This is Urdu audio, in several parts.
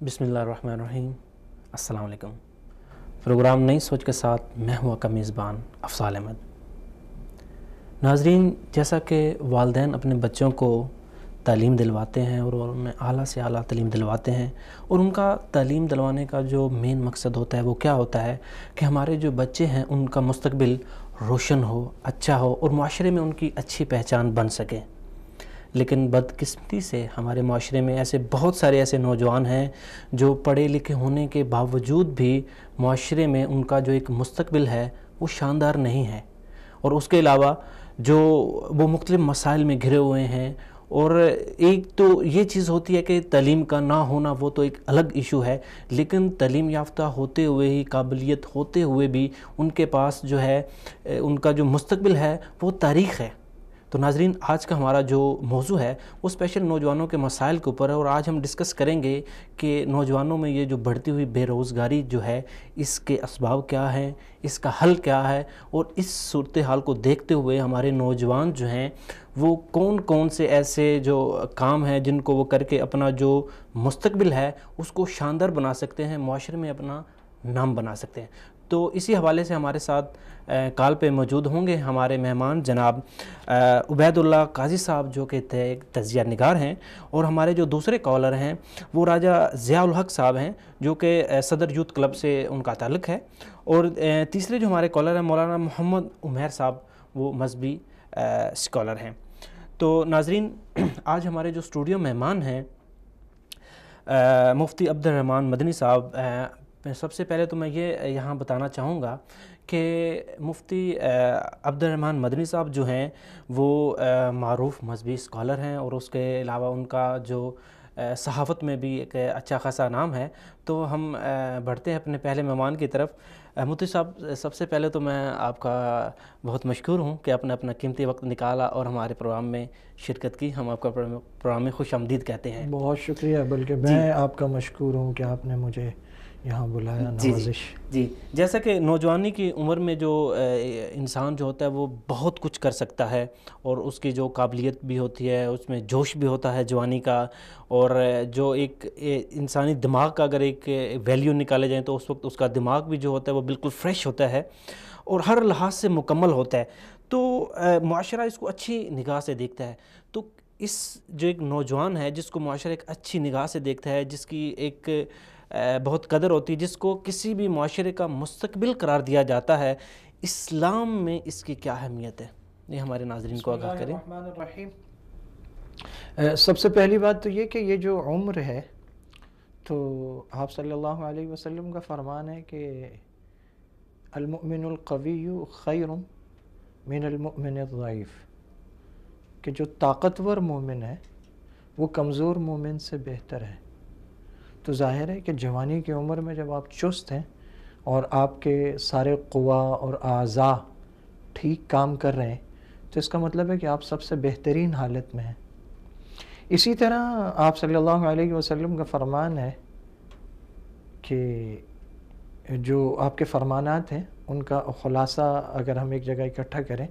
بسم اللہ الرحمن الرحیم۔ السلام علیکم۔ پروگرام نئی سوچ کے ساتھ میں ہوں آپ کا میزبان افضال احمد۔ ناظرین، جیسا کہ والدین اپنے بچوں کو تعلیم دلواتے ہیں اور انہیں اعلیٰ سے اعلیٰ تعلیم دلواتے ہیں، اور ان کا تعلیم دلوانے کا جو مین مقصد ہوتا ہے وہ کیا ہوتا ہے کہ ہمارے جو بچے ہیں ان کا مستقبل روشن ہو، اچھا ہو اور معاشرے میں ان کی اچھی پہچان بن سکے۔ لیکن بدقسمتی سے ہمارے معاشرے میں بہت سارے ایسے نوجوان ہیں جو پڑھے لکھے ہونے کے باوجود بھی معاشرے میں ان کا جو ایک مستقبل ہے وہ شاندار نہیں ہے، اور اس کے علاوہ جو وہ مختلف مسائل میں گھرے ہوئے ہیں۔ اور ایک تو یہ چیز ہوتی ہے کہ تعلیم کا نہ ہونا وہ تو ایک الگ ایشو ہے، لیکن تعلیم یافتہ ہوتے ہوئے ہی، قابلیت ہوتے ہوئے بھی ان کے پاس جو ہے ان کا جو مستقبل ہے وہ تاریخ ہے۔ تو ناظرین، آج کا ہمارا جو موضوع ہے وہ اسپیشل نوجوانوں کے مسائل کے اوپر ہے، اور آج ہم ڈسکس کریں گے کہ نوجوانوں میں یہ جو بڑھتی ہوئی بے روزگاری جو ہے اس کے اسباب کیا ہیں، اس کا حل کیا ہے، اور اس صورتحال کو دیکھتے ہوئے ہمارے نوجوان جو ہیں وہ کون کون سے ایسے جو کام ہیں جن کو وہ کر کے اپنا جو مستقبل ہے اس کو شاندار بنا سکتے ہیں، معاشرے میں اپنا نام بنا سکتے ہیں۔ تو اسی حوالے سے ہمارے ساتھ کال پہ موجود ہوں گے ہمارے مہمان جناب عبید اللہ قاضی صاحب، جو کہ ایک تجزیہ نگار ہیں، اور ہمارے جو دوسرے کالر ہیں وہ راجہ ضیاء الحق صاحب ہیں، جو کہ صدر یوتھ کلب سے ان کا تعلق ہے، اور تیسرے جو ہمارے کالر ہیں مولانا محمد عمیر صاحب، وہ مذہبی اسکالر ہیں۔ تو ناظرین، آج ہمارے جو اسٹوڈیو مہمان ہیں مفتی عبد الرحمن مدنی صاحب، سب سے پہلے تو میں یہ یہاں بتانا چاہوں گا کہ مفتی عبد الرحمن مدنی صاحب جو ہیں وہ معروف مذہبی اسکالر ہیں، اور اس کے علاوہ ان کا جو صحافت میں بھی ایک اچھا خاصا نام ہے۔ تو ہم بڑھتے ہیں اپنے پہلے مہمان کی طرف۔ مفتی صاحب، سب سے پہلے تو میں آپ کا بہت مشکور ہوں کہ آپ نے اپنا قیمتی وقت نکالا اور ہمارے پروگرام میں شرکت کی۔ ہم آپ کا پروگرام میں خوش آمدید کہتے ہیں۔ بہت شکریہ، بلکہ میں آپ کا مشکور ہوں کہ آپ نے مجھے یہاں بلایا، نوازش۔ جی، جیسا کہ نوجوانی کی عمر میں جو انسان جو ہوتا ہے وہ بہت کچھ کر سکتا ہے، اور اس کی جو قابلیت بھی ہوتی ہے، اس میں جوش بھی ہوتا ہے جوانی کا، اور جو ایک انسانی دماغ کا اگر ایک ویلیو نکالے جائیں تو اس وقت اس کا دماغ بھی جو ہوتا ہے وہ بالکل فریش ہوتا ہے اور ہر لحاظ سے مکمل ہوتا ہے۔ تو معاشرہ اس کو اچھی نگاہ سے دیکھتا ہے۔ تو اس جو ایک نوجوان ہے جس کو معاشرہ ایک اچھی نگاہ سے دیکھتا ہے، جس کی ایک بہت قدر ہوتی ہے، جس کو کسی بھی معاشرے کا مستقبل قرار دیا جاتا ہے، اسلام میں اس کی کیا اہمیت ہے، یہ ہمارے ناظرین کو آگاہ کریں۔ بسم اللہ الرحمن الرحیم۔ سب سے پہلی بات تو یہ کہ یہ جو عمر ہے، تو آپ صلی اللہ علیہ وسلم کا فرمان ہے کہ المؤمن القوی خیر من المؤمن الضعیف، کہ جو طاقتور مومن ہے وہ کمزور مومن سے بہتر ہے۔ تو ظاہر ہے کہ جوانی کی عمر میں جب آپ چست ہیں اور آپ کے سارے قوا اور اعضاء ٹھیک کام کر رہے ہیں، تو اس کا مطلب ہے کہ آپ سب سے بہترین حالت میں ہیں۔ اسی طرح آپ صلی اللہ علیہ وسلم کا فرمان ہے کہ جو آپ کے فرمانات ہیں ان کا خلاصہ اگر ہم ایک جگہ اکٹھا کریں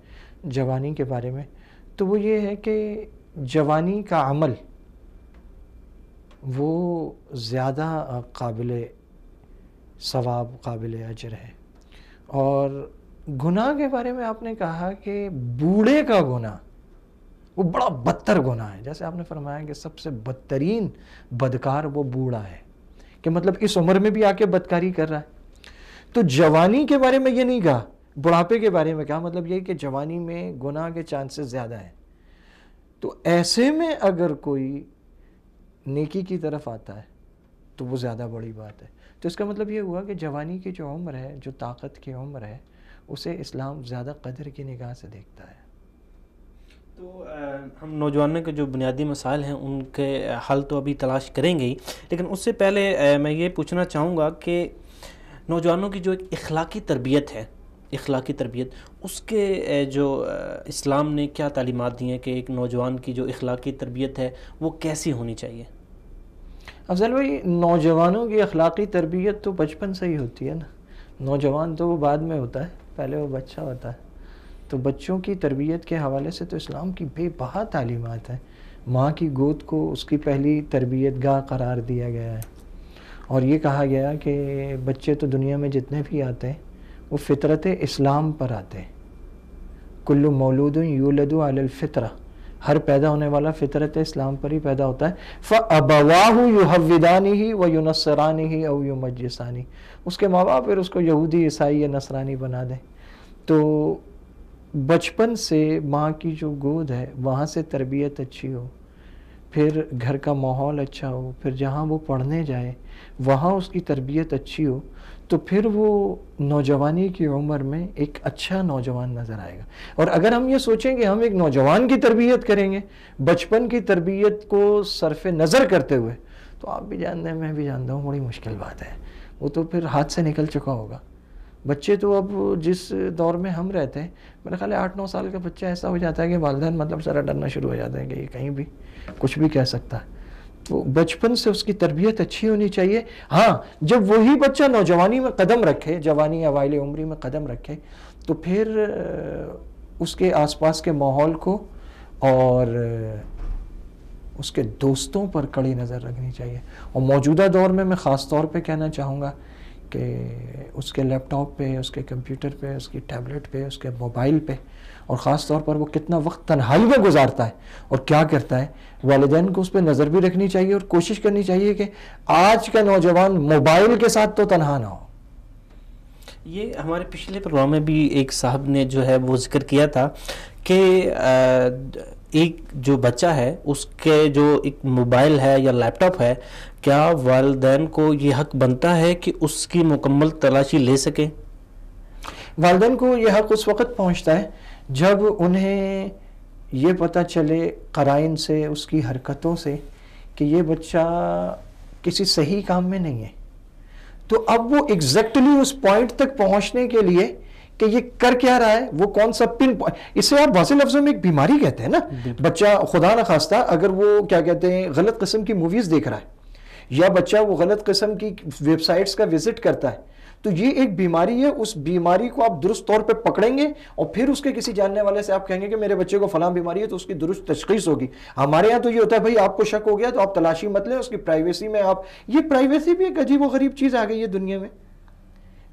جوانی کے بارے میں، تو وہ یہ ہے کہ جوانی کا عمل وہ زیادہ قابل ثواب، قابل اجر ہے۔ اور گناہ کے بارے میں آپ نے کہا کہ بوڑھے کا گناہ وہ بڑا بدتر گناہ ہے، جیسے آپ نے فرمایا کہ سب سے بدترین بدکار وہ بوڑھا ہے، کہ مطلب اس عمر میں بھی آ کے بدکاری کر رہا ہے۔ تو جوانی کے بارے میں یہ نہیں کہا، بڑھاپے کے بارے میں کہا، مطلب یہ کہ جوانی میں گناہ کے چانسز زیادہ ہیں۔ تو ایسے میں اگر کوئی نیکی کی طرف آتا ہے تو وہ زیادہ بڑی بات ہے۔ تو اس کا مطلب یہ ہوا کہ جوانی کی جو عمر ہے، جو طاقت کی عمر ہے، اسے اسلام زیادہ قدر کی نگاہ سے دیکھتا ہے۔ تو ہم نوجوانوں کے جو بنیادی مسائل ہیں ان کے حل تو ابھی تلاش کریں گے ہی، لیکن اس سے پہلے میں یہ پوچھنا چاہوں گا کہ نوجوانوں کی جو ایک اخلاقی تربیت ہے، اخلاقی تربیت، اس کے جو اسلام نے کیا تعلیمات دی ہیں کہ ایک نوجوان کی جو اخلاقی تربیت ہے وہ کیسی ہونی چاہیے؟ افضل بھائی، نوجوانوں کی اخلاقی تربیت تو بچپن سے ہی ہوتی ہے نا۔ نوجوان تو وہ بعد میں ہوتا ہے، پہلے وہ بچہ ہوتا ہے۔ تو بچوں کی تربیت کے حوالے سے تو اسلام کی بے بہا تعلیمات ہیں۔ ماں کی گود کو اس کی پہلی تربیت گاہ قرار دیا گیا ہے، اور یہ کہا گیا کہ بچے تو دنیا میں جتنے بھی آتے ہیں وہ فطرت اسلام پر آتے ہیں. کل مولود یولد علی الفطرہ، ہر پیدا ہونے والا فطرت اسلام پر ہی پیدا ہوتا ہے. فَأَبَوَاهُ يُحَوِّدَانِهِ وَيُنَصِّرَانِهِ أَوْ يُمَجِّسَانِهِ، اس کے ماں باپ پھر اس کو یہودی عیسائی یا نصرانی بنا دیں. تو بچپن سے ماں کی جو گود ہے وہاں سے تربیت اچھی ہو، پھر گھر کا ماحول اچھا ہو، پھر جہاں وہ پڑھنے جائے وہاں اس کی تربیت اچھی ہو، تو پھر وہ نوجوانی کی عمر میں ایک اچھا نوجوان نظر آئے گا. اور اگر ہم یہ سوچیں کہ ہم ایک نوجوان کی تربیت کریں گے بچپن کی تربیت کو صرف نظر کرتے ہوئے، تو آپ بھی جانتے ہیں میں بھی جانتا ہوں بڑی مشکل بات ہے. وہ تو پھر ہاتھ سے نکل چکا ہوگا. بچے تو اب جس دور میں ہم رہتے ہیں، میرا خیال ہے 8-9 سال کا بچہ ایسا ہو جاتا ہے کہ والدین مطلب ذرا ڈرنا شروع ہو جاتے ہیں کہ یہ کہیں بھی کچھ بھی کہہ سکتا ہے. تو بچپن سے اس کی تربیت اچھی ہونی چاہیے. ہاں جب وہی بچہ نوجوانی میں قدم رکھے، جوانی اوائل عمری میں قدم رکھے، تو پھر اس کے آس پاس کے ماحول کو اور اس کے دوستوں پر کڑی نظر رکھنی چاہیے. اور موجودہ دور میں میں خاص طور پہ کہنا چاہوں گا کہ اس کے لیپ ٹاپ پہ، اس کے کمپیوٹر پہ، اس کی ٹیبلٹ پہ، اس کے موبائل پہ، اور خاص طور پر وہ کتنا وقت تنہائی میں گزارتا ہے اور کیا کرتا ہے، والدین کو اس پہ نظر بھی رکھنی چاہیے اور کوشش کرنی چاہیے کہ آج کا نوجوان موبائل کے ساتھ تو تنہا نہ ہو. یہ ہمارے پچھلے پروگرام میں بھی ایک صاحب نے جو ہے وہ ذکر کیا تھا کہ ایک جو بچہ ہے اس کے جو ایک موبائل ہے یا لیپ ٹاپ ہے، کیا والدین کو یہ حق بنتا ہے کہ اس کی مکمل تلاشی لے سکیں؟ والدین کو یہ حق اس وقت پہنچتا ہے جب انہیں یہ پتہ چلے قرائن سے، اس کی حرکتوں سے، کہ یہ بچہ کسی صحیح کام میں نہیں ہے. تو اب وہ ایگزیکٹلی اس پوائنٹ تک پہنچنے کے لیے کہ یہ کر کیا رہا ہے، وہ کون سا پن پوائنٹ، اسے آپ واضح لفظوں میں ایک بیماری کہتے ہیں نا. بچہ خدا نہ خواستہ اگر وہ کیا کہتے ہیں غلط قسم کی موویز دیکھ رہا ہے، یا بچہ وہ غلط قسم کی ویب سائٹس کا وزٹ کرتا ہے، تو یہ ایک بیماری ہے. اس بیماری کو آپ درست طور پہ پکڑیں گے اور پھر اس کے کسی جاننے والے سے آپ کہیں گے کہ میرے بچے کو فلاں بیماری ہے، تو اس کی درست تشخیص ہوگی. ہمارے ہاں تو یہ ہوتا ہے بھائی آپ کو شک ہو گیا تو آپ تلاشی مت لیں، اس کی پرائیویسی میں آپ، یہ پرائیویسی بھی ایک عجیب و غریب چیز آ گئی ہے دنیا میں.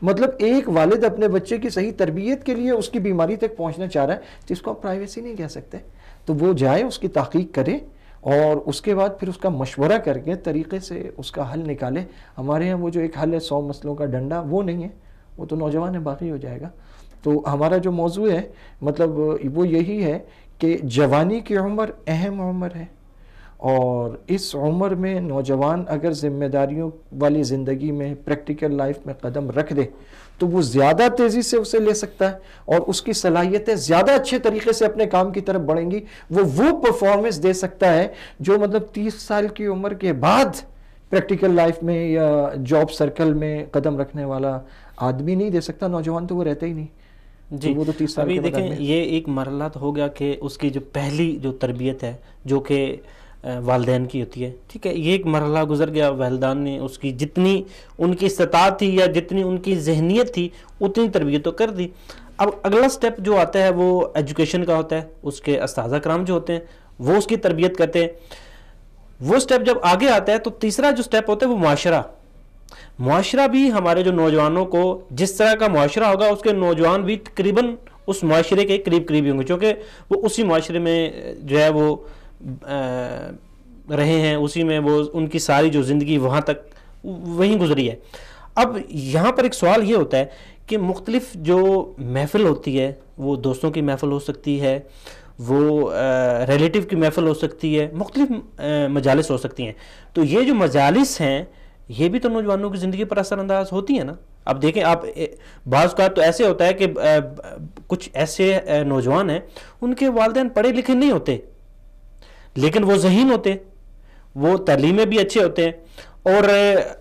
مطلب ایک والد اپنے بچے کی صحیح تربیت کے لیے اس کی بیماری تک پہنچنا چاہ رہا ہے، تو اس کو آپ پرائیویسی نہیں کہہ سکتے. تو وہ جائے، اس کی تحقیق کرے اور اس کے بعد پھر اس کا مشورہ کر کے طریقے سے اس کا حل نکالے. ہمارے ہاں وہ جو ایک حل ہے 100 مسئلوں کا ڈنڈا، وہ نہیں ہے، وہ تو نوجوان باقی ہو جائے گا. تو ہمارا جو موضوع ہے مطلب وہ یہی ہے کہ جوانی کی عمر اہم عمر ہے، اور اس عمر میں نوجوان اگر ذمہ داریوں والی زندگی میں، پریکٹیکل لائف میں قدم رکھ دے تو وہ زیادہ تیزی سے اسے لے سکتا ہے اور اس کی صلاحیتیں زیادہ اچھے طریقے سے اپنے کام کی طرف بڑھیں گی. وہ پرفارمنس دے سکتا ہے جو مطلب 30 سال کی عمر کے بعد پریکٹیکل لائف میں یا جاب سرکل میں قدم رکھنے والا آدمی نہیں دے سکتا. نوجوان تو وہ رہتا ہی نہیں. جی وہ تو 30 سال ابھی کے بعد دیکھیں یہ ایک مرحلہ تو ہو گیا کہ اس کی جو پہلی جو تربیت ہے جو کہ والدین کی ہوتی ہے، ٹھیک ہے، یہ ایک مرحلہ گزر گیا. والدین نے اس کی جتنی ان کی استطاعت تھی یا جتنی ان کی ذہنیت تھی اتنی تربیت تو کر دی. اب اگلا سٹیپ جو آتا ہے وہ ایجوکیشن کا ہوتا ہے. اس کے اساتذہ کرام جو ہوتے ہیں وہ اس کی تربیت کرتے ہیں. وہ سٹیپ جب آگے آتا ہے تو تیسرا جو سٹیپ ہوتا ہے وہ معاشرہ بھی ہمارے جو نوجوانوں کو جس طرح کا معاشرہ ہوگا اس کے نوجوان بھی تقریباً اس معاشرے کے قریب ہوں گے، چونکہ وہ اسی معاشرے میں جو ہے وہ رہے ہیں، اسی میں وہ ان کی ساری جو زندگی وہاں تک وہیں گزری ہے. اب یہاں پر ایک سوال یہ ہوتا ہے کہ مختلف جو محفل ہوتی ہے، وہ دوستوں کی محفل ہو سکتی ہے، وہ ریلیٹیو کی محفل ہو سکتی ہے، مختلف مجالس ہو سکتی ہیں. تو یہ جو مجالس ہیں یہ بھی تو نوجوانوں کی زندگی پر اثر انداز ہوتی ہیں نا. اب دیکھیں آپ بعض اوقات تو ایسے ہوتا ہے کہ کچھ ایسے نوجوان ہیں ان کے والدین پڑھے لکھے نہیں ہوتے لیکن وہ ذہین ہوتے، وہ تعلیمیں بھی اچھے ہوتے ہیں اور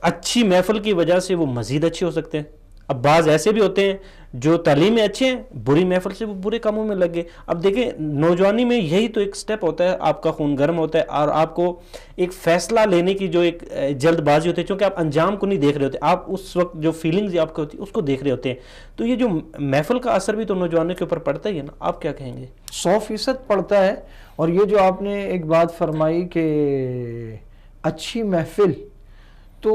اچھی محفل کی وجہ سے وہ مزید اچھے ہو سکتے ہیں. اب بعض ایسے بھی ہوتے ہیں جو تعلیم میں اچھے ہیں، بری محفل سے وہ برے کاموں میں لگ گئے. اب دیکھیں نوجوانی میں یہی تو ایک سٹیپ ہوتا ہے، آپ کا خون گرم ہوتا ہے اور آپ کو ایک فیصلہ لینے کی جو ایک جلد بازی ہوتی ہے، چونکہ آپ انجام کو نہیں دیکھ رہے ہوتے، آپ اس وقت جو فیلنگز آپ کو ہوتی ہے اس کو دیکھ رہے ہوتے ہیں. تو یہ جو محفل کا اثر بھی تو نوجوانوں کے اوپر پڑتا ہی ہے نا. آپ کیا کہیں گے؟ 100% پڑتا ہے. اور یہ جو آپ نے ایک بات فرمائی کہ اچھی محفل، تو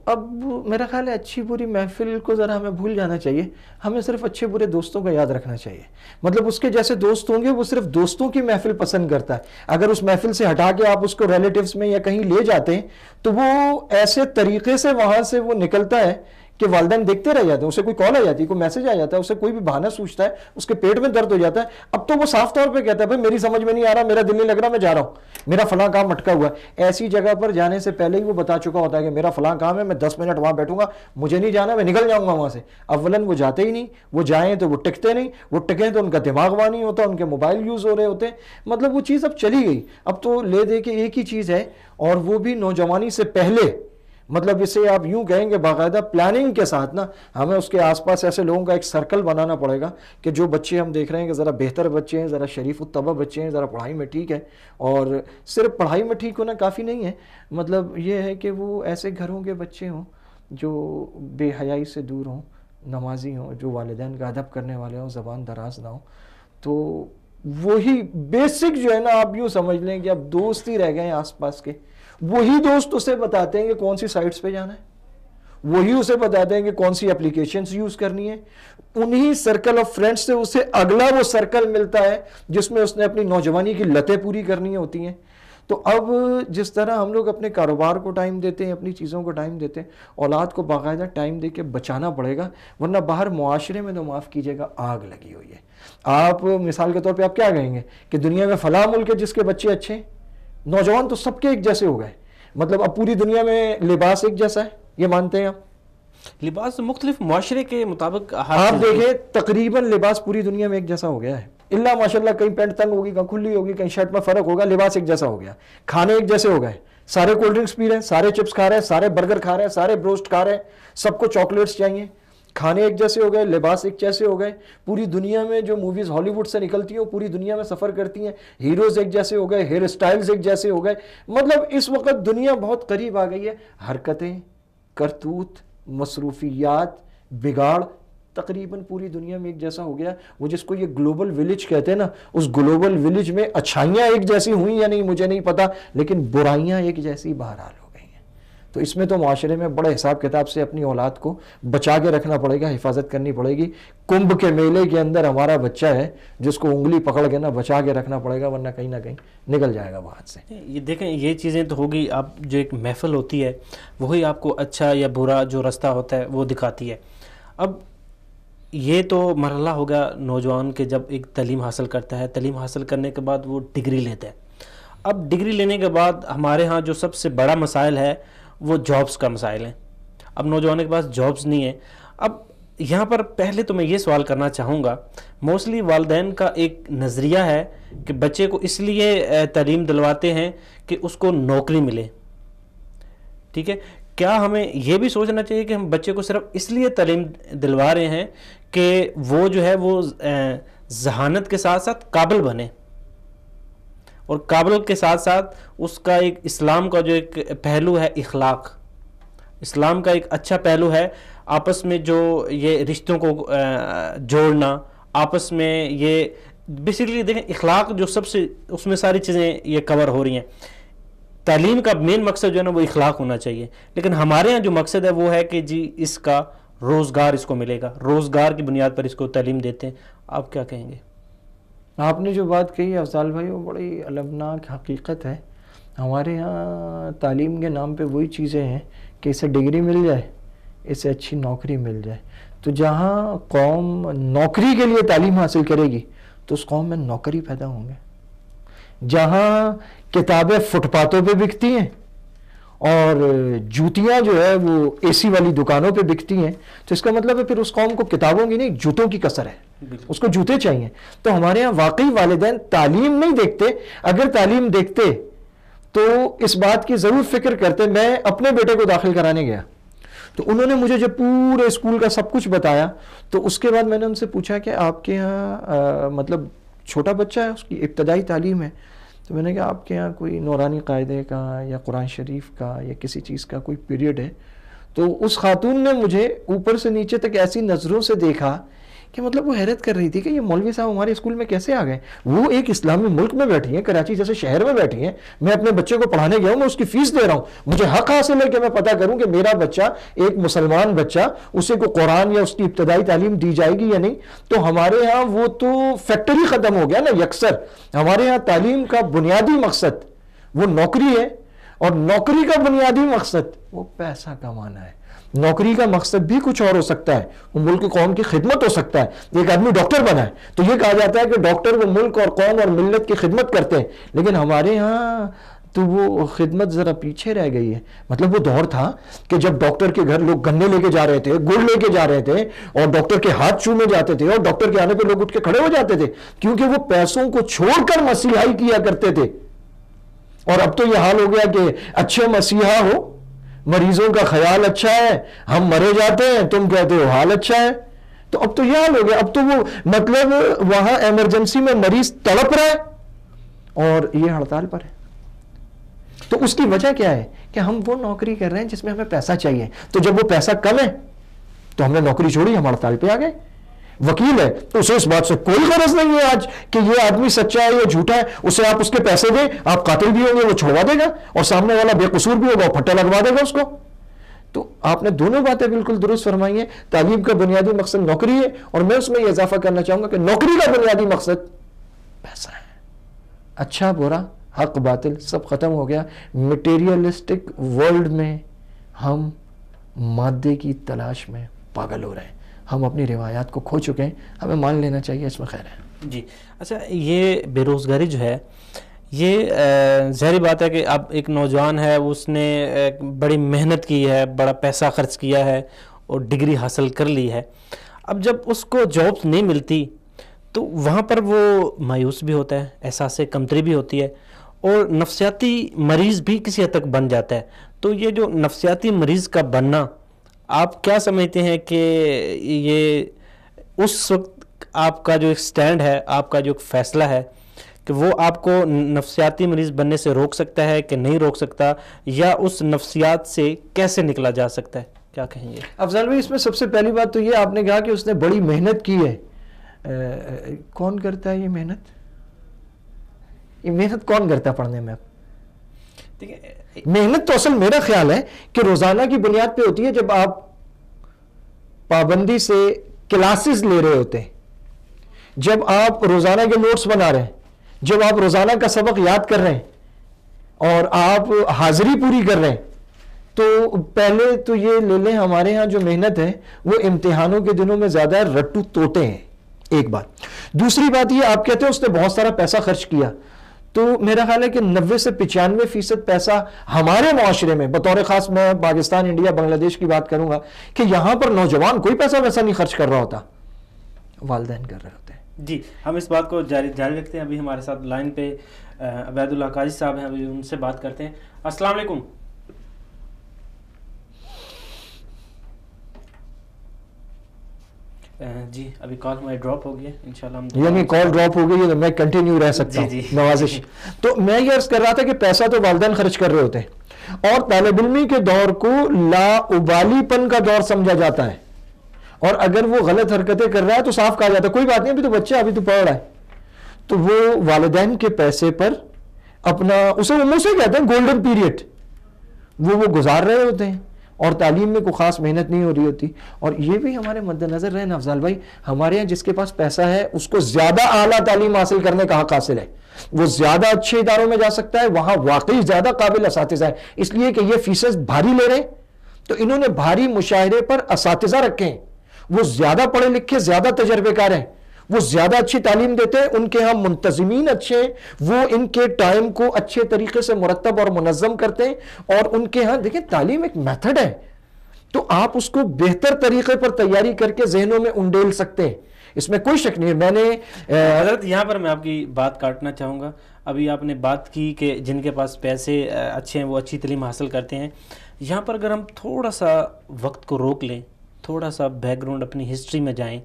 اب میرا خیال ہے اچھی بری محفل کو ذرا ہمیں بھول جانا چاہیے، ہمیں صرف اچھے برے دوستوں کا یاد رکھنا چاہیے. مطلب اس کے جیسے دوست ہوں گے، وہ صرف دوستوں کی محفل پسند کرتا ہے. اگر اس محفل سے ہٹا کے آپ اس کو ریلیٹیوز میں یا کہیں لے جاتے ہیں تو وہ ایسے طریقے سے وہاں سے وہ نکلتا ہے کہ والدین دیکھتے رہ جاتے ہیں. اسے کوئی کال آ جاتی ہے، کوئی میسج آ جاتا ہے، اسے کوئی بھی بہانہ سوچتا ہے، اس کے پیٹ میں درد ہو جاتا ہے. اب تو وہ صاف طور پہ کہتا ہے بھائی میری سمجھ میں نہیں آ رہا، میرا دل نہیں لگ رہا، میں جا رہا ہوں، میرا فلاں کام اٹکا ہوا ہے. ایسی جگہ پر جانے سے پہلے ہی وہ بتا چکا ہوتا ہے کہ میرا فلاں کام ہے، میں 10 منٹ وہاں بیٹھوں گا، مجھے نہیں جانا، میں نکل جاؤں گا وہاں سے. اولاً وہ جاتے ہی نہیں، وہ جائیں تو وہ ٹکتے نہیں، وہ ٹکیں تو ان کا دماغ وہاں نہیں ہوتا، ان کے موبائل یوز ہو رہے ہوتے ہیں. مطلب وہ چیز اب چلی گئی. اب تو لے دے کے ایک ہی چیز ہے، اور وہ بھی نوجوانی سے پہلے. مطلب اسے آپ یوں کہیں کہ باقاعدہ پلاننگ کے ساتھ نا ہمیں اس کے آس پاس ایسے لوگوں کا ایک سرکل بنانا پڑے گا کہ جو بچے ہم دیکھ رہے ہیں کہ ذرا بہتر بچے ہیں، ذرا شریف الطبع بچے ہیں، ذرا پڑھائی میں ٹھیک ہے. اور صرف پڑھائی میں ٹھیک ہونا کافی نہیں ہے، مطلب یہ ہے کہ وہ ایسے گھروں کے بچے ہوں جو بے حیائی سے دور ہوں، نمازی ہوں، جو والدین کا ادب کرنے والے ہوں، زبان دراز نہ ہوں. تو وہی بیسک جو ہے نا، آپ یوں سمجھ لیں کہ اب دوست ہی رہ گئے ہیں آس پاس کے. وہی دوست اسے بتاتے ہیں کہ کون سی سائٹس پہ جانا ہے، وہی اسے بتاتے ہیں کہ کون سی اپلیکیشنز یوز کرنی ہے. انہی سرکل آف فرینڈز سے اسے اگلا وہ سرکل ملتا ہے جس میں اس نے اپنی نوجوانی کی لتیں پوری کرنی ہوتی ہیں. تو اب جس طرح ہم لوگ اپنے کاروبار کو ٹائم دیتے ہیں، اپنی چیزوں کو ٹائم دیتے ہیں، اولاد کو باقاعدہ ٹائم دے کے بچانا پڑے گا، ورنہ باہر معاشرے میں تو معاف کیجیے گا آگ لگی ہوئی ہے. آپ مثال کے طور پہ آپ کیا کہیں گے کہ دنیا میں فلاں ملک ہے جس کے بچے اچھے ہیں، نوجوان تو سب کے ایک جیسے ہو گئے. مطلب اب پوری دنیا میں لباس ایک جیسا ہے، یہ مانتے ہیں آپ؟ لباس مختلف معاشرے کے مطابق آپ دیکھیں تقریباً لباس پوری دنیا میں ایک جیسا ہو گیا ہے، اللہ ماشاءاللہ کہیں پینٹ تنگ ہوگی، کہیں کھلی ہوگی، کہیں شرٹ میں فرق ہوگا، لباس ایک جیسا ہو گیا. کھانے ایک جیسے ہو گئے، سارے کولڈ ڈرنکس پی رہے ہیں، سارے چپس کھا رہے ہیں، سارے برگر کھا رہے ہیں، سارے بروسٹ کھا رہے ہیں، سب کو چاکلیٹس چاہیے. کھانے ایک جیسے ہو گئے، لباس ایک جیسے ہو گئے. پوری دنیا میں جو موویز ہالی ووڈ سے نکلتی ہیں پوری دنیا میں سفر کرتی ہیں، ہیروز ایک جیسے ہو گئے، ہیئر سٹائلز ایک جیسے ہو گئے. مطلب اس وقت دنیا بہت قریب آ گئی ہے. حرکتیں، کرتوت، مصروفیات، بگاڑ تقریباً پوری دنیا میں ایک جیسا ہو گیا. وہ جس کو یہ گلوبل ولیج کہتے ہیں نا، اس گلوبل ولیج میں اچھائیاں ایک جیسی ہوئیں یا نہیں مجھے نہیں پتا، لیکن برائیاں ایک جیسی بہرحال ہو گئی ہیں. تو اس میں تو معاشرے میں بڑے حساب کتاب سے اپنی اولاد کو بچا کے رکھنا پڑے گا، حفاظت کرنی پڑے گی. کمبھ کے میلے کے اندر ہمارا بچہ ہے جس کو انگلی پکڑ کے نا بچا کے رکھنا پڑے گا، ورنہ کہیں نہ کہیں نکل جائے گا وہ ہاتھ سے. یہ دیکھیں یہ چیزیں تو ہوگی. آپ جو ایک محفل ہوتی ہے وہی آپ کو اچھا یا برا جو رستہ ہوتا ہے وہ دکھاتی ہے. اب یہ تو مرحلہ ہوگا نوجوان کے جب ایک تعلیم حاصل کرتا ہے، تعلیم حاصل کرنے کے بعد وہ ڈگری لیتا ہے. اب ڈگری لینے کے بعد ہمارے ہاں جو سب سے بڑا مسائل ہے وہ جابز کا مسائل ہے. اب نوجوانوں کے پاس جابز نہیں ہے. اب یہاں پر پہلے تو میں یہ سوال کرنا چاہوں گا، موسٹلی والدین کا ایک نظریہ ہے کہ بچے کو اس لیے تعلیم دلواتے ہیں کہ اس کو نوکری ملے. ٹھیک ہے، کیا ہمیں یہ بھی سوچنا چاہیے کہ ہم بچے کو صرف اس لیے تعلیم دلوا رہے ہیں کہ وہ جو ہے وہ ذہانت کے ساتھ ساتھ قابل بنے، اور قابل کے ساتھ ساتھ اس کا ایک اسلام کا جو ایک پہلو ہے، اخلاق، اسلام کا ایک اچھا پہلو ہے آپس میں جو یہ رشتوں کو جوڑنا، آپس میں یہ بیسیکلی دیکھیں اخلاق جو سب سے اس میں ساری چیزیں یہ کور ہو رہی ہیں. تعلیم کا مین مقصد جو ہے نا وہ اخلاق ہونا چاہیے، لیکن ہمارے ہاں جو مقصد ہے وہ ہے کہ جی اس کا روزگار اس کو ملے گا، روزگار کی بنیاد پر اس کو تعلیم دیتے ہیں. آپ کیا کہیں گے؟ آپ نے جو بات کہی افضال بھائی وہ بڑی المناک حقیقت ہے. ہمارے ہاں تعلیم کے نام پہ وہی چیزیں ہیں کہ اسے ڈگری مل جائے، اسے اچھی نوکری مل جائے. تو جہاں قوم نوکری کے لیے تعلیم حاصل کرے گی تو اس قوم میں نوکری پیدا ہوں گے. جہاں کتابیں فٹ پاتھوں پہ بکتی ہیں اور جوتیاں جو ہے وہ اے سی والی دکانوں پہ بکتی ہیں، تو اس کا مطلب ہے پھر اس قوم کو کتابوں کی نہیں جوتوں کی کثر ہے، اس کو جوتے چاہیے. تو ہمارے ہاں واقعی والدین تعلیم نہیں دیکھتے. اگر تعلیم دیکھتے تو اس بات کی ضرور فکر کرتے. میں اپنے بیٹے کو داخل کرانے گیا تو انہوں نے مجھے جب پورے اسکول کا سب کچھ بتایا تو اس کے بعد میں نے ان سے پوچھا کہ آپ کے ہاں مطلب چھوٹا بچہ ہے، اس کی ابتدائی تعلیم ہے، تو میں نے کہا آپ کے یہاں کوئی نورانی قاعدے کا یا قرآن شریف کا یا کسی چیز کا کوئی پیریڈ ہے؟ تو اس خاتون نے مجھے اوپر سے نیچے تک ایسی نظروں سے دیکھا کہ مطلب وہ حیرت کر رہی تھی کہ یہ مولوی صاحب ہمارے اسکول میں کیسے آ گئے. وہ ایک اسلامی ملک میں بیٹھی ہیں, کراچی جیسے شہر میں بیٹھی ہیں, میں اپنے بچے کو پڑھانے گیا ہوں, میں اس کی فیس دے رہا ہوں, مجھے حق حاصل ہے کہ میں پتہ کروں کہ میرا بچہ, ایک مسلمان بچہ, اسے کو قرآن یا اس کی ابتدائی تعلیم دی جائے گی یا نہیں. تو ہمارے ہاں وہ تو فیکٹری ختم ہو گیا نا یکسر. ہمارے ہاں تعلیم کا بنیادی مقصد وہ نوکری ہے, اور نوکری کا بنیادی مقصد وہ پیسہ کمانا ہے. نوکری کا مقصد بھی کچھ اور ہو سکتا ہے, وہ ملک قوم کی خدمت ہو سکتا ہے. ایک آدمی ڈاکٹر بنا ہے تو یہ کہا جاتا ہے کہ ڈاکٹر وہ ملک اور قوم اور ملت کی خدمت کرتے ہیں. لیکن ہمارے ہاں تو وہ خدمت ذرا پیچھے رہ گئی ہے. مطلب وہ دور تھا کہ جب ڈاکٹر کے گھر لوگ گنے لے کے جا رہے تھے, گڑ لے کے جا رہے تھے, اور ڈاکٹر کے ہاتھ چومے جاتے تھے, اور ڈاکٹر کے آنے پہ لوگ اٹھ کے کھڑے ہو جاتے تھے, کیونکہ وہ پیسوں کو چھوڑ کر مسیحائی کیا کرتے تھے. اور اب تو یہ حال ہو گیا کہ اچھے مسیحا ہو, مریضوں کا خیال اچھا ہے, ہم مرے جاتے ہیں, تم کہتے ہو حال اچھا ہے. تو اب تو یہ حال ہو گیا. اب تو وہ مطلب وہاں ایمرجنسی میں مریض تڑپ رہا ہے اور یہ ہڑتال پر ہے. تو اس کی وجہ کیا ہے کہ ہم وہ نوکری کر رہے ہیں جس میں ہمیں پیسہ چاہیے. تو جب وہ پیسہ کم ہے تو ہم نے نوکری چھوڑی, ہم ہڑتال پہ آ گئے. وکیل ہے تو اسے اس بات سے کوئی غرض نہیں ہے آج کہ یہ آدمی سچا ہے یا جھوٹا ہے. اسے آپ اس کے پیسے دیں, آپ قاتل بھی ہوں گے وہ چھوڑوا دے گا, اور سامنے والا بے قصور بھی ہوگا وہ پھٹا لگوا دے گا اس کو. تو آپ نے دونوں باتیں بالکل درست فرمائی ہیں. تعلیم کا بنیادی مقصد نوکری ہے, اور میں اس میں یہ اضافہ کرنا چاہوں گا کہ نوکری کا بنیادی مقصد پیسہ ہے. اچھا برا حق باطل سب ختم ہو گیا. مٹیریلسٹک ورلڈ میں ہم مادے کی تلاش میں پاگل ہو رہے ہیں. ہم اپنی روایات کو کھو چکے ہیں, ہمیں مان لینا چاہیے, اس میں خیر ہے. جی اچھا, یہ بے روزگاری جو ہے یہ ظاہری بات ہے کہ اب ایک نوجوان ہے, اس نے بڑی محنت کی ہے, بڑا پیسہ خرچ کیا ہے اور ڈگری حاصل کر لی ہے. اب جب اس کو جابس نہیں ملتی تو وہاں پر وہ مایوس بھی ہوتا ہے, احساس کمتری بھی ہوتی ہے, اور نفسیاتی مریض بھی کسی حد تک بن جاتا ہے. تو یہ جو نفسیاتی مریض کا بننا, آپ کیا سمجھتے ہیں کہ یہ اس وقت آپ کا جو ایک سٹینڈ ہے, آپ کا جو ایک فیصلہ ہے کہ وہ آپ کو نفسیاتی مریض بننے سے روک سکتا ہے کہ نہیں روک سکتا, یا اس نفسیات سے کیسے نکلا جا سکتا ہے, کیا کہیں گے؟ افضل بھائی, اس میں سب سے پہلی بات تو یہ آپ نے کہا کہ اس نے بڑی محنت کی ہے. کون کرتا ہے یہ محنت؟ یہ محنت کون کرتا ہے پڑھنے میں؟ محنت تو اصل میرا خیال ہے کہ روزانہ کی بنیاد پہ ہوتی ہے, جب آپ پابندی سے کلاسز لے رہے ہوتے ہیں, جب آپ روزانہ کے نوٹس بنا رہے ہیں, جب آپ روزانہ کا سبق یاد کر رہے ہیں اور آپ حاضری پوری کر رہے ہیں. تو پہلے تو یہ لے لیں, ہمارے ہاں جو محنت ہے وہ امتحانوں کے دنوں میں زیادہ رٹو توتے ہیں, ایک بات. دوسری بات یہ, آپ کہتے ہیں اس نے بہت سارا پیسہ خرچ کیا, تو میرا خیال ہے کہ 90 سے 95% پیسہ ہمارے معاشرے میں, بطور خاص میں پاکستان, انڈیا, بنگلہ دیش کی بات کروں گا, کہ یہاں پر نوجوان کوئی پیسہ ویسا نہیں خرچ کر رہا ہوتا, والدین کر رہے ہوتے ہیں. جی, ہم اس بات کو جاری رکھتے ہیں. ابھی ہمارے ساتھ لائن پہ عبید اللہ قاضی صاحب ہیں, ابھی ان سے بات کرتے ہیں. السلام علیکم. جی, ابھی کال ہماری ڈراپ ہو گئی ہے, انشاءاللہ ہم یعنی کال ڈراپ ہو گئی ہے تو میں کنٹینیو رہ سکتا ہوں. نوازش. تو میں یہ عرض کر رہا تھا کہ پیسہ تو والدین خرچ کر رہے ہوتے ہیں, اور طالب علمی کے دور کو لا ابالی پن کا دور سمجھا جاتا ہے, اور اگر وہ غلط حرکتیں کر رہا ہے تو صاف کہا جاتا ہے کوئی بات نہیں, ابھی تو بچہ, ابھی تو پڑھ رہا ہے. تو وہ والدین کے پیسے پر اپنا, اسے وہ منہ سے کہتے ہیں گولڈن پیریڈ, وہ گزار رہے ہوتے ہیں, اور تعلیم میں کوئی خاص محنت نہیں ہو رہی ہوتی. اور یہ بھی ہمارے مد نظر رہے نا افضال بھائی, ہمارے یہاں جس کے پاس پیسہ ہے اس کو زیادہ اعلیٰ تعلیم حاصل کرنے کا حق حاصل ہے, وہ زیادہ اچھے اداروں میں جا سکتا ہے, وہاں واقعی زیادہ قابل اساتذہ ہے. اس لیے کہ یہ فیسز بھاری لے رہے ہیں, تو انہوں نے بھاری مشاہرے پر اساتذہ رکھے ہیں, وہ زیادہ پڑھے لکھے, زیادہ تجربے کار ہیں, وہ زیادہ اچھی تعلیم دیتے ہیں, ان کے ہاں منتظمین اچھے ہیں, وہ ان کے ٹائم کو اچھے طریقے سے مرتب اور منظم کرتے ہیں, اور ان کے ہاں دیکھیں تعلیم ایک میتھڈ ہے, تو آپ اس کو بہتر طریقے پر تیاری کر کے ذہنوں میں انڈیل سکتے ہیں, اس میں کوئی شک نہیں ہے. میں نے حضرت یہاں پر میں آپ کی بات کاٹنا چاہوں گا. ابھی آپ نے بات کی کہ جن کے پاس پیسے اچھے ہیں وہ اچھی تعلیم حاصل کرتے ہیں. یہاں پر اگر ہم تھوڑا سا وقت کو روک لیں, تھوڑا سا بیک گراؤنڈ اپنی ہسٹری میں جائیں,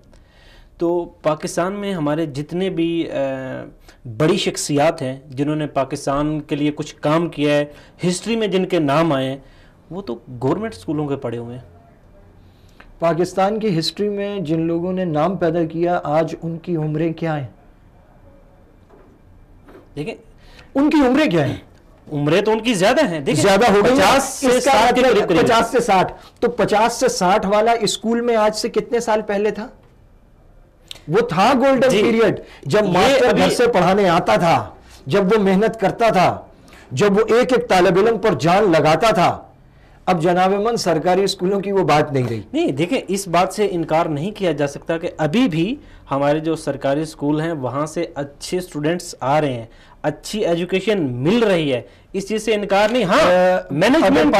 تو پاکستان میں ہمارے جتنے بھی بڑی شخصیات ہیں جنہوں نے پاکستان کے لیے کچھ کام کیا ہے, ہسٹری میں جن کے نام آئے ہیں, وہ تو گورنمنٹ اسکولوں کے پڑھے ہوئے ہیں. پاکستان کی ہسٹری میں جن لوگوں نے نام پیدا کیا آج ان کی عمریں کیا ہیں؟ دیکھیں ان کی عمریں کیا ہیں؟ عمریں تو ان کی زیادہ ہیں، دیکھیں زیادہ ہو گئی، 50 سے 60 کے قریب 50 سے 60، تو 50 سے 60 والا اسکول میں آج سے کتنے سال پہلے تھا؟ وہ تھا گولڈن پیریڈ جب ماسٹر گھر سے پڑھانے آتا تھا، جب وہ محنت کرتا تھا، جب وہ ایک ایک طالب علم پر جان لگاتا تھا۔ اب جناب من سرکاری اسکولوں کی وہ بات نہیں رہی۔ نہیں دیکھیں، اس بات سے انکار نہیں کیا جا سکتا کہ ابھی بھی ہمارے جو سرکاری اسکول ہیں وہاں سے اچھے اسٹوڈنٹس آ رہے ہیں، اچھی ایجوکیشن مل رہی ہے، اس چیز سے انکار نہیں۔ ہاں مینجمنٹ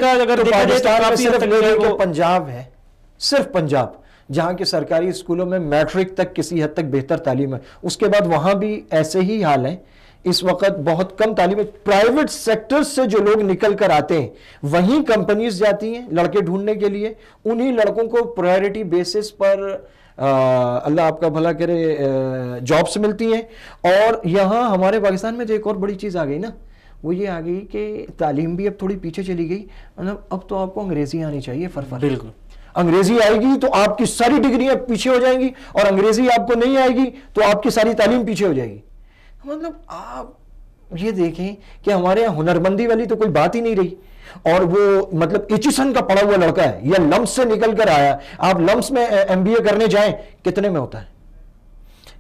کا اگر دیکھا جائے تو پنجاب ہے، صرف پنجاب جہاں کے سرکاری اسکولوں میں میٹرک تک کسی حد تک بہتر تعلیم ہے، اس کے بعد وہاں بھی ایسے ہی حال ہے۔ اس وقت بہت کم تعلیم ہے، پرائیویٹ سیکٹر سے جو لوگ نکل کر آتے ہیں وہیں کمپنیز جاتی ہیں لڑکے ڈھونڈنے کے لیے، انہی لڑکوں کو پرائیورٹی بیسس پر اللہ آپ کا بھلا کرے جابس ملتی ہیں۔ اور یہاں ہمارے پاکستان میں تو ایک اور بڑی چیز آ گئی نا، وہ یہ آ گئی کہ تعلیم بھی اب تھوڑی پیچھے چلی گئی، مطلب اب تو آپ کو انگریزی آنی چاہیے فرفر۔ بالکل، انگریزی آئے گی تو آپ کی ساری ڈگریاں پیچھے ہو جائیں گی، اور انگریزی آپ کو نہیں آئے گی تو آپ کی ساری تعلیم پیچھے ہو جائے گی۔ مطلب آپ یہ دیکھیں کہ ہمارے یہاں ہنرمندی والی تو کوئی بات ہی نہیں رہی، اور وہ مطلب ایچیسن کا پڑھا ہوا لڑکا ہے یا لمس سے نکل کر آیا، آپ لمس میں ایم بی اے کرنے جائیں کتنے میں ہوتا ہے؟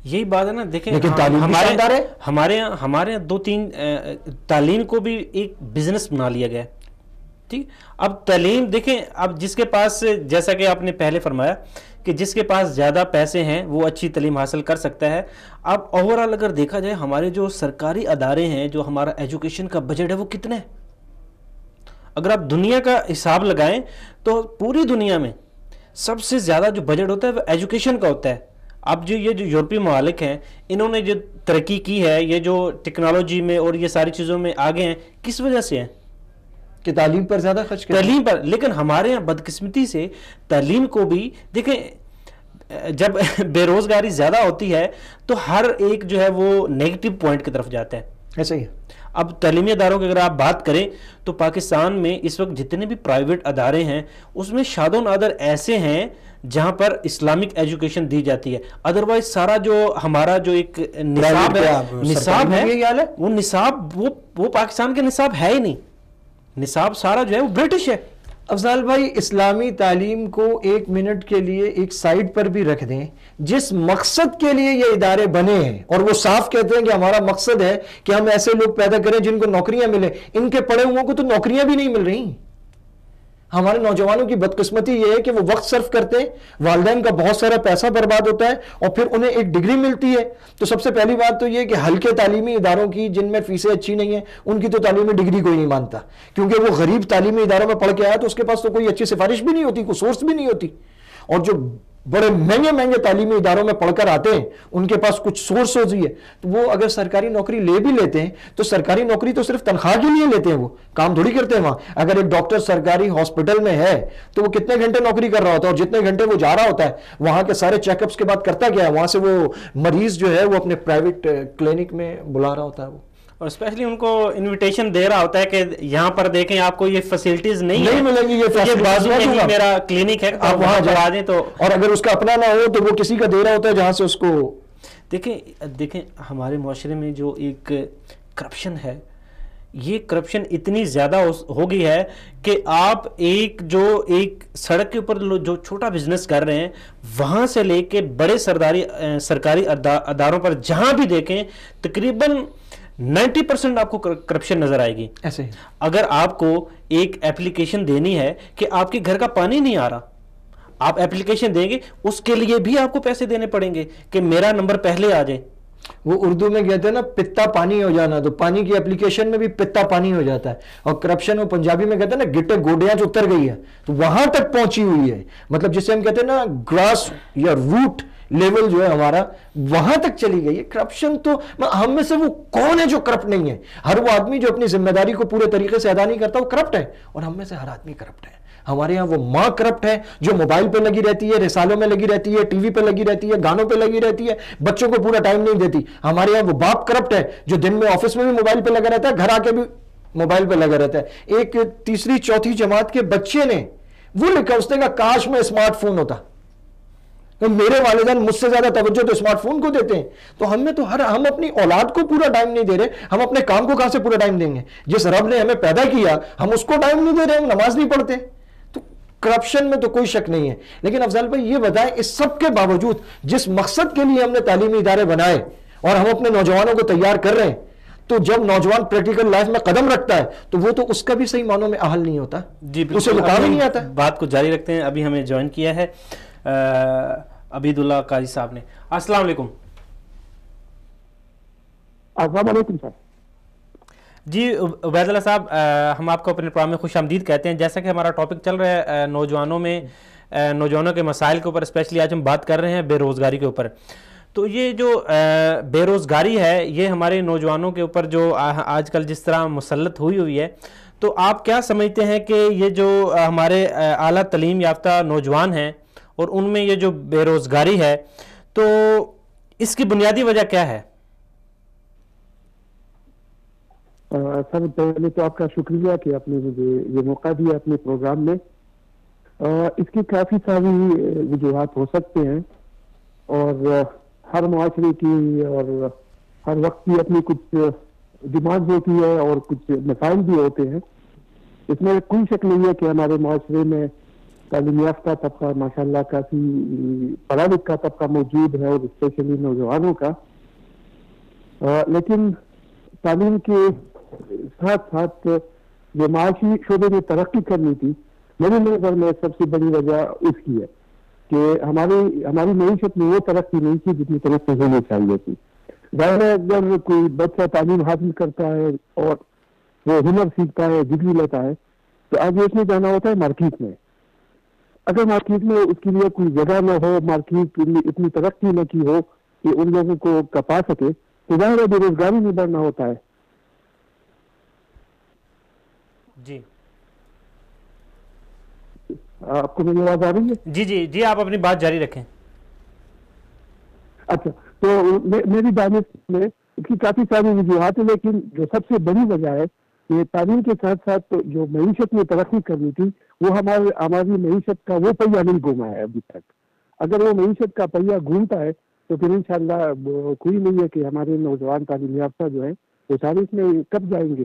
یہی بات ہے نا۔ دیکھیں لیکن تعلیم بھی شاندار ہے۔ ہمارے یہاں 2-3 تعلیم کو بھی ایک بزنس بنا لیا گیا ہے، ٹھیک۔ اب تعلیم دیکھیں، اب جس کے پاس، جیسا کہ آپ نے پہلے فرمایا کہ جس کے پاس زیادہ پیسے ہیں وہ اچھی تعلیم حاصل کر سکتا ہے۔ اب اوورآل اگر دیکھا جائے ہمارے جو سرکاری ادارے ہیں، جو ہمارا ایجوکیشن کا بجٹ ہے وہ کتنے ہے؟ اگر آپ دنیا کا حساب لگائیں تو پوری دنیا میں سب سے زیادہ جو بجٹ ہوتا ہے وہ ایجوکیشن کا ہوتا ہے۔ اب جو یہ جو یورپی ممالک ہیں، انہوں نے جو ترقی کی ہے، یہ جو ٹیکنالوجی میں اور یہ ساری چیزوں میں آگے ہیں، کس وجہ سے ہیں؟ کہ تعلیم پر زیادہ خرچ کریں، تعلیم پر۔ لیکن ہمارے یہاں بدقسمتی سے تعلیم کو بھی دیکھیں، جب بے روزگاری زیادہ ہوتی ہے تو ہر ایک جو ہے وہ نیگیٹو پوائنٹ کی طرف جاتا ہے۔ ایسا ہی ہے۔ اب تعلیمی اداروں کی اگر آپ بات کریں تو پاکستان میں اس وقت جتنے بھی پرائیویٹ ادارے ہیں اس میں شاد و نادر ایسے ہیں جہاں پر اسلامک ایجوکیشن دی جاتی ہے، ادروائز سارا جو ہمارا جو ایک نصاب ہے وہ نصاب وہ پاکستان کے نصاب ہے ہی نہیں، نصاب سارا جو ہے وہ برٹش ہے۔ افضال بھائی، اسلامی تعلیم کو 1 منٹ کے لیے ایک سائڈ پر بھی رکھ دیں، جس مقصد کے لیے یہ ادارے بنے ہیں، اور وہ صاف کہتے ہیں کہ ہمارا مقصد ہے کہ ہم ایسے لوگ پیدا کریں جن کو نوکریاں ملیں، ان کے پڑھے ہوئوں کو تو نوکریاں بھی نہیں مل رہی۔ ہمارے نوجوانوں کی بدقسمتی یہ ہے کہ وہ وقت صرف کرتے ہیں، والدین کا بہت سارا پیسہ برباد ہوتا ہے، اور پھر انہیں ایک ڈگری ملتی ہے تو سب سے پہلی بات تو یہ کہ ہلکے تعلیمی اداروں کی جن میں فیسیں اچھی نہیں ہیں ان کی تو تعلیمی ڈگری کوئی نہیں مانتا، کیونکہ وہ غریب تعلیمی اداروں میں پڑھ کے آیا تو اس کے پاس تو کوئی اچھی سفارش بھی نہیں ہوتی، کوئی سورس بھی نہیں ہوتی۔ اور جو بڑے مہنگے مہنگے تعلیمی اداروں میں پڑھ کر آتے ہیں ان کے پاس کچھ سورس ہوتی ہے، تو وہ اگر سرکاری نوکری لے بھی لیتے ہیں تو سرکاری نوکری تو صرف تنخواہ کے لیے لیتے ہیں، وہ کام تھوڑی کرتے ہیں وہاں۔ اگر ایک ڈاکٹر سرکاری ہاسپٹل میں ہے تو وہ کتنے گھنٹے نوکری کر رہا ہوتا ہے، اور جتنے گھنٹے وہ جا رہا ہوتا ہے وہاں کے سارے چیک اپس کے بعد کرتا کیا ہے، وہاں سے وہ مریض جو ہے وہ اپنے پرائیویٹ کلینک میں بلا رہا ہوتا ہے، وہ اور اسپیشلی ان کو انویٹیشن دے رہا ہوتا ہے کہ یہاں پر دیکھیں آپ کو یہ فیسلٹیز نہیں ملیں گی، یہ بازو میں ہی میرا کلینک ہے، آپ وہاں جا دیں تو، اور اگر اس کا اپنا نہ ہو تو وہ کسی کا دے رہا ہوتا ہے جہاں سے اس کو۔ دیکھیں ہمارے معاشرے میں جو ایک کرپشن ہے، یہ کرپشن اتنی زیادہ ہو گئی ہے کہ آپ ایک سڑک کے اوپر جو چھوٹا بزنس کر رہے ہیں وہاں سے لے کے بڑے سرکاری اداروں پر جہاں بھی دیکھیں تقریباً 90% آپ کو کرپشن نظر آئے گی۔ ایسے اگر آپ کو ایک ایپلیکیشن دینی ہے کہ آپ کے گھر کا پانی نہیں آ رہا، آپ ایپلیکیشن دیں گے، اس کے لیے بھی آپ کو پیسے دینے پڑیں گے کہ میرا نمبر پہلے آ جائے۔ وہ اردو میں کہتے ہیں نا پتا پانی ہو جانا، تو پانی کی اپلیکیشن میں بھی پتا پانی ہو جاتا ہے، اور کرپشن وہ پنجابی میں کہتے ہیں نا گٹے گوڈیاں جو اتر گئی ہے تو وہاں تک پہنچی ہوئی ہے، مطلب جسے ہم کہتے ہیں نا گراس یا روٹ لیول جو ہے ہمارا وہاں تک چلی گئی ہے کرپشن۔ تو ہم میں سے وہ کون ہے جو کرپٹ نہیں ہے؟ ہر وہ آدمی جو اپنی ذمہ داری کو پورے طریقے سے ادا نہیں کرتا وہ کرپٹ ہے، اور ہم میں سے ہر آدمی کرپٹ ہے۔ ہمارے ہاں وہ ماں کرپٹ ہے جو موبائل پہ لگی رہتی ہے، رسالوں میں لگی رہتی ہے، ٹی وی پہ لگی رہتی ہے، گانوں پہ لگی رہتی ہے، بچوں کو پورا ٹائم نہیں دیتی۔ ہمارے ہاں وہ باپ کرپٹ ہے جو دن میں آفس میں بھی موبائل پہ لگا رہتا ہے، گھر آ کے بھی موبائل پہ لگا رہتا ہے۔ ایک 3ری 4تھی جماعت کے بچے نے وہ لکھا اس نے کہا کاش میں اسمارٹ فون ہوتا، میرے والدین مجھ سے زیادہ توجہ تو اسمارٹ فون کو دیتے ہیں، تو ہم اپنی اولاد کو پورا ٹائم نہیں دے رہے، ہم اپنے کام کو کہاں سے پورا ٹائم دیں گے؟ جس رب نے ہمیں پیدا کیا ہم اس کو ٹائم نہیں دے رہے، ہم نماز نہیں پڑھتے۔ تو کرپشن میں تو کوئی شک نہیں ہے، لیکن افضل بھائی یہ بتائیں اس سب کے باوجود جس مقصد کے لیے ہم نے تعلیمی ادارے بنائے اور ہم اپنے نوجوانوں کو تیار کر رہے ہیں، تو جب نوجوان پریکٹیکل لائف میں قدم رکھتا ہے تو وہ تو اس کا بھی صحیح معنوں میں اہل نہیں ہوتا، جی اسے وہ کام ہی نہیں آتا۔ بات کو جاری رکھتے ہیں، ابھی ہمیں جوائن کیا ہے عبید اللہ قاضی صاحب نے۔ السلام علیکم۔ السلام علیکم سر۔ جی عبید اللہ صاحب، ہم آپ کو اپنے پروگرام میں خوش آمدید کہتے ہیں۔ جیسا کہ ہمارا ٹاپک چل رہا ہے نوجوانوں کے مسائل کے اوپر، اسپیشلی آج ہم بات کر رہے ہیں بے روزگاری کے اوپر۔ تو یہ جو بے روزگاری ہے یہ ہمارے نوجوانوں کے اوپر جو آج کل جس طرح مسلط ہوئی ہے، تو آپ کیا سمجھتے ہیں کہ یہ جو ہمارے اعلیٰ تعلیم یافتہ نوجوان ہیں اور ان میں یہ جو بے روزگاری ہے تو اس کی بنیادی وجہ کیا ہے؟ سر پہلے تو آپ کا شکریہ کہ آپ نے مجھے یہ موقع دیا اپنے پروگرام میں۔ اس کی کافی ساری وجوہات ہو سکتے ہیں، اور ہر معاشرے کی اور ہر وقت کی اپنی کچھ ڈیمانڈ ہوتی ہے اور کچھ مسائل بھی ہوتے ہیں۔ اس میں کوئی شک نہیں ہے کہ ہمارے معاشرے میں تعلیم یافتہ طبقہ ماشاءاللہ کافی پڑھا لکھا طبقہ موجود ہے، اور اسپیشلی نوجوانوں کا، لیکن تعلیم کے ساتھ ساتھ جو معاشی شعبے میں ترقی کرنی تھی، میرے نظر میں سب سے بڑی وجہ اس کی ہے کہ ہماری معیشت میں وہ ترقی نہیں تھی جتنی ترقی ہونی چاہیے تھی۔ ظاہر ہے اگر کوئی بچہ تعلیم حاصل کرتا ہے اور وہ ہنر سیکھتا ہے، ڈگری لیتا ہے، تو آگے اس میں جانا ہوتا ہے مارکیٹ میں۔ اگر مارکیٹ میں اس کے لیے کوئی جگہ نہ ہو، مارکیٹ اتنی ترقی نہ کی ہو کہ ان لوگوں کو کپا سکے، تو ظاہر ہے بے روزگاری میں بڑھنا ہوتا ہے۔ جی آپ کو میری آواز آ رہی ہے؟ جی جی جی، آپ اپنی بات جاری رکھیں۔ اچھا، تو میری دانش میں اس کی کافی ساری وجوہات ہیں، لیکن جو سب سے بڑی وجہ ہے کہ تعلیم کے ساتھ ساتھ جو معیشت میں ترقی کرنی تھی، وہ ہماری معیشت کا وہ پہیہ نہیں گھوما ہے ابھی تک۔ اگر وہ معیشت کا پہیہ گھومتا ہے تو پھر انشاءاللہ کوئی نہیں ہے کہ ہمارے نوجوان تعلیم یافتہ جو ہیں وہ تاریخ میں کب جائیں گے۔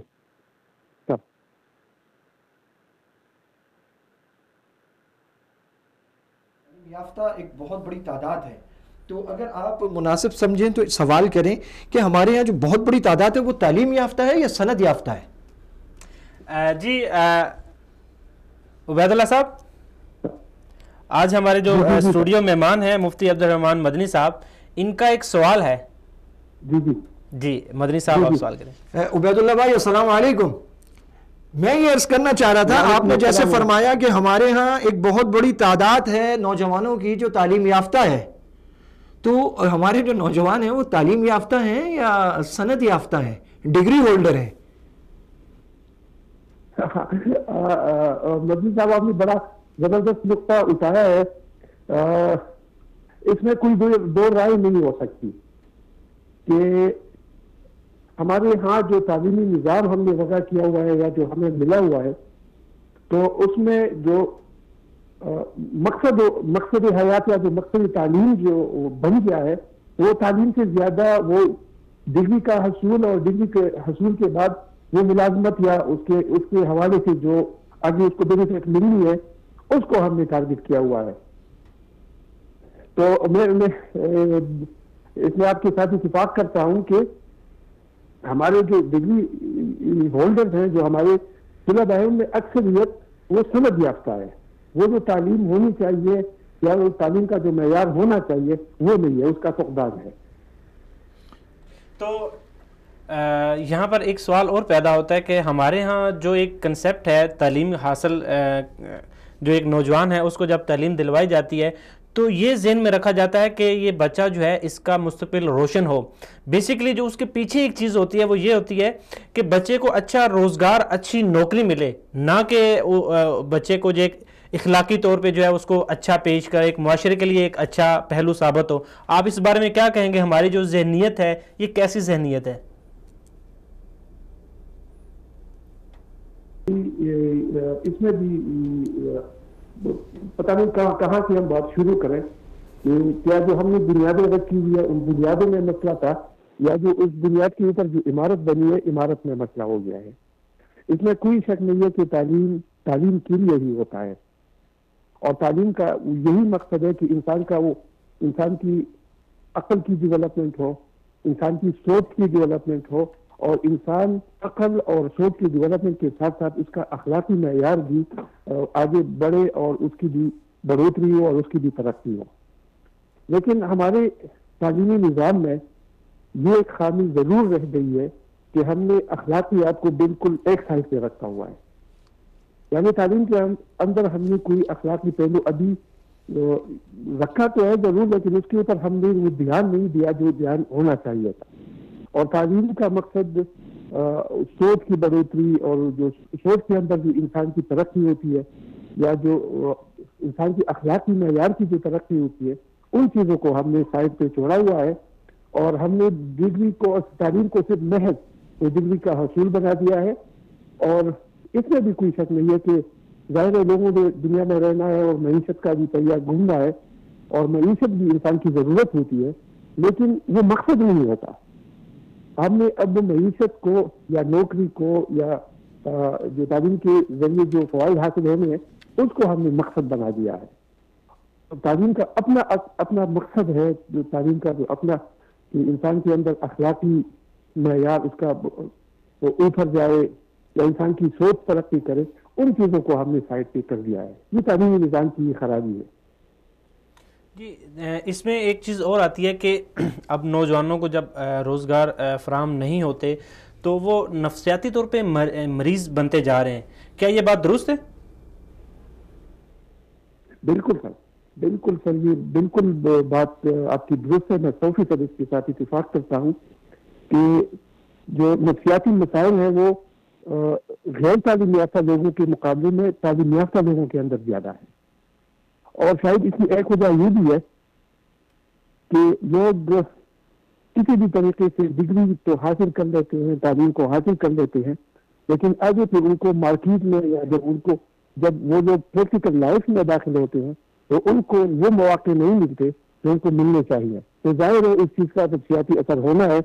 یافتہ ایک بہت بڑی تعداد ہے، تو اگر آپ مناسب سمجھیں تو سوال کریں کہ ہمارے یہاں جو بہت بڑی تعداد ہے وہ تعلیم یافتہ ہے یا سند یافتہ ہے؟ جی عبید اللہ صاحب، آج ہمارے جو اسٹوڈیو مہمان ہیں مفتی عبد الرحمان مدنی صاحب، ان کا ایک سوال ہے۔ جی جی جی مدنی صاحب آپ سوال کریں۔ عبید اللہ بھائی السلام علیکم۔ میں یہ عرض کرنا چاہ رہا تھا، آپ نے جیسے فرمایا کہ ہمارے ہاں ایک بہت بڑی تعداد ہے نوجوانوں کی جو تعلیم یافتہ ہے، تو ہمارے جو نوجوان ہیں وہ تعلیم یافتہ ہیں یا سند یافتہ ہیں، ڈگری ہولڈر ہیں؟ مدنی صاحب آپ نے بڑا زبردست نقطہ اٹھایا ہے۔ اس میں کوئی دو رائے نہیں ہو سکتی کہ ہمارے ہاں جو تعلیمی نظام ہم نے وضع کیا ہوا ہے یا جو ہمیں ملا ہوا ہے، تو اس میں جو مقصد حیات یا جو مقصد تعلیم جو بن گیا ہے، وہ تعلیم سے زیادہ وہ ڈگری کا حصول اور ڈگری کے حصول کے بعد وہ ملازمت یا اس کے حوالے سے جو آگے اس کو بینیفٹ ملنی ہے، اس کو ہم نے ٹارگٹ کیا ہوا ہے۔ تو میں اس میں آپ کے ساتھ اتفاق کرتا ہوں کہ ہمارے جو ڈگری ہولڈر ہیں، جو ہمارے طلباء ہیں، ان میں اکثریت وہ سند یافتہ ہے۔ وہ جو تعلیم ہونی چاہیے یا وہ تعلیم کا جو معیار ہونا چاہیے وہ نہیں ہے، اس کا فقدان ہے۔ تو یہاں پر ایک سوال اور پیدا ہوتا ہے کہ ہمارے ہاں جو ایک کنسیپٹ ہے تعلیم حاصل، جو ایک نوجوان ہے اس کو جب تعلیم دلوائی جاتی ہے تو یہ ذہن میں رکھا جاتا ہے کہ یہ بچہ جو ہے اس کا مستقبل روشن ہو۔ بیسیکلی جو اس کے پیچھے ایک چیز ہوتی ہے وہ یہ ہوتی ہے کہ بچے کو اچھا روزگار، اچھی نوکری ملے، نہ کہ بچے کو جو ایک اخلاقی طور پہ جو ہے اس کو اچھا پیش کرے، ایک معاشرے کے لیے ایک اچھا پہلو ثابت ہو۔ آپ اس بارے میں کیا کہیں گے؟ ہماری جو ذہنیت ہے یہ کیسی ذہنیت ہے؟ اس میں بھی پتہ نہیں کہاں سے ہم بات شروع کریں کہ کیا جو ہم نے بنیادیں رکھی ہوئی ہے ان بنیادوں میں مسئلہ تھا، یا جو اس بنیاد کے اوپر جو عمارت بنی ہے عمارت میں مسئلہ ہو گیا ہے. اس میں کوئی شک نہیں ہے کہ تعلیم کے لیے ہی ہوتا ہے، اور تعلیم کا یہی مقصد ہے کہ انسان کی عقل کی ڈیولپمنٹ ہو، انسان کی سوچ کی ڈیولپمنٹ ہو، اور انسان عقل اور سوچ کی ڈیولپمنٹ کے ساتھ ساتھ اس کا اخلاقی معیار بھی آگے بڑھے اور اس کی بھی بڑھوتری ہو اور اس کی بھی ترقی ہو. لیکن ہمارے تعلیمی نظام میں یہ ایک خامی ضرور رہ گئی ہے کہ ہم نے اخلاقیات کو بالکل ایک سائڈ پہ رکھا ہوا ہے. یعنی تعلیم کے اندر ہم نے کوئی اخلاقی پہلو ابھی رکھا تو ہے ضرور، لیکن اس کے اوپر ہم نے وہ دھیان نہیں دیا جو دھیان ہونا چاہیے تھا. اور تعلیم کا مقصد سوچ کی بڑھوتری اور جو سوچ کے اندر جو انسان کی ترقی ہوتی ہے، یا جو انسان کی اخلاقی معیار کی جو ترقی ہوتی ہے، ان چیزوں کو ہم نے سائڈ پہ چھوڑا ہوا ہے. اور ہم نے ڈگری کو، تعلیم کو صرف محض ڈگری کا حصول بنا دیا ہے. اور اس میں بھی کوئی شک نہیں ہے کہ ظاہر لوگوں نے دنیا میں رہنا ہے اور معیشت کا بھی پہیہ گھومنا ہے، اور معیشت بھی انسان کی ضرورت ہوتی ہے، لیکن وہ مقصد نہیں ہوتا. ہم نے اب معیشت کو یا نوکری کو یا جو تعلیم کے ذریعے جو فوائد حاصل ہونے ہیں اس کو ہم نے مقصد بنا دیا ہے. تعلیم کا اپنا مقصد ہے، جو تعلیم کا جو اپنا کہ انسان کے اندر اخلاقی معیار اس کا وہ اوپر جائے یا انسان کی سوچ ترقی کرے، ان چیزوں کو ہم نے سائڈ پہ کر دیا ہے. یہ تعلیمی نظام کی خرابی ہے. جی اس میں ایک چیز اور آتی ہے کہ اب نوجوانوں کو جب روزگار فراہم نہیں ہوتے تو وہ نفسیاتی طور پہ مریض بنتے جا رہے ہیں. کیا یہ بات درست ہے؟ بالکل سر، بالکل سر، یہ بالکل بات آپ کی درست ہے. میں 100% اس کے ساتھ اتفاق کرتا ہوں کہ جو نفسیاتی مسائل ہیں وہ غیر تعلیم یافتہ لوگوں کے مقابلے میں تعلیم یافتہ لوگوں کے اندر زیادہ ہے. اور شاید اس کی ایک وجہ یہ بھی ہے کہ لوگ کسی بھی طریقے سے ڈگری تو حاصل کر لیتے ہیں، تعلیم کو حاصل کر لیتے ہیں، لیکن آگے پھر ان کو مارکیٹ میں یا جب وہ لوگ پریکٹیکل لائف میں داخل ہوتے ہیں تو ان کو وہ مواقع نہیں ملتے جو ان کو ملنے چاہیے. تو ظاہر ہے اس چیز کا نفسیاتی اثر ہونا ہے.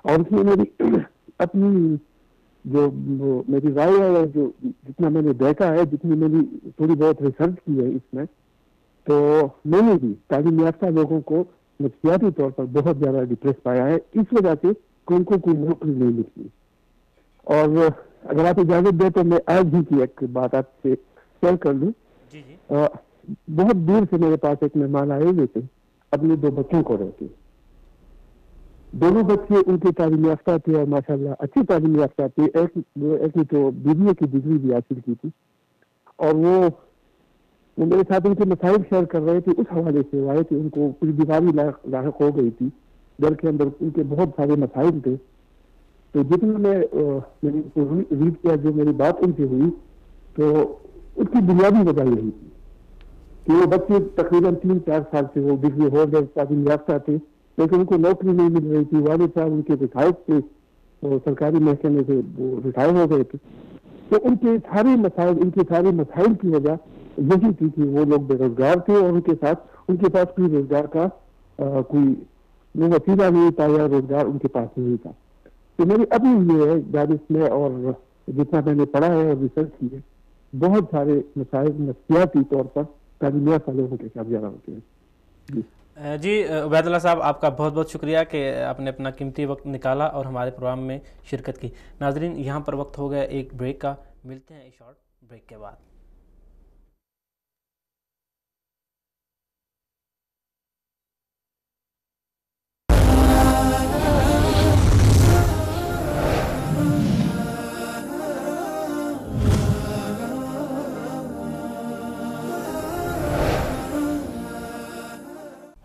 اور اس میں میری اپنی جو میری رائے ہے، جو جتنا میں نے دیکھا ہے، جتنی میری تھوڑی بہت ریسرچ کی ہے اس میں، تو میں نے بھی تعلیم یافتہ لوگوں کو نفسیاتی طور پر بہت زیادہ ڈپریس پایا ہے، اس وجہ سے کہ ان کو کوئی نوکری نہیں ملتی. اور اگر آپ اجازت دیں تو میں آج ہی کی ایک بات آپ سے شیئر کر لوں. جی جی. بہت دور سے میرے پاس ایک مہمان آئے ہوئے تھے، اپنے 2 بچوں کو رہ کے. دونوں بچے ان کے تعلیم یافتہ تھے اور ماشاءاللہ اچھی تعلیم یافتہ تھے. ایک نے تو BBA کی ڈگری بھی حاصل کی تھی، اور وہ میرے ساتھ ان کے مسائل شیئر کر رہے تھے. اس حوالے سے آئے کہ ان کو کچھ بیماری لاحق ہو گئی تھی، گھر کے اندر ان کے بہت سارے مسائل تھے. تو جتنا میں ریڈ کیا، جو میری بات ان سے ہوئی، تو اس کی بنیادی وجہ یہی تھی کہ وہ بچے تقریباً 3-4 سال سے وہ ڈگری ہولڈر تعلیم یافتہ تھے، لیکن ان کو نوکری نہیں مل رہی تھی. والد صاحب ان کے ریٹائر تھے، سرکاری محکمے سے وہ ریٹائر ہو گئے تھے. تو ان کے سارے مسائل کی وجہ یہی تھی کہ وہ لوگ بے روزگار تھے، اور ان کے پاس کوئی روزگار کا کوئی وسیلہ نہیں تھا، یا روزگار ان کے پاس نہیں تھا. تو میری ابھی یہ ہے دانش میں اور جتنا میں نے پڑھا ہے اور ریسرچ کی ہے، بہت سارے مسائل نفسیاتی طور پر تعلیم یافتہ لوگوں کے ساتھ زیادہ ہوتے ہیں. جی عبید اللہ صاحب، آپ کا بہت بہت شکریہ کہ آپ نے اپنا قیمتی وقت نکالا اور ہمارے پروگرام میں شرکت کی. ناظرین، یہاں پر وقت ہو گیا ایک بریک کا. ملتے ہیں ایک شارٹ بریک کے بعد.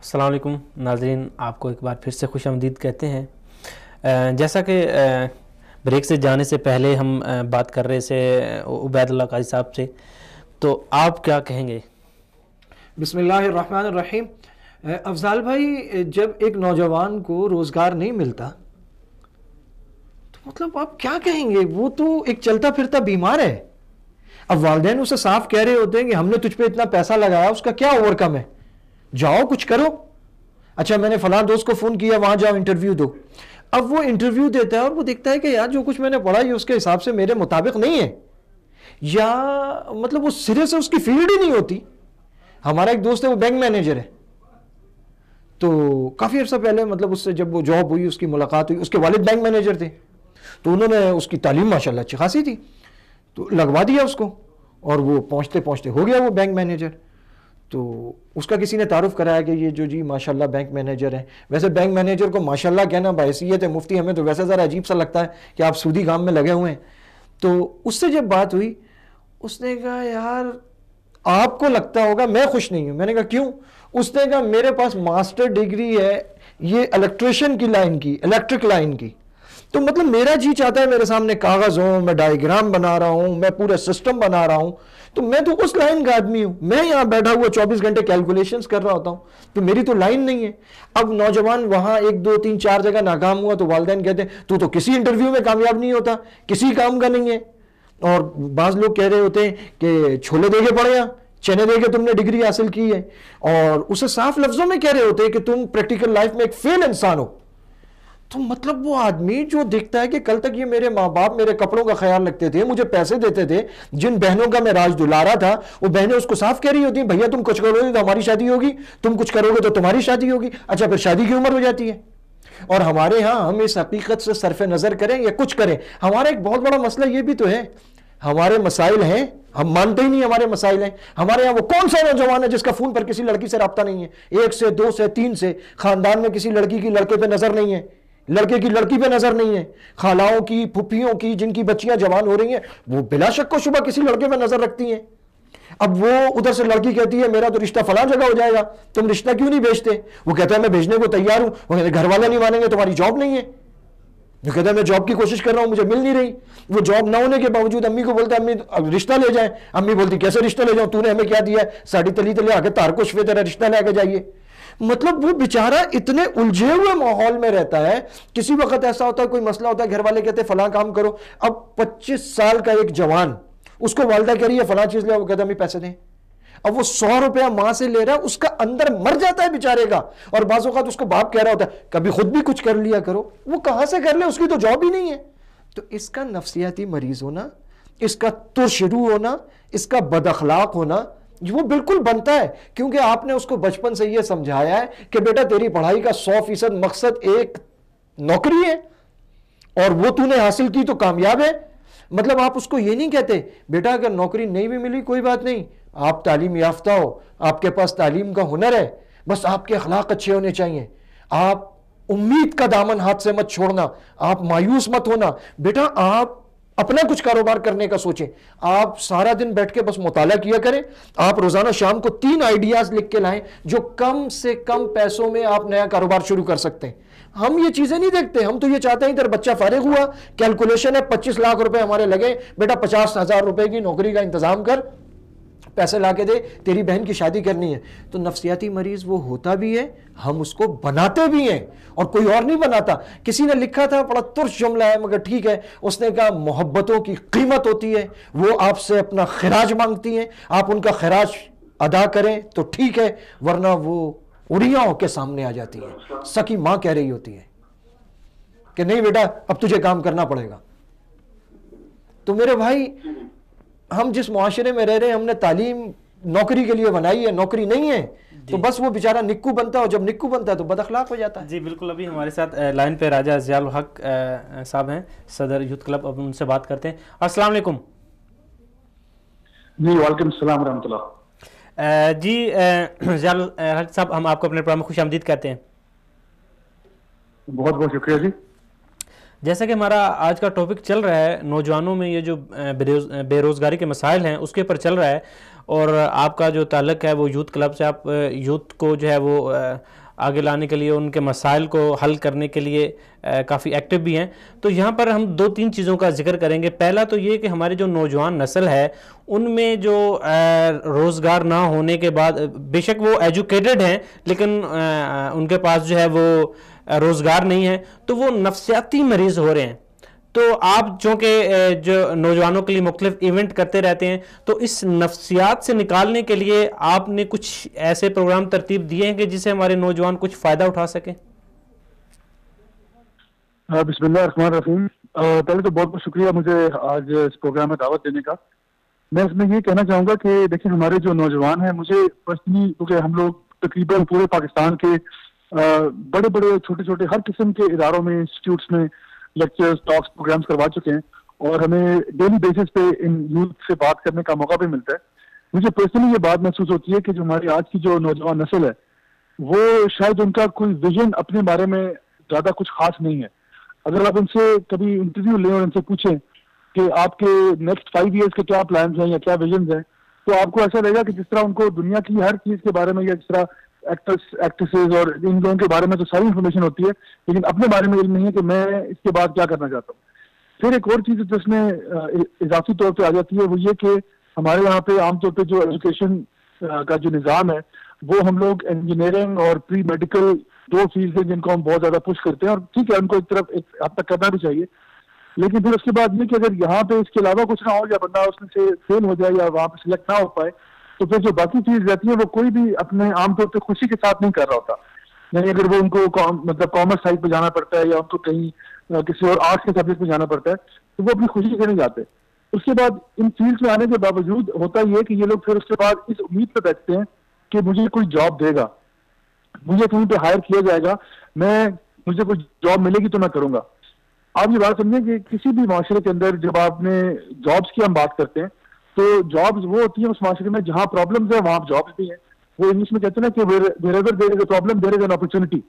السلام علیکم ناظرین، آپ کو ایک بار پھر سے خوش آمدید کہتے ہیں. جیسا کہ بریک سے جانے سے پہلے ہم بات کر رہے تھے عبید اللہ قاضی صاحب سے، تو آپ کیا کہیں گے؟ بسم اللہ الرحمن الرحیم. افضال بھائی، جب ایک نوجوان کو روزگار نہیں ملتا تو مطلب آپ کیا کہیں گے؟ وہ تو ایک چلتا پھرتا بیمار ہے. اب والدین اسے صاف کہہ رہے ہوتے ہیں کہ ہم نے تجھ پہ اتنا پیسہ لگایا، اس کا کیا اوور کم ہے، جاؤ کچھ کرو. اچھا میں نے فلاں دوست کو فون کیا، وہاں جاؤ انٹرویو دو. اب وہ انٹرویو دیتا ہے اور وہ دیکھتا ہے کہ یار جو کچھ میں نے پڑھا یہ اس کے حساب سے میرے مطابق نہیں ہے، یا مطلب وہ سرے سے اس کی فیلڈ ہی نہیں ہوتی. ہمارا ایک دوست ہے وہ بینک مینیجر ہے، تو کافی عرصہ پہلے مطلب اس سے جب وہ جاب ہوئی، اس کی ملاقات ہوئی، اس کے والد بینک مینیجر تھے، تو انہوں نے اس کی تعلیم ماشاءاللہ اچھی خاصی تھی تو لگوا دیا اس کو، اور وہ پہنچتے پہنچتے ہو گیا وہ بینک مینیجر. تو اس کا کسی نے تعارف کرایا کہ یہ جو جی ماشاءاللہ بینک مینیجر ہیں. ویسے بینک مینیجر کو ماشاءاللہ کہنا بحیثیت مفتی ہمیں تو ویسے ذرا عجیب سا لگتا ہے کہ آپ سودی کام میں لگے ہوئے ہیں. تو اس سے جب بات ہوئی اس نے کہا یار آپ کو لگتا ہوگا میں خوش نہیں ہوں. میں نے کہا کیوں؟ اس نے کہا میرے پاس ماسٹر ڈگری ہے یہ الیکٹریشین کی لائن کی، الیکٹرک لائن کی، تو مطلب میرا جی چاہتا ہے میرے سامنے کاغذ ہوں، میں ڈائیگرام بنا رہا ہوں، میں پورا سسٹم بنا رہا ہوں، تو میں تو اس لائن کا آدمی ہوں، میں یہاں بیٹھا ہوا 24 گھنٹے کیلکولیشنز کر رہا ہوتا ہوں، تو میری تو لائن نہیں ہے. اب نوجوان وہاں 1 2 3 4 جگہ ناکام ہوا تو والدین کہتے ہیں تو کسی انٹرویو میں کامیاب نہیں ہوتا، کسی کام کا نہیں ہے. اور بعض لوگ کہہ رہے ہوتے ہیں کہ چھولے دے کے پڑھے ہیں، چنے دے کے تم نے ڈگری حاصل کی ہے، اور اسے صاف لفظوں میں کہہ رہے ہوتے ہیں کہ تم پریکٹیکل لائف میں ایک فیل انسان ہو. تو مطلب وہ آدمی جو دیکھتا ہے کہ کل تک یہ میرے ماں باپ میرے کپڑوں کا خیال رکھتے تھے، مجھے پیسے دیتے تھے، جن بہنوں کا میں راج دلارا تھا، وہ بہنیں اس کو صاف کہہ رہی ہوتی ہیں بھیا تم کچھ کرو گے تو ہماری شادی ہوگی، تم کچھ کرو گے تو تمہاری شادی ہوگی. اچھا پھر شادی کی عمر ہو جاتی ہے. اور ہمارے ہاں ہم اس حقیقت سے صرف نظر کریں یا کچھ کریں، ہمارا ایک بہت بڑا مسئلہ یہ بھی تو ہے، ہمارے مسائل ہیں، ہم مانتے ہی نہیں ہمارے مسائل ہیں. ہمارے ہاں وہ کون سا نوجوان ہے جس کا فون پر کسی لڑکی سے رابطہ نہیں ہے، 1 سے 2 سے 3 سے، خاندان میں کسی لڑکی کی لڑکے پہ نظر نہیں ہے، لڑکے کی لڑکی پہ نظر نہیں ہے، خالاؤں کی پھپھیوں کی جن کی بچیاں جوان ہو رہی ہیں وہ بلا شک و شبہ کسی لڑکے پہ نظر رکھتی ہیں. اب وہ ادھر سے لڑکی کہتی ہے میرا تو رشتہ فلاں جگہ ہو جائے گا، تم رشتہ کیوں نہیں بھیجتے؟ وہ کہتا ہے میں بھیجنے کو تیار ہوں. وہ کہتے ہیں گھر والے نہیں مانیں گے، تمہاری جاب نہیں ہے. جو کہتا ہے میں جاب کی کوشش کر رہا ہوں مجھے مل نہیں رہی. وہ جاب نہ ہونے کے باوجود امی کو بولتا ہے امی رشتہ لے جائیں. امی بولتی کیسے رشتہ لے جاؤں، تو نے ہمیں کیا دیا ہے، ساڑی تلی تلے آگے تار کو شوے تیرا رشتہ لے کے جائیے. مطلب وہ بیچارہ اتنے الجھے ہوئے ماحول میں رہتا ہے. کسی وقت ایسا ہوتا ہے کوئی مسئلہ ہوتا ہے، گھر والے کہتے ہیں فلاں کام کرو. اب 25 سال کا ایک جوان، اس کو والدہ کہہ رہی ہے فلاں چیز لے، وہ کہتا ہے امی پیسے دیں. اب وہ 100 روپیہ ماں سے لے رہا ہے، اس کا اندر مر جاتا ہے بیچارے کا. اور بعض اوقات اس کو باپ کہہ رہا ہوتا ہے کبھی خود بھی کچھ کر لیا کرو. وہ کہاں سے کر لے، اس کی تو جاب ہی نہیں ہے. تو اس کا نفسیاتی مریض ہونا، اس کا ترشرو ہونا، اس کا بد اخلاق ہونا وہ بالکل بنتا ہے، کیونکہ آپ نے اس کو بچپن سے یہ سمجھایا ہے کہ بیٹا تیری پڑھائی کا 100% مقصد ایک نوکری ہے اور وہ تو نے حاصل کی تو کامیاب ہے. مطلب آپ اس کو یہ نہیں کہتے بیٹا اگر نوکری نہیں بھی ملی کوئی بات نہیں، آپ تعلیم یافتہ ہو، آپ کے پاس تعلیم کا ہنر ہے، بس آپ کے اخلاق اچھے ہونے چاہیے، آپ امید کا دامن ہاتھ سے مت چھوڑنا، آپ مایوس مت ہونا. بیٹا آپ اپنا کچھ کاروبار کرنے کا سوچیں، آپ سارا دن بیٹھ کے بس مطالعہ کیا کریں، آپ روزانہ شام کو 3 آئیڈیاز لکھ کے لائیں جو کم سے کم پیسوں میں آپ نیا کاروبار شروع کر سکتے ہیں. ہم یہ چیزیں نہیں دیکھتے، ہم تو یہ چاہتے ہیں ادھر بچہ فارغ ہوا، کیلکولیشن ہے 25 لاکھ روپے ہمارے لگے، بیٹا 50,000 روپے کی نوکری کا انتظام کر، پیسے لا کے دے، تیری بہن کی شادی کرنی ہے. تو نفسیاتی مریض وہ ہوتا بھی ہے، ہم اس کو بناتے بھی ہیں، اور کوئی اور نہیں بناتا. کسی نے لکھا تھا، بڑا ترش جملہ ہے مگر ٹھیک ہے، اس نے کہا محبتوں کی قیمت ہوتی ہے، وہ آپ سے اپنا خراج مانگتی ہیں، آپ ان کا خراج ادا کریں تو ٹھیک ہے، ورنہ وہ اڑیاں ہو کے سامنے آ جاتی ہے. سکی ماں کہہ رہی ہوتی ہے کہ نہیں بیٹا اب تجھے کام کرنا پڑے گا. تو میرے بھائی ہم جس معاشرے میں رہ رہے ہیں، ہم نے تعلیم نوکری کے لیے بنائی ہے، نوکری نہیں ہے تو بس وہ بیچارہ نکو بنتا ہے، اور جب نکو بنتا ہے تو بد اخلاق ہو جاتا ہے. جی بالکل. ابھی ہمارے ساتھ لائن پہ راجہ ضیاء الحق صاحب ہیں، صدر یوتھ کلب. اب ان سے بات کرتے ہیں. السلام علیکم. جی وعلیکم السلام ورحمۃ اللہ. جی ضیاء الحق صاحب، ہم آپ کو اپنے پروگرام میں خوش آمدید کہتے ہیں. بہت بہت شکریہ جی. جیسا کہ ہمارا آج کا ٹاپک چل رہا ہے، نوجوانوں میں یہ جو بے روزگاری کے مسائل ہیں اس کے اوپر چل رہا ہے، اور آپ کا جو تعلق ہے وہ یوتھ کلب سے، آپ یوتھ کو جو ہے وہ آگے لانے کے لیے، ان کے مسائل کو حل کرنے کے لیے کافی ایکٹیو بھی ہیں. تو یہاں پر ہم 2-3 چیزوں کا ذکر کریں گے. پہلا تو یہ کہ ہماری جو نوجوان نسل ہے ان میں جو روزگار نہ ہونے کے بعد، بے شک وہ ایجوکیٹڈ ہیں لیکن ان کے پاس جو ہے وہ روزگار نہیں ہے، تو وہ نفسیاتی مریض ہو رہے ہیں. تو آپ چونکہ جو نوجوانوں کے لیے مختلف ایونٹ کرتے رہتے ہیں، تو اس نفسیات سے نکالنے کے لیے آپ نے کچھ ایسے پروگرام ترتیب دیے ہیں کہ جس سے ہمارے نوجوان کچھ فائدہ اٹھا سکیں؟ بسم اللہ الرحمن الرحیم. پہلے تو بہت بہت شکریہ مجھے آج اس پروگرام میں دعوت دینے کا. میں اس میں یہ کہنا چاہوں گا کہ دیکھیں ہمارے جو نوجوان ہیں، مجھے پرسنلی، کیونکہ ہم لوگ تقریباً پورے پاکستان کے بڑے بڑے چھوٹے چھوٹے ہر قسم کے اداروں میں، انسٹیٹیوٹس میں لیکچرز، ٹاکس، پروگرامس کروا چکے ہیں، اور ہمیں ڈیلی بیسس پہ ان یوتھ سے بات کرنے کا موقع بھی ملتا ہے. مجھے پرسنلی یہ بات محسوس ہوتی ہے کہ جو ہماری آج کی جو نوجوان نسل ہے، وہ شاید ان کا کوئی ویژن اپنے بارے میں زیادہ کچھ خاص نہیں ہے. اگر آپ ان سے کبھی انٹرویو لیں اور ان سے پوچھیں کہ آپ کے نیکسٹ 5 ایئرس کے کیا پلانز ہیں یا کیا ویژنز ہیں، تو آپ کو ایسا لگے گا کہ جس طرح ان کو دنیا کی ہر چیز کے بارے میں، یا جس طرح ایکٹرس، ایکٹریسز اور ان لوگوں کے بارے میں تو ساری انفارمیشن ہوتی ہے، لیکن اپنے بارے میں علم نہیں ہے کہ میں اس کے بعد کیا کرنا چاہتا ہوں. پھر ایک اور چیز جس میں اضافی طور پہ آ جاتی ہے، وہ یہ کہ ہمارے یہاں پہ عام طور پہ جو ایجوکیشن کا جو نظام ہے، وہ ہم لوگ انجینئرنگ اور پری میڈیکل 2 فیلڈ ہیں جن کو ہم بہت زیادہ پش کرتے ہیں، اور ٹھیک ہے ان کو ایک حد تک کرنا بھی چاہیے. لیکن پھر اس کے بعد یہ کہ اگر یہاں پہ اس کے علاوہ کچھ نہ ہو، یا بندہ اس میں سے فیل ہو جائے یا وہاں پہ سلیکٹ نہ ہو پائے، تو پھر جو باقی چیز رہتی ہے وہ کوئی بھی اپنے عام طور پہ خوشی کے ساتھ نہیں کر رہا ہوتا. یعنی اگر وہ ان کو مطلب کامرس سائڈ پہ جانا پڑتا ہے، یا ان کو کہیں کسی اور آرٹس کے سبجیکٹ پہ جانا پڑتا ہے، تو وہ اپنی خوشی سے نہیں جاتے. اس کے بعد ان فیلڈ میں آنے کے باوجود ہوتا یہ کہ یہ لوگ پھر اس کے بعد اس امید پہ بیٹھتے ہیں کہ مجھے کوئی جاب دے گا، مجھے کہیں پہ ہائر کیا جائے گا، مجھے کوئی جاب ملے گی تو میں کروں گا. آپ یہ بات سمجھیں کہ کسی بھی معاشرے کے اندر جب آپ نے جابس کی ہم بات کرتے ہیں، تو جابس وہ ہوتی ہیں اس معاشرے میں جہاں پرابلمز ہیں وہاں جابس بھی ہیں. وہ انگلش میں کہتے ہیں نا کہ wherever there is a problem there is an opportunity.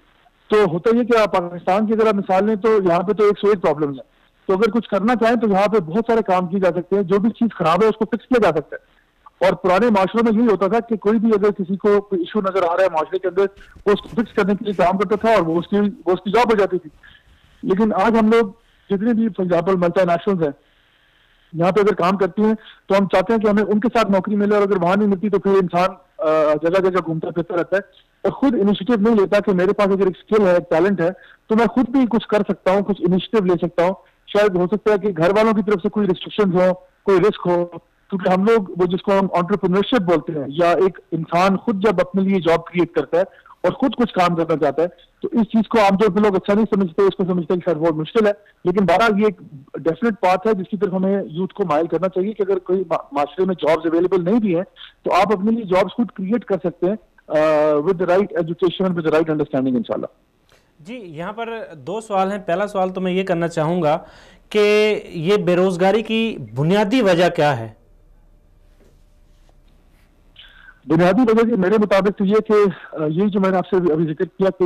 تو ہوتا یہ کہ آپ پاکستان کی اگر آپ مثال لیں تو یہاں پہ تو 101 پرابلمز ہیں. تو اگر کچھ کرنا چاہیں تو یہاں پہ بہت سارے کام کیے جا سکتے ہیں. جو بھی چیز خراب ہے اس کو فکس کیا جا سکتا ہے. اور پرانے معاشروں میں یہی ہوتا تھا کہ کوئی بھی اگر کسی کو کوئی ایشو نظر آ رہا ہے معاشرے کے اندر، وہ اس کو فکس کرنے کے لیے کام کرتا تھا، اور وہ اس کی جاب ہو جاتی تھی. لیکن آج ہم لوگ جتنے بھی فار ایگزامپل ملٹی نیشنلز ہیں، یہاں پہ اگر کام کرتی ہیں تو ہم چاہتے ہیں کہ ہمیں ان کے ساتھ نوکری ملے، اور اگر وہاں نہیں ملتی تو پھر انسان جگہ جگہ گھومتا پھرتا رہتا ہے اور خود انیشیٹو نہیں لیتا کہ میرے پاس اگر ایک اسکل ہے، ایک ٹیلنٹ ہے، تو میں خود بھی کچھ کر سکتا ہوں، کچھ انیشیٹو لے سکتا ہوں. شاید ہو سکتا ہے کہ گھر والوں کی طرف سے کوئی ریسٹرکشنز ہو، کوئی رسک ہو، کیونکہ ہم لوگ وہ جس کو ہم انٹرپرینورشپ بولتے ہیں، یا ایک انسان خود جب اپنے لیے جاب کریٹ کرتا ہے اور خود کچھ کام کرنا چاہتا ہے، تو اس چیز کو عام طور پہ لوگ اچھا نہیں سمجھتے، اس کو سمجھتے ہیں کہ شاید بہت مشکل ہے. لیکن بہرحال یہ ایک ڈیفینیٹ بات ہے جس کی طرف ہمیں یوتھ کو مائل کرنا چاہیے کہ اگر کوئی معاشرے میں جابز اویلیبل نہیں بھی ہیں تو آپ اپنے لیے جابز خود کریٹ کر سکتے ہیں with the right education, with the right understanding انشاءاللہ. جی، یہاں پر 2 سوال ہیں. پہلا سوال تو میں یہ کرنا چاہوں گا کہ یہ بے روزگاری کی بنیادی وجہ کیا ہے؟ بنیادی وجہ میرے مطابق تو یہ کہ یہی جو میں نے آپ سے ابھی ذکر کیا کہ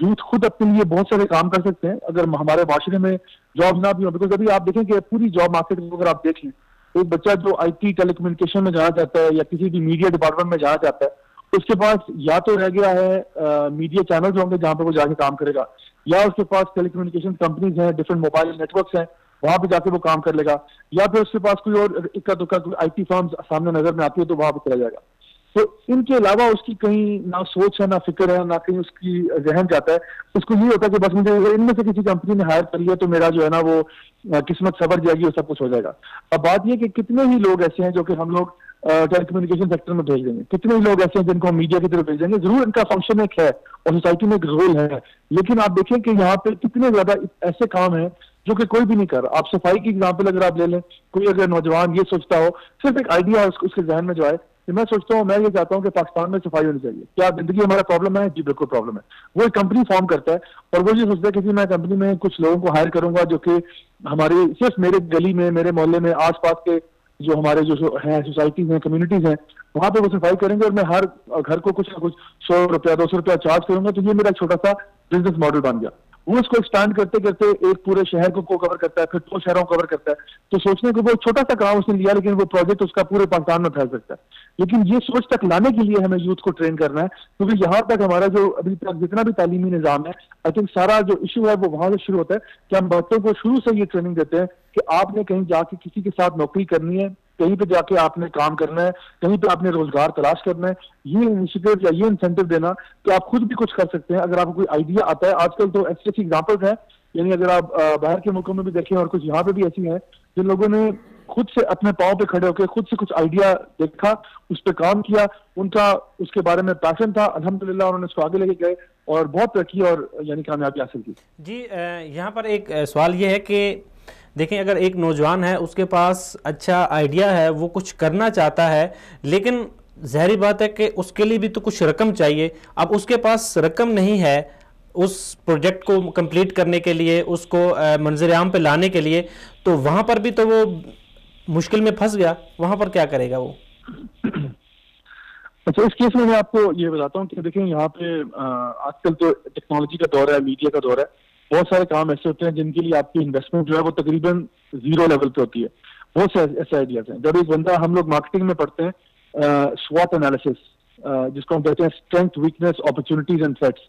یوتھ خود اپنے لیے بہت سارے کام کر سکتے ہیں اگر ہمارے معاشرے میں جاب نہ بھی ہو. بیکاز ابھی آپ دیکھیں کہ پوری جاب مارکیٹ کو اگر آپ دیکھ لیں، ایک بچہ جو آئی ٹی ٹیلی کمیونیکیشن میں جانا چاہتا ہے یا کسی بھی میڈیا ڈپارٹمنٹ میں جانا چاہتا ہے، اس کے پاس یا تو رہ گیا ہے میڈیا چینلز ہوں گے جہاں پہ وہ جا کے کام کرے گا، یا اس کے پاس ٹیلی کمیونیکیشن کمپنیز ہیں، ڈفرینٹ موبائل نیٹورکس ہیں، وہاں پہ جا کے وہ کام کر لے گا، یا پھر اس کے پاس کوئی اور اکا دکا کوئی آئی ٹی فرمز سامنے نظر میں آتی ہے تو وہاں پہ چلا جائے گا. تو ان کے علاوہ اس کی کہیں نہ سوچ ہے، نہ فکر ہے، نہ کہیں اس کی ذہن جاتا ہے. اس کو یہ ہوتا ہے کہ بس مجھے ان میں سے کسی کمپنی نے ہائر کر لیا تو میرا جو ہے نا وہ قسمت سنور جائے گی اور سب کچھ ہو جائے گا. اب بات یہ کہ کتنے ہی لوگ ایسے ہیں جو کہ ہم لوگ ٹیلی کمیونیکیشن سیکٹر میں بھیج دیں گے، کتنے ہی لوگ ایسے ہیں جن کو ہم میڈیا کی طرف بھیج دیں گے. ضرور ان کا فنکشن ایک ہے اور سوسائٹی میں ایک رول ہے، لیکن آپ دیکھیں کہ یہاں پہ کتنے زیادہ ایسے کام ہیں جو کہ کوئی بھی نہیں کر رہا. آپ صفائی کی اگزامپل اگر آپ لے لیں، کوئی اگر نوجوان یہ سوچتا ہو، صرف ایک آئیڈیا اس کے ذہن میں جو آئے کہ میں سوچتا ہوں، میں یہ چاہتا ہوں کہ پاکستان میں صفائی ہونی چاہیے، کیا زندگی ہمارا پرابلم ہے؟ جی بالکل پرابلم ہے. وہ ایک کمپنی فارم کرتا ہے اور وہ یہ سوچتا ہے کہ میں کمپنی میں کچھ لوگوں کو ہائر کروں گا جو کہ ہمارے صرف میرے گلی میں، میرے محلے میں، آس پاس کے جو ہمارے جو ہیں سوسائٹیز ہیں، کمیونٹیز ہیں، وہاں پہ وہ صفائی کریں گے اور میں ہر گھر کو کچھ نہ کچھ 100 روپیہ 200 روپیہ چارج کروں گا. تو یہ میرا چھوٹا سا بزنس ماڈل بن گیا. وہ اس کو ایکسپینڈ کرتے کرتے ایک پورے شہر کو کور کرتا ہے، پھر 2 شہروں کو کور کرتا ہے. تو سوچنے کو وہ چھوٹا سا کام اس نے لیا، لیکن وہ پروجیکٹ اس کا پورے پاکستان میں پھیل سکتا ہے. لیکن یہ سوچ تک لانے کے لیے ہمیں یوتھ کو ٹرین کرنا ہے، کیونکہ یہاں تک ہمارا جو ابھی تک جتنا بھی تعلیمی نظام ہے، آئی تھنک سارا جو ایشو ہے وہ وہاں سے شروع ہوتا ہے کہ ہم بچوں کو شروع سے یہ ٹریننگ دیتے ہیں کہ آپ نے کہیں جا کے کسی کے ساتھ نوکری کرنی ہے، کہیں پہ جا کے آپ نے کام کرنا ہے، کہیں پہ آپ نے روزگار تلاش کرنا ہے. یہ انیشیٹو یا یہ انسینٹو دینا کہ آپ خود بھی کچھ کر سکتے ہیں. اگر آپ کو کوئی آئیڈیا آتا ہے، آج کل تو ایسی ایسی ایگزامپلس ہیں یعنی اگر آپ باہر کے ملکوں میں بھی دیکھیں اور کچھ یہاں پہ بھی ایسی ہیں جن لوگوں نے خود سے اپنے پاؤں پہ کھڑے ہو کے خود سے کچھ آئیڈیا دیکھا, اس پہ کام کیا, ان کا اس کے بارے میں پیشن تھا, الحمدللہ انہوں نے اس کو آگے لے کے گئے اور بہت ترقی اور یعنی کامیابی حاصل کی. جی یہاں پر ایک سوال یہ ہے کہ دیکھیں اگر ایک نوجوان ہے, اس کے پاس اچھا آئیڈیا ہے, وہ کچھ کرنا چاہتا ہے, لیکن ظاہری بات ہے کہ اس کے لیے بھی تو کچھ رقم چاہیے. اب اس کے پاس رقم نہیں ہے اس پروجیکٹ کو کمپلیٹ کرنے کے لیے, اس کو منظر عام پہ لانے کے لیے, تو وہاں پر بھی تو وہ مشکل میں پھنس گیا, وہاں پر کیا کرے گا وہ؟ اچھا, اس کیس میں آپ کو یہ بتاتا ہوں کہ دیکھیں یہاں پہ آج کل تو ٹیکنالوجی کا دور ہے, میڈیا کا دور ہے, بہت سارے کام ایسے ہوتے ہیں جن کے لیے آپ کی انویسٹمنٹ جو ہے وہ تقریباً 0 لیول پہ ہوتی ہے. بہت سے ایسے آئیڈیاز ہیں. جب ایک بندہ, ہم لوگ مارکیٹنگ میں پڑھتے ہیں SWOT انالیسس, جس کو ہم کہتے ہیں strength, weakness, opportunities and threats.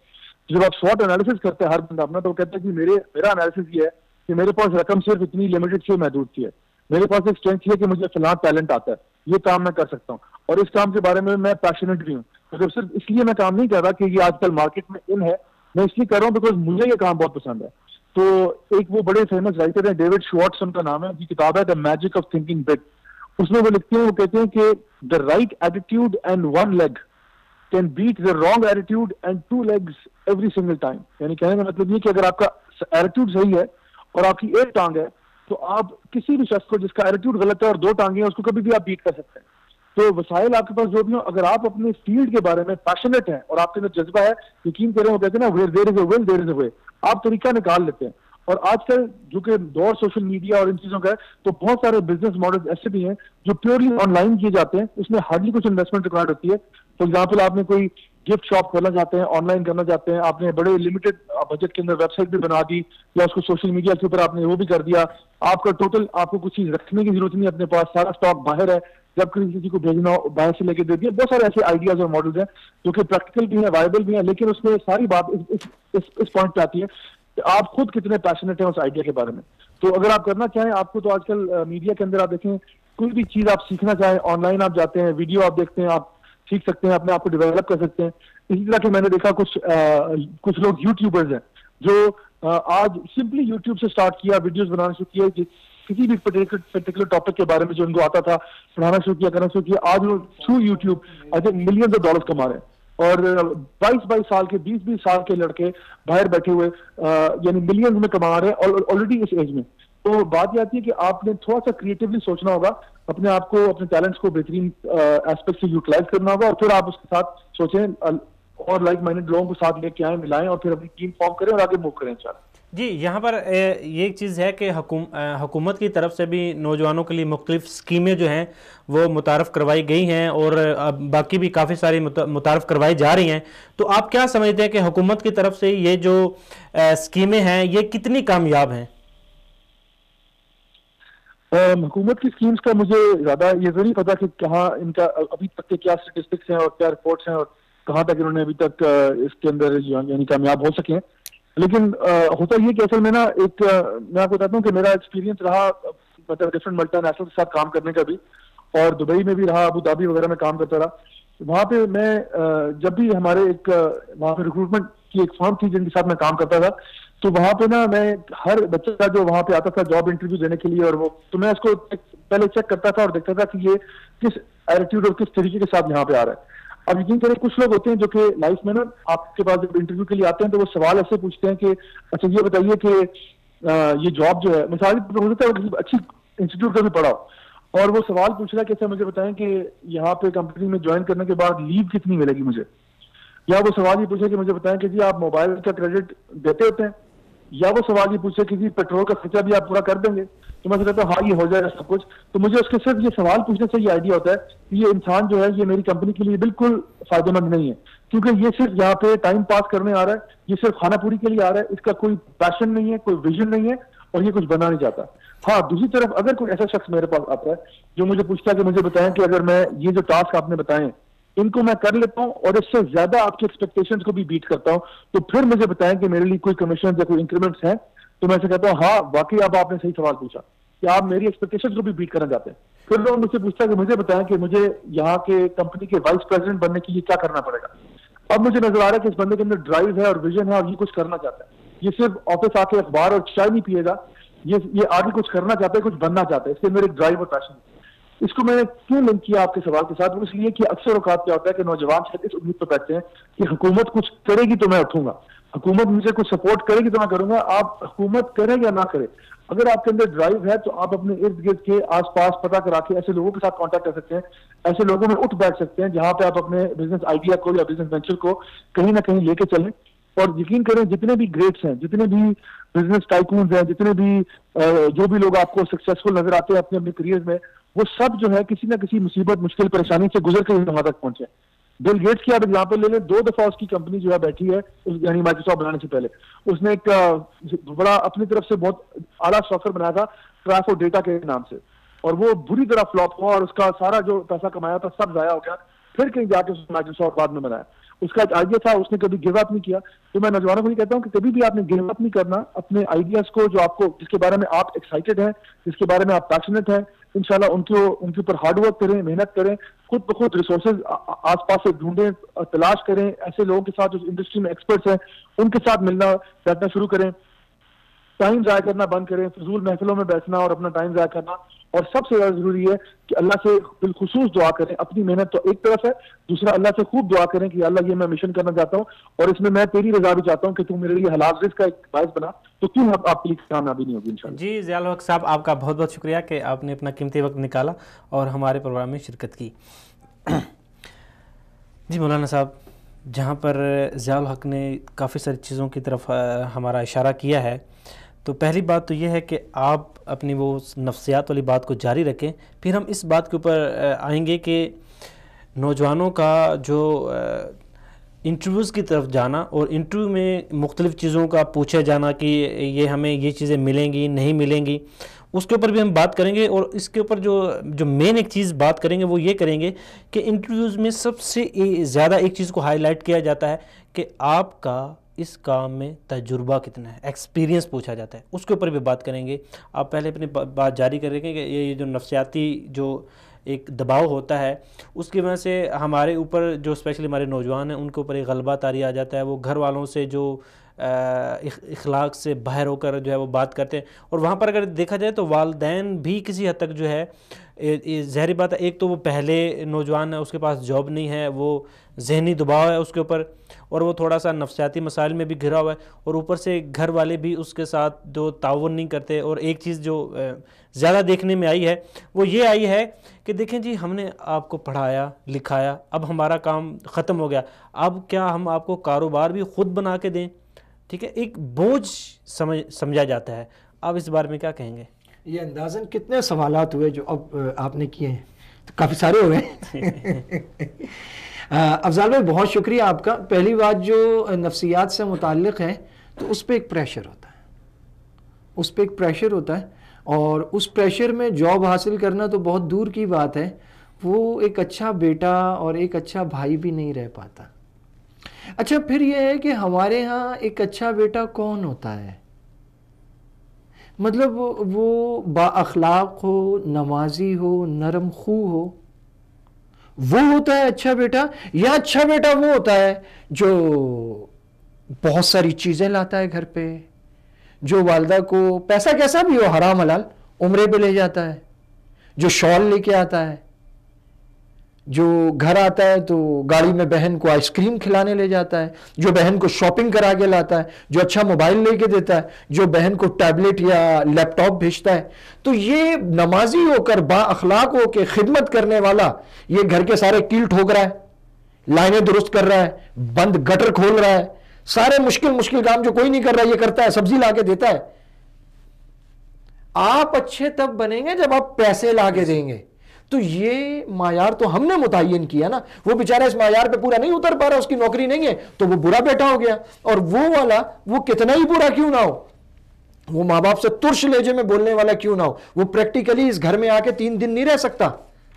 جب آپ SWOT انالیسس کرتے ہیں ہر بندہ اپنا, تو وہ کہتا ہے کہ میرا انالیسس یہ ہے کہ میرے پاس رقم صرف اتنی لمیٹڈ سے محدود سی ہے, میرے پاس ایک اسٹرینتھ ہے کہ مجھے فلاں ٹیلنٹ آتا ہے, یہ کام میں کر سکتا ہوں اور اس کام کے بارے میں پیشنیٹ بھی ہوں. مطلب صرف اس لیے میں کام نہیں کر رہا کہ یہ آج کل مارکیٹ میں ان ہے, میں اس لیے کر رہا ہوں بیکاز مجھے یہ کام بہت پسند ہے. تو ایک وہ بڑے فیمس رائٹر ہیں, ڈیوڈ شوارٹز ان کا نام ہے, یہ کتاب ہے the magic of thinking big. اس میں وہ لکھتے ہیں, وہ کہتے ہیں کہ the right attitude and 1 leg can beat the wrong attitude and 2 legs every single time. یعنی کہنے کا مطلب یہ کہ اگر آپ کا ایٹیٹیوڈ صحیح ہے اور آپ کی ایک ٹانگ ہے, تو آپ کسی بھی شخص کو جس کا ایٹیٹیوڈ غلط ہے اور 2 ٹانگیں ہیں, اس کو کبھی بھی آپ بیٹ کر سکتے ہیں. تو وسائل آپ کے پاس جو بھی ہوں, اگر آپ اپنے فیلڈ کے بارے میں پیشنیٹ ہیں اور آپ کے اندر جذبہ ہے, یقین کریں, وہ کہتے ہیں نا where there is a will there is a way, آپ طریقہ نکال لیتے ہیں. اور آج کل جو کہ دور سوشل میڈیا اور ان چیزوں کا ہے, تو بہت سارے بزنس ماڈل ایسے بھی ہیں جو پیورلی آن لائن کیے جاتے ہیں, اس میں ہارڈلی کچھ انویسٹمنٹ ریکوائرڈ ہوتی ہے. فار ایگزامپل, آپ نے کوئی گفٹ شاپ کھولنا چاہتے ہیں, آن لائن کرنا چاہتے ہیں, آپ نے بڑے لمیٹڈ بجٹ کے اندر ویب سائٹ بھی بنا دی, یا اس کو سوشل میڈیا کے اوپر آپ نے وہ بھی کر دیا, آپ کا ٹوٹل, آپ کو کچھ چیز رکھنے کی ضرورت نہیں, اپنے پاس سارا اسٹاک باہر ہے, جب کسی کو بھیجنا ہو باہر سے لے کے دے دیا. بہت سارے ایسے آئیڈیاز اور ماڈلز ہیں جو کہ پریکٹیکل بھی ہیں, وائبل بھی ہیں, لیکن اس میں ساری بات اس پوائنٹ پہ آتی ہے کہ آپ خود کتنے پیشنیٹ ہیں اس آئیڈیا کے بارے میں. تو اگر آپ کرنا چاہیں, آپ کو تو آج کل میڈیا کے اندر آپ دیکھیں, کوئی بھی چیز آپ سیکھنا چاہیں, آن لائن آپ جاتے ہیں, ویڈیو آپ دیکھتے ہیں, آپ سیکھ سکتے ہیں, اپنے آپ کو ڈیولپ کر سکتے ہیں. اسی طرح کہ میں نے دیکھا کچھ لوگ یوٹیوبرز ہیں جو آج سمپلی یوٹیوب سے سٹارٹ کیا, ویڈیوز بنانا شروع کیا, کسی بھی پرٹیکولر ٹاپک کے بارے میں جو ان کو آتا تھا پڑھانا شروع کیا, کرنا شروع کیا. آج وہ through YouTube I think millions of dollars کما رہے ہیں, اور 22 سال کے 20 سال کے لڑکے باہر بیٹھے ہوئے یعنی ملینز میں کما رہے ہیں آلریڈی اس ایج میں. تو بات یہ آتی ہے کہ آپ نے تھوڑا سا کریٹیولی سوچنا ہوگا, اپنے آپ کو, اپنے ٹیلنٹس کو بہترین ایسپیکٹ سے یوٹیلائز کرنا ہوگا, اور پھر آپ اس کے ساتھ سوچیں اور لائک مائنڈڈ لوگوں کو ساتھ لے کے آئیں, ملائیں, اور پھر اپنی ٹیم فارم کریں اور آگے موو کریں انشاءاللہ. جی یہاں پر یہ ایک چیز ہے کہ حکومت کی طرف سے بھی نوجوانوں کے لیے مختلف اسکیمیں جو ہیں وہ متعارف کروائی گئی ہیں, اور باقی بھی کافی ساری متعارف کروائی جا رہی ہیں. تو آپ کیا سمجھتے ہیں کہ حکومت کی طرف سے یہ جو اسکیمیں ہیں یہ کتنی کامیاب ہیں؟ حکومت کی اسکیمز کا مجھے زیادہ یہ تو نہیں پتا کہ کہاں ان کا ابھی تک کے کیا اسٹیٹسٹکس ہیں اور کیا رپورٹس ہیں اور کہاں تک انہوں نے ابھی تک اس کے اندر یعنی کامیاب ہو سکے ہیں. لیکن ہوتا یہ کہ اصل میں نا, ایک میں آپ کو بتاتا ہوں کہ میرا ایکسپیرینس رہا مطلب ڈفرنٹ ملٹی نیشنل کے ساتھ کام کرنے کا بھی, اور دبئی میں بھی رہا, ابو دھابی وغیرہ میں کام کرتا رہا. وہاں پہ میں جب بھی ہمارے ایک وہاں پہ ریکروٹمنٹ کی ایک فرم تھی جن کے ساتھ میں کام کرتا تھا, تو وہاں پہ نا میں ہر بچہ کا جو وہاں پہ آتا تھا جاب انٹرویو دینے کے لیے, اور وہ تو میں اس کو پہلے چیک کرتا تھا اور دیکھتا تھا کہ یہ کس ایٹیٹیوڈ اور کس طریقے کے ساتھ یہاں پہ آ رہا ہے. اب یقین کریں, کچھ لوگ ہوتے ہیں جو کہ لائف میں نا آپ کے پاس جب انٹرویو کے لیے آتے ہیں تو وہ سوال ایسے پوچھتے ہیں کہ اچھا یہ بتائیے کہ یہ جاب جو ہے مثال ہو سکتا ہے وہ کسی اچھی انسٹیٹیوٹ کا بھی پڑھا ہو, اور وہ سوال پوچھ رہا ہے کہ اچھا مجھے بتائیں کہ یہاں پہ کمپنی میں جوائن کرنے کے بعد لیو کتنی ملے گی مجھے, یا وہ سوال یہ پوچھے کہ مجھے بتائیں کہ جی آپ موبائل کا کریڈٹ دیتے ہوتے ہیں, یا وہ سوال یہ پوچھے کہ جی پیٹرول کا خرچہ بھی آپ پورا کر دیں گے. تو میں کہتا ہوں ہاں یہ ہو جائے گا سب کچھ. تو مجھے اس کے صرف یہ سوال پوچھنے سے یہ آئیڈیا ہوتا ہے کہ یہ انسان جو ہے یہ میری کمپنی کے لیے بالکل فائدہ مند نہیں ہے, کیونکہ یہ صرف یہاں پہ ٹائم پاس کرنے آ رہا ہے, یہ صرف کھانا پوری کے لیے آ رہا ہے, اس کا کوئی پیشن نہیں ہے, کوئی ویژن نہیں ہے, اور یہ کچھ بننا نہیں چاہتا. ہاں دوسری طرف اگر کوئی ایسا شخص میرے پاس آتا ہے جو مجھے پوچھتا ہے کہ مجھے بتائیں کہ اگر میں یہ جو ٹاسک آپ نے بتائیں ان کو میں کر لیتا ہوں اور اس سے زیادہ آپ کی ایکسپیکٹیشنز کو بھی بیٹ کرتا ہوں, تو پھر مجھے بتائیں کہ میرے لیے کوئی کمیشن یا کوئی انکریمنٹس ہیں. تو میں سے کہتا ہوں ہاں واقعی آپ نے صحیح سوال پوچھا کہ آپ میری ایکسپیکٹیشنز کو بھی بیٹ کرنا چاہتے ہیں. پھر لوگ مجھ سے پوچھتا ہے کہ مجھے بتائیں کہ مجھے یہاں کے کمپنی کے وائس پریزیڈنٹ بننے کے لیے کیا کرنا پڑے گا. اب مجھے نظر آ رہا ہے کہ اس بندے کے اندر ڈرائیو ہے اور ویژن ہے اور یہ کچھ کرنا چاہتا ہے. یہ صرف آفس آ کے اخبار اور چائے نہیں پیے گا, یہ آگے کچھ کرنا چاہتا ہے, کچھ بننا چاہتا ہے. اس سے میرے ڈرائیو اور پیشن. اس کو میں نے کیوں لنک کیا آپ کے سوال کے ساتھ, وہ اس لیے کہ اکثر اوقات کیا ہوتا ہے کہ نوجوان شاید اس امید پہ بیٹھتے ہیں کہ حکومت کچھ کرے گی تو میں اٹھوں گا, حکومت مجھے کچھ سپورٹ کرے گی تو میں کروں گا. آپ حکومت کریں یا نہ کرے, اگر آپ کے اندر ڈرائیو ہے تو آپ اپنے ارد گرد کے آس پاس پتہ کرا کے ایسے لوگوں کے ساتھ کانٹیکٹ کر سکتے ہیں, ایسے لوگوں میں اٹھ بیٹھ سکتے ہیں جہاں پہ آپ اپنے بزنس آئیڈیا کو یا بزنس وینچر کو کہیں نہ کہیں لے کے چلیں. اور یقین کریں جتنے بھی گریٹس ہیں, جتنے بھی بزنس ٹائکونز ہیں, جتنے بھی جو بھی لوگ آپ کو سکسیسفل نظر آتے ہیں اپنے کریئر میں, وہ سب جو ہے کسی نہ کسی مصیبت مشکل پریشانی سے گزر کے یہاں تک پہنچے. بل گیٹس کی آپ ایگزامپل لے لیں, 2 دفعہ اس کی کمپنی جو ہے بیٹھی ہے, یعنی مائیکروسافٹ بنانے سے پہلے اس نے ایک بڑا اپنی طرف سے بہت اعلیٰ سافٹ ویئر بنایا تھا ٹرافو ڈیٹا کے نام سے, اور وہ بری طرح فلاپ ہوا اور اس کا سارا جو پیسہ کمایا تھا سب ضائع ہو گیا. پھر کہیں جا کے اس نے مائیکروسافٹ بعد میں بنایا. اس کا ایک آئیڈیا تھا, اس نے کبھی گیو اپ نہیں کیا. تو میں نوجوانوں کو یہ کہتا ہوں کہ کبھی بھی آپ نے گیو اپ نہیں کرنا اپنے آئیڈیاز کو, جو آپ کو جس کے بارے میں آپ ایکسائٹیڈ ہیں, جس کے بارے میں آپ پیشنیٹ ہیں. انشاءاللہ ان کے اوپر ہارڈ ورک کریں, محنت کریں, خود بخود ریسورسز آس پاس سے ڈھونڈیں, تلاش کریں, ایسے لوگوں کے ساتھ جو انڈسٹری میں ایکسپرٹس ہیں ان کے ساتھ ملنا بیٹھنا شروع کریں. ٹائم ضائع کرنا بند کریں, فضول محفلوں میں بیٹھنا اور اپنا ٹائم ضائع کرنا. اور سب سے زیادہ ضروری ہے کہ اللہ سے بالخصوص دعا کریں. اپنی محنت تو ایک طرف ہے, دوسرا اللہ سے خوب دعا کریں کہ اللہ یہ میں مشن کرنا چاہتا ہوں اور اس میں تیری رضا بھی چاہتا ہوں کہ تو میرے لیے حلال رزق کا ایک باعث بنا, تو کیوں آپ کے لیے کامیابی نہیں ہوگی انشاءاللہ. جی ضیاء الحق صاحب, آپ کا بہت بہت شکریہ کہ آپ نے اپنا قیمتی وقت نکالا اور ہمارے پروگرام میں شرکت کی. جی مولانا صاحب, جہاں پر ضیاء الحق نے کافی ساری چیزوں کی طرف ہمارا اشارہ کیا ہے, تو پہلی بات تو یہ ہے کہ آپ اپنی وہ نفسیات والی بات کو جاری رکھیں. پھر ہم اس بات کے اوپر آئیں گے کہ نوجوانوں کا جو انٹرویوز کی طرف جانا اور انٹرویو میں مختلف چیزوں کا پوچھا جانا کہ یہ ہمیں یہ چیزیں ملیں گی نہیں ملیں گی, اس کے اوپر بھی ہم بات کریں گے. اور اس کے اوپر جو مین ایک چیز بات کریں گے وہ یہ کریں گے کہ انٹرویوز میں سب سے زیادہ ایک چیز کو ہائی لائٹ کیا جاتا ہے کہ آپ کا اس کام میں تجربہ کتنا ہے, ایکسپیرینس پوچھا جاتا ہے. اس کے اوپر بھی بات کریں گے. آپ پہلے اپنی بات جاری کریں گے کہ یہ جو نفسیاتی جو ایک دباؤ ہوتا ہے اس کی وجہ سے ہمارے اوپر جو اسپیشلی ہمارے نوجوان ہیں ان کے اوپر ایک غلبہ طاری آ جاتا ہے. وہ گھر والوں سے جو اخلاق سے باہر ہو کر جو ہے وہ بات کرتے ہیں, اور وہاں پر اگر دیکھا جائے تو والدین بھی کسی حد تک جو ہے ظاہری بات ہے, ایک تو وہ پہلے نوجوان ہے, اس کے پاس جاب نہیں ہے, وہ ذہنی دباؤ ہے اس کے اوپر, اور وہ تھوڑا سا نفسیاتی مسائل میں بھی گھرا ہوا ہے, اور اوپر سے گھر والے بھی اس کے ساتھ جو تعاون نہیں کرتے. اور ایک چیز جو زیادہ دیکھنے میں آئی ہے وہ یہ آئی ہے کہ دیکھیں جی ہم نے آپ کو پڑھایا لکھایا, اب ہمارا کام ختم ہو گیا, اب کیا ہم آپ کو کاروبار بھی خود بنا کے دیں؟ ٹھیک ہے, ایک بوجھ سمجھا جاتا ہے. آپ اس بارے میں کیا کہیں گے؟ یہ اندازاً کتنے سوالات ہوئے جو اب آپ نے کیے ہیں, تو کافی سارے ہو گئے. افضال بھائی بہت شکریہ آپ کا. پہلی بات جو نفسیات سے متعلق ہے تو اس پہ ایک پریشر ہوتا ہے, اس پہ ایک پریشر ہوتا ہے, اور اس پریشر میں جاب حاصل کرنا تو بہت دور کی بات ہے, وہ ایک اچھا بیٹا اور ایک اچھا بھائی بھی نہیں رہ پاتا. اچھا پھر یہ ہے کہ ہمارے ہاں ایک اچھا بیٹا کون ہوتا ہے؟ مطلب وہ با اخلاق ہو, نمازی ہو, نرم خو ہو, وہ ہوتا ہے اچھا بیٹا؟ یا اچھا بیٹا وہ ہوتا ہے جو بہت ساری چیزیں لاتا ہے گھر پہ, جو والدہ کو پیسہ کیسا بھی ہو حرام حلال عمرے پہ لے جاتا ہے, جو شال لے کے آتا ہے, جو گھر آتا ہے تو گاڑی میں بہن کو آئس کریم کھلانے لے جاتا ہے, جو بہن کو شاپنگ کرا کے لاتا ہے, جو اچھا موبائل لے کے دیتا ہے, جو بہن کو ٹیبلٹ یا لیپ ٹاپ بھیجتا ہے. تو یہ نمازی ہو کر با اخلاق ہو کے خدمت کرنے والا یہ گھر کے سارے کیل ٹھوک رہا ہے, لائنیں درست کر رہا ہے, بند گٹر کھول رہا ہے, سارے مشکل کام جو کوئی نہیں کر رہا یہ کرتا ہے, سبزی لا کے دیتا ہے. آپ اچھے تب بنیں گے جب آپ پیسے لا کے دیں گے. تو یہ معیار تو ہم نے متعین کیا نا, وہ بیچارہ اس معیار پہ پورا نہیں اتر پا رہا, اس کی نوکری نہیں ہے تو وہ برا بیٹا ہو گیا. اور وہ والا وہ کتنا ہی برا کیوں نہ ہو, وہ ماں باپ سے ترش لہجے میں بولنے والا کیوں نہ ہو, وہ پریکٹیکلی اس گھر میں آ کے 3 دن نہیں رہ سکتا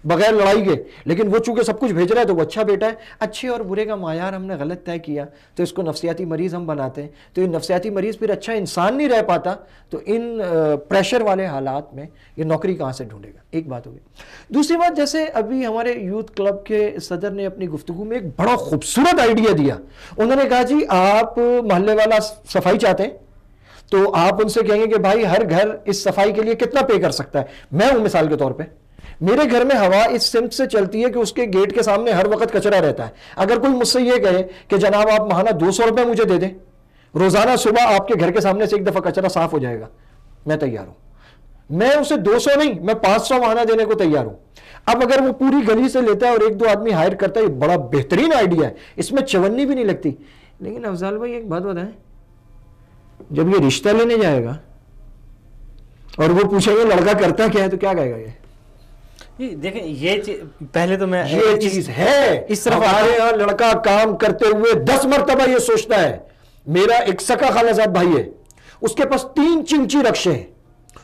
بغیر لڑائی کے, لیکن وہ چونکہ سب کچھ بھیج رہا ہے تو وہ اچھا بیٹا ہے. اچھے اور برے کا معیار ہم نے غلط طے کیا تو اس کو نفسیاتی مریض ہم بناتے ہیں. تو یہ نفسیاتی مریض پھر اچھا انسان نہیں رہ پاتا, تو ان پریشر والے حالات میں یہ نوکری کہاں سے ڈھونڈے گا؟ ایک بات ہوگی. دوسری بات, جیسے ابھی ہمارے یوتھ کلب کے صدر نے اپنی گفتگو میں ایک بڑا خوبصورت آئیڈیا دیا. انہوں نے کہا جی آپ محلے والا صفائی چاہتے ہیں, تو آپ ان سے کہیں گے کہ بھائی ہر گھر اس صفائی کے لیے کتنا پے کر سکتا ہے. میں ہوں مثال کے طور پہ, میرے گھر میں ہوا اس سمت سے چلتی ہے کہ اس کے گیٹ کے سامنے ہر وقت کچرا رہتا ہے. اگر کوئی مجھ سے یہ کہے کہ جناب آپ ماہانہ 200 روپے مجھے دے دیں, روزانہ صبح آپ کے گھر کے سامنے سے ایک دفعہ کچرا صاف ہو جائے گا, میں تیار ہوں. میں اسے 200 نہیں, میں 500 ماہانہ دینے کو تیار ہوں. اب اگر وہ پوری گلی سے لیتا ہے اور 1-2 آدمی ہائر کرتا ہے, یہ بڑا بہترین آئیڈیا ہے, اس میں چونی بھی نہیں لگتی. لیکن افضال بھائی ایک بات بتائیں, جب یہ رشتہ لینے جائے گا اور وہ پوچھے گا لڑکا کرتا کیا ہے, تو کیا کہے گا یہ؟ دیکھیں یہ پہلے تو میں یہ چیز ہے اس طرف ہمارے یہاں لڑکا کام کرتے ہوئے 10 مرتبہ یہ سوچتا ہے. میرا ایک سکا خالہ زاد بھائی ہے, اس کے پاس 3 چمچی رکشے ہیں,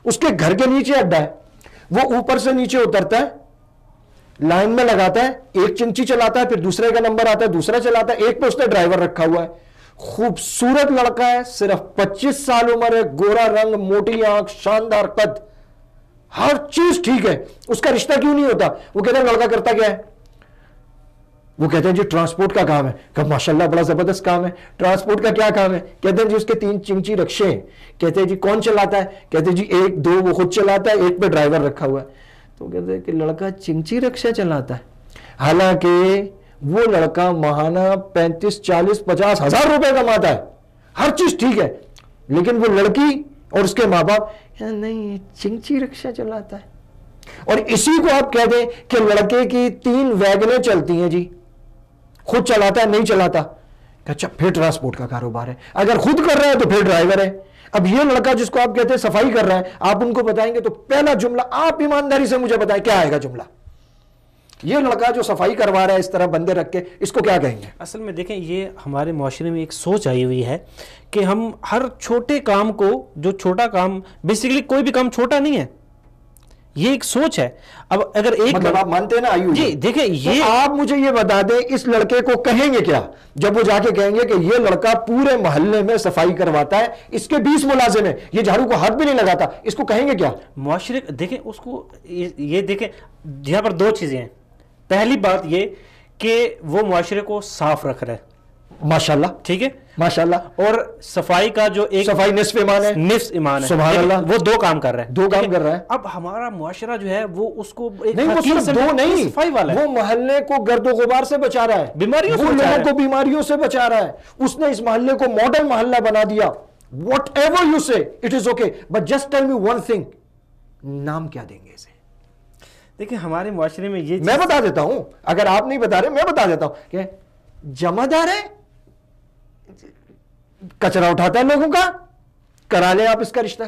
اس کے گھر کے نیچے اڈا ہے, وہ اوپر سے نیچے اترتا ہے, لائن میں لگاتا ہے, ایک چمچی چلاتا ہے, پھر دوسرے کا نمبر آتا ہے, دوسرا چلاتا ہے, ایک پہ اس نے ڈرائیور رکھا ہوا ہے. خوبصورت لڑکا ہے, صرف 25 سال عمر ہے, گورا رنگ, موٹی آنکھ, شاندار قد, ہر چیز ٹھیک ہے. اس کا رشتہ کیوں نہیں ہوتا؟ وہ کہتے ہیں لڑکا کرتا کیا ہے؟ وہ کہتے ہیں جی ٹرانسپورٹ کا کام ہے. کہ ماشاءاللہ بڑا زبردست کام ہے, ٹرانسپورٹ کا کیا کام ہے؟ کہتے ہیں جی اس کے 3 چمچی رکشے ہیں. کہتے ہیں جی کون چلاتا ہے؟ کہتے ہیں جی 1-2 وہ خود چلاتا ہے, ایک پہ ڈرائیور رکھا ہوا ہے. تو کہتے ہیں کہ لڑکا چمچی رکشہ چلاتا ہے, حالانکہ وہ لڑکا ماہانہ 35, 40, 50 ہزار روپے کماتا ہے, ہر چیز ٹھیک ہے, لیکن وہ لڑکی اور اس کے ماں باپ نہیں چمچی رکشہ چلاتا ہے. اور اسی کو آپ کہہ دیں کہ لڑکے کی 3 ویگنیں چلتی ہیں, جی خود چلاتا ہے نہیں چلاتا, اچھا پھر ٹرانسپورٹ کا کاروبار ہے, اگر خود کر رہا ہے تو پھر ڈرائیور ہے. اب یہ لڑکا جس کو آپ کہتے ہیں صفائی کر رہا ہے, آپ ان کو بتائیں گے تو پہلا جملہ آپ ایمانداری سے مجھے بتائیں کیا آئے گا جملہ؟ یہ لڑکا جو صفائی کروا رہا ہے اس طرح بندے رکھ کے, اس کو کیا کہیں گے؟ اصل میں دیکھیں یہ ہمارے معاشرے میں ایک سوچ آئی ہوئی ہے کہ ہم ہر چھوٹے کام کو, جو چھوٹا کام بیسیکلی کوئی بھی کام چھوٹا نہیں ہے, یہ ایک سوچ ہے. اب اگر ایک مطلب آپ مانتے ہیں نا آئیو جی دیکھیں یہ آپ مجھے یہ بتا دیں اس لڑکے کو کہیں گے کیا جب وہ جا کے کہیں گے کہ یہ لڑکا پورے محلے میں صفائی کرواتا ہے, اس کے 20 ملازم ہیں, یہ جھاڑو کو ہاتھ بھی نہیں لگاتا, اس کو کہیں گے کیا؟ معاشرے دیکھیں اس کو یہ دیکھیں یہاں پر 2 چیزیں ہیں. پہلی بات یہ کہ وہ معاشرے کو صاف رکھ رہا ہے, ماشاءاللہ, ٹھیک ہے ماشاءاللہ, اور صفائی کا جو ایک صفائی نصف ایمان ہے, نفس ایمان ہے, سبحان اللہ, وہ 2 کام کر رہا ہے, 2 کام کر رہا ہے. اب ہمارا معاشرہ جو ہے وہ اس کو ایک نہیں, وہ حقیر صرف 2 نہیں, صفائی والا ہے, وہ محلے کو گرد و غبار سے بچا رہا ہے, بیماریوں سے وہ بچا رہا لوگوں ہے, کو بیماریوں سے بچا رہا ہے. اس نے اس محلے کو ماڈل محلہ بنا دیا. واٹ ایور یو سے it is okay, but just tell me one thing, نام کیا دیں گے اسے؟ دیکھیں ہمارے معاشرے میں یہ میں بتا دیتا ہوں, اگر آپ نہیں بتا رہے میں بتا دیتا ہوں کہ جمع دار ہے, کچرا اٹھاتا ہے لوگوں کا, کرا لیں آپ اس کا رشتہ.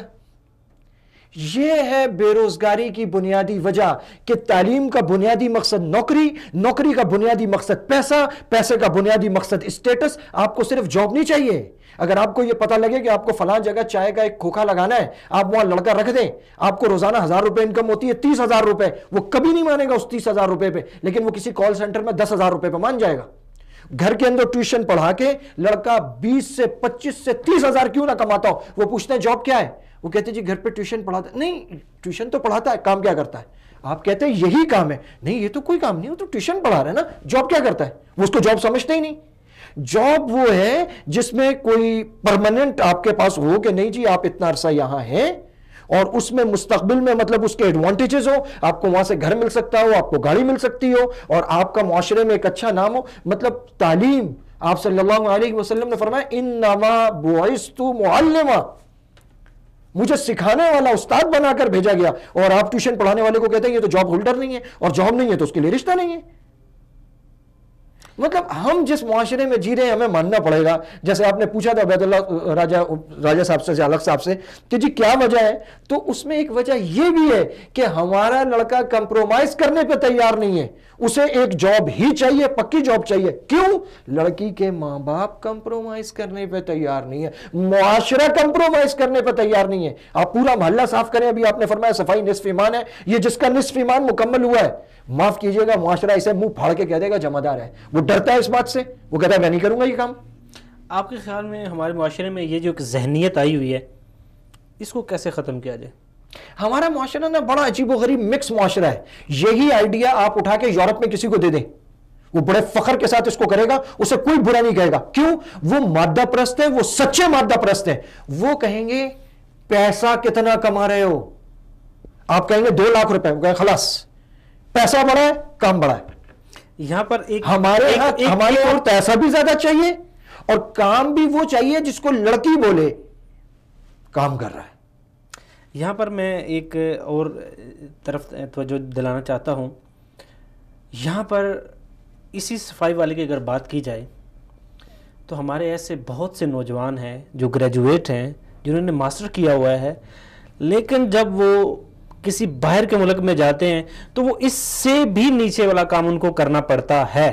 یہ ہے بے روزگاری کی بنیادی وجہ کہ تعلیم کا بنیادی مقصد نوکری, نوکری کا بنیادی مقصد پیسہ, پیسے کا بنیادی مقصد اسٹیٹس. آپ کو صرف جاب نہیں چاہیے, اگر آپ کو یہ پتا لگے کہ آپ کو فلاں جگہ چائے کا ایک کھوکھا لگانا ہے, آپ وہاں لڑکا رکھ دیں, آپ کو روزانہ 1000 روپے انکم ہوتی ہے, 30,000 روپے, وہ کبھی نہیں مانے گا اس 30,000 روپے پہ, لیکن وہ کسی کال سینٹر میں 10,000 روپے پہ مان جائے گا. گھر کے اندر ٹیوشن پڑھا کے لڑکا 20 سے 25 سے 30,000 کیوں نہ کماتا ہو, وہ پوچھتے ہیں جاب کیا ہے, وہ کہتے ہیں جی گھر پہ ٹیوشن پڑھاتا ہے. نہیں, ٹیوشن تو پڑھاتا ہے, کام کیا کرتا ہے؟ آپ کہتے ہیں یہی کام ہے. نہیں, یہ تو کوئی کام نہیں, وہ تو ٹیوشن پڑھا رہا ہے نا, جاب کیا کرتا ہے؟ وہ اس کو جاب سمجھتے ہی نہیں. جاب وہ ہے جس میں کوئی پرماننٹ آپ کے پاس ہو کہ نہیں جی آپ اتنا عرصہ یہاں ہیں, اور اس میں مستقبل میں مطلب اس کے ایڈوانٹیجز ہو, آپ کو وہاں سے گھر مل سکتا ہو, آپ کو گاڑی مل سکتی ہو, اور آپ کا معاشرے میں ایک اچھا نام ہو. مطلب تعلیم, آپ صلی اللہ علیہ وسلم نے فرمایا انما بعثت معلما, مجھے سکھانے والا استاد بنا کر بھیجا گیا. اور آپ ٹیوشن پڑھانے والے کو کہتے ہیں یہ تو جاب ہولڈر نہیں ہے, اور جاب نہیں ہے تو اس کے لیے رشتہ نہیں ہے. مطلب ہم جس معاشرے میں جی رہے ہیں ہمیں ماننا پڑے گا. جیسے آپ نے پوچھا تھا عبید اللہ راجہ صاحب سے, الگ صاحب سے, کہ جی کیا وجہ ہے, تو اس میں ایک وجہ یہ بھی ہے کہ ہمارا لڑکا کمپرومائز کرنے پہ تیار نہیں ہے, اسے ایک جاب ہی چاہیے, پکی جاب چاہیے. کیوں؟ لڑکی کے ماں باپ کمپرومائز کرنے پہ تیار نہیں ہے, معاشرہ کمپرومائز کرنے پہ تیار نہیں ہے. آپ پورا محلہ صاف کریں, ابھی آپ نے فرمایا صفائی نصف ایمان ہے, یہ جس کا نصف ایمان مکمل ہوا ہے, معاف کیجئے گا معاشرہ اسے منہ پھاڑ کے کہہ دے گا جمع دار ہے. وہ ڈرتا ہے اس بات سے, وہ کہتا ہے میں نہیں کروں گا یہ کام. آپ کے خیال میں ہمارے معاشرے میں یہ جو ایک ذہنیت آئی ہوئی ہے, اس کو کیسے ختم کیا جائے؟ ہمارا معاشرہ نا بڑا عجیب و غریب مکس معاشرہ ہے. یہی آئیڈیا آپ اٹھا کے یورپ میں کسی کو دے دیں, وہ بڑے فخر کے ساتھ اس کو کرے گا, اسے کوئی برا نہیں کہے گا. کیوں؟ وہ مادہ پرست ہے, وہ سچے مادہ پرست ہے. وہ کہیں گے پیسہ کتنا کما رہے ہو, آپ کہیں گے 2 لاکھ روپے, وہ کہیں خلاص پیسہ بڑا ہے, کام بڑا ہے. یہاں پر ہمارے اور پیسہ بھی زیادہ چاہیے اور کام بھی وہ چاہیے جس کو لڑکی بولے کام کر رہا ہے. یہاں پر میں ایک اور طرف توجہ دلانا چاہتا ہوں. یہاں پر اسی صفائی والے کی اگر بات کی جائے تو ہمارے ایسے بہت سے نوجوان ہیں جو گریجویٹ ہیں, جنہوں نے ماسٹر کیا ہوا ہے, لیکن جب وہ کسی باہر کے ملک میں جاتے ہیں تو وہ اس سے بھی نیچے والا کام ان کو کرنا پڑتا ہے,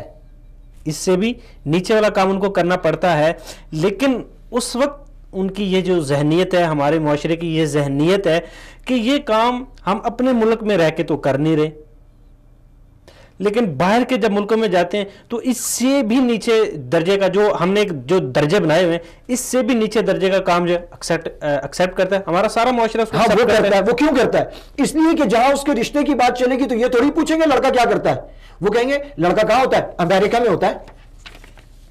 اس سے بھی نیچے والا کام ان کو کرنا پڑتا ہے. لیکن اس وقت ان کی یہ جو ذہنیت ہے, ہمارے معاشرے کی یہ ذہنیت ہے کہ یہ کام ہم اپنے ملک میں رہ کے تو کر نہیں رہے, لیکن باہر کے جب ملکوں میں جاتے ہیں تو اس سے بھی نیچے درجے کا, جو ہم نے جو درجے بنائے ہوئے ہیں, اس سے بھی نیچے درجے کا کام جو ایکسیپٹ کرتا ہے ہمارا سارا معاشرہ. ہاں وہ کرتا ہے. وہ کیوں کرتا ہے؟ اس لیے کہ جہاں اس کے رشتے کی بات چلے گی تو یہ تھوڑی پوچھیں گے لڑکا کیا کرتا ہے. وہ کہیں گے لڑکا کہاں ہوتا ہے؟ امریکہ میں ہوتا ہے.